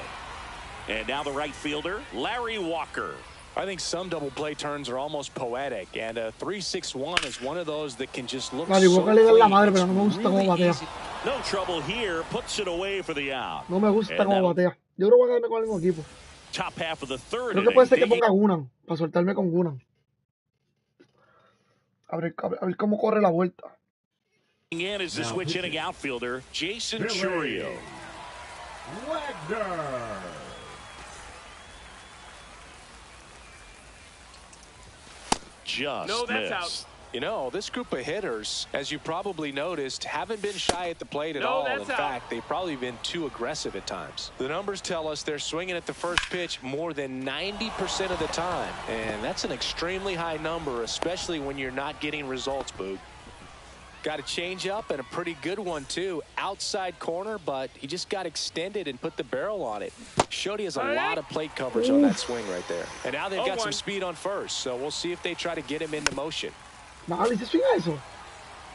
And now the right fielder, Larry Walker. I think some double play turns are almost poetic, and a 3-6-1 is one of those that can just look so clean. No trouble here, puts it away for the out. No me gusta cómo batea. Yo creo que voy a quedarme con el mismo equipo. Top half of the third Creo que puede ser que inning. ponga Gunan, para soltarme con Gunan. A ver cómo corre la vuelta. In is the switch hitting outfielder, Jason Churio. Wagner. Just No, that's missed. out. You know, this group of hitters, as you probably noticed, haven't been shy at the plate at No, all. In that's out. fact, they've probably been too aggressive at times. The numbers tell us they're swinging at the first pitch more than 90% of the time. And that's an extremely high number, especially when you're not getting results, Boog. Got a change up and a pretty good one, too. Outside corner, but he just got extended and put the barrel on it. Showed he has a lot of plate coverage on that swing right there. And now they've got some speed on first, so we'll see if they try to get him into motion. Vale, se swinga eso.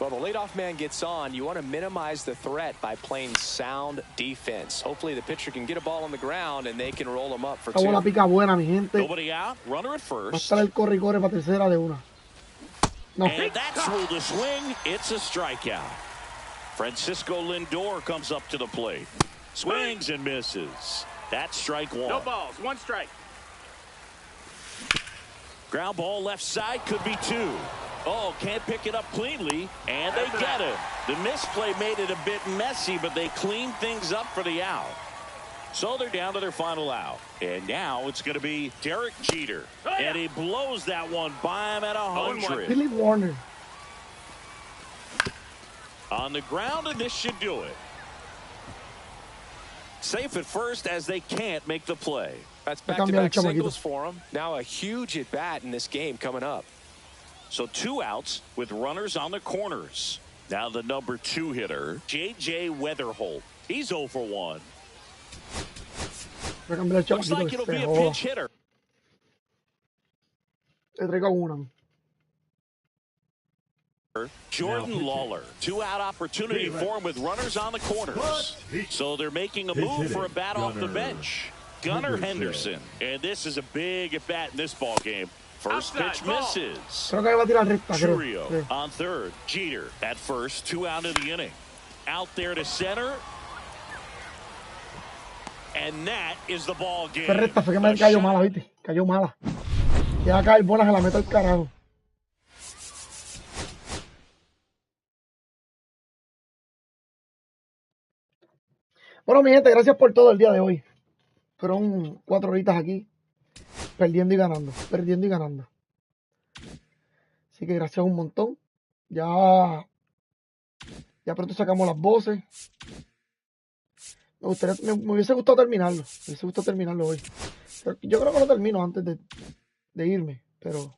Well, the leadoff man gets on. You want to minimize the threat by playing sound defense. Hopefully the pitcher can get a ball on the ground and they can roll him up for Esta bola two. pica buena, mi gente. Nobody out, runner at Va a first. estar el corre y corre para tercera de una. No. And that's through the swing. It's a strikeout. Francisco Lindor comes up to the plate. Swings and misses. That's strike one. No balls. One strike. Ground ball left side, could be two. Oh, can't pick it up cleanly, and they get it. The misplay made it a bit messy, but they cleaned things up for the out. So they're down to their final out. And now it's going to be Derek Jeter. And he blows that one by him at 100. Billy Warner. On the ground, and this should do it. Safe at first as they can't make the play. That's back-to-back singles for him. Now a huge at-bat in this game coming up. So two outs with runners on the corners. Now the number 2 hitter, J.J. Weatherholt. He's 0 for 1. Looks like it'll be a pinch hitter. Le traigo una. Jordan Lawler. 2-out opportunity for him with runners on the corners. So they're making a move for a bat off the bench. Gunnar Henderson. And this is a big at-bat in this ball game. First pitch misses. Creo que va a tirar recta, Churio creo. on third. Jeter at first. 2 out of the inning. Out there to center. And that is the ball game. Fue recta, fue que me cayó mala, ¿viste? Cayó mala. Y va a caer bola, se la meto al carajo. Bueno, mi gente, gracias por todo el día de hoy. Fueron 4 horitas aquí, perdiendo y ganando, perdiendo y ganando. Así que gracias un montón. Ya pronto sacamos las voces. Me hubiese gustado terminarlo. Me hubiese gustado terminarlo hoy. Pero yo creo que lo termino antes de irme, pero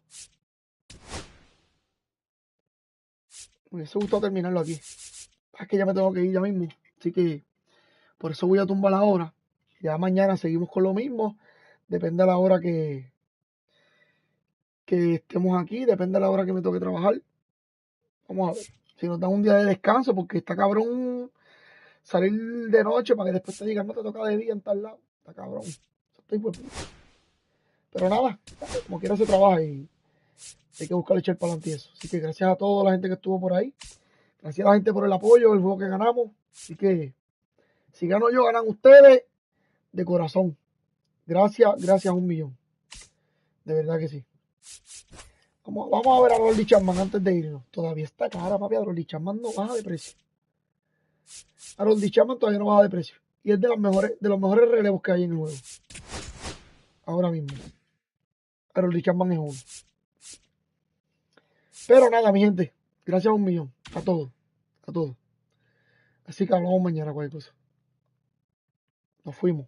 me hubiese gustado terminarlo aquí. Es que ya me tengo que ir ya mismo. Así que por eso voy a tumbar la hora. Ya mañana seguimos con lo mismo. Depende de la hora que estemos aquí. Depende de la hora que me toque trabajar. Vamos a ver. Si nos dan un día de descanso, porque está cabrón salir de noche para que después te digan no te toca de día en tal lado. Está cabrón. Pero nada, como quiera se trabaja y hay que buscar echar para adelante eso. Así que gracias a toda la gente que estuvo por ahí. Gracias a la gente por el apoyo, el juego que ganamos. Así si gano yo, ganan ustedes de corazón. Gracias 1.000.000. De verdad que sí. Vamos a ver a Rolly Chapman antes de irnos. Todavía está cara, papi. A Rolly Chapman no baja de precio. A Rolly Chapman todavía no baja de precio. Y es de los mejores relevos que hay en el juego. Ahora mismo. A Rolly Chapman es uno. Pero nada, mi gente. Gracias 1.000.000. A todos. A todos. Así que hablamos mañana cualquier cosa. Nos fuimos.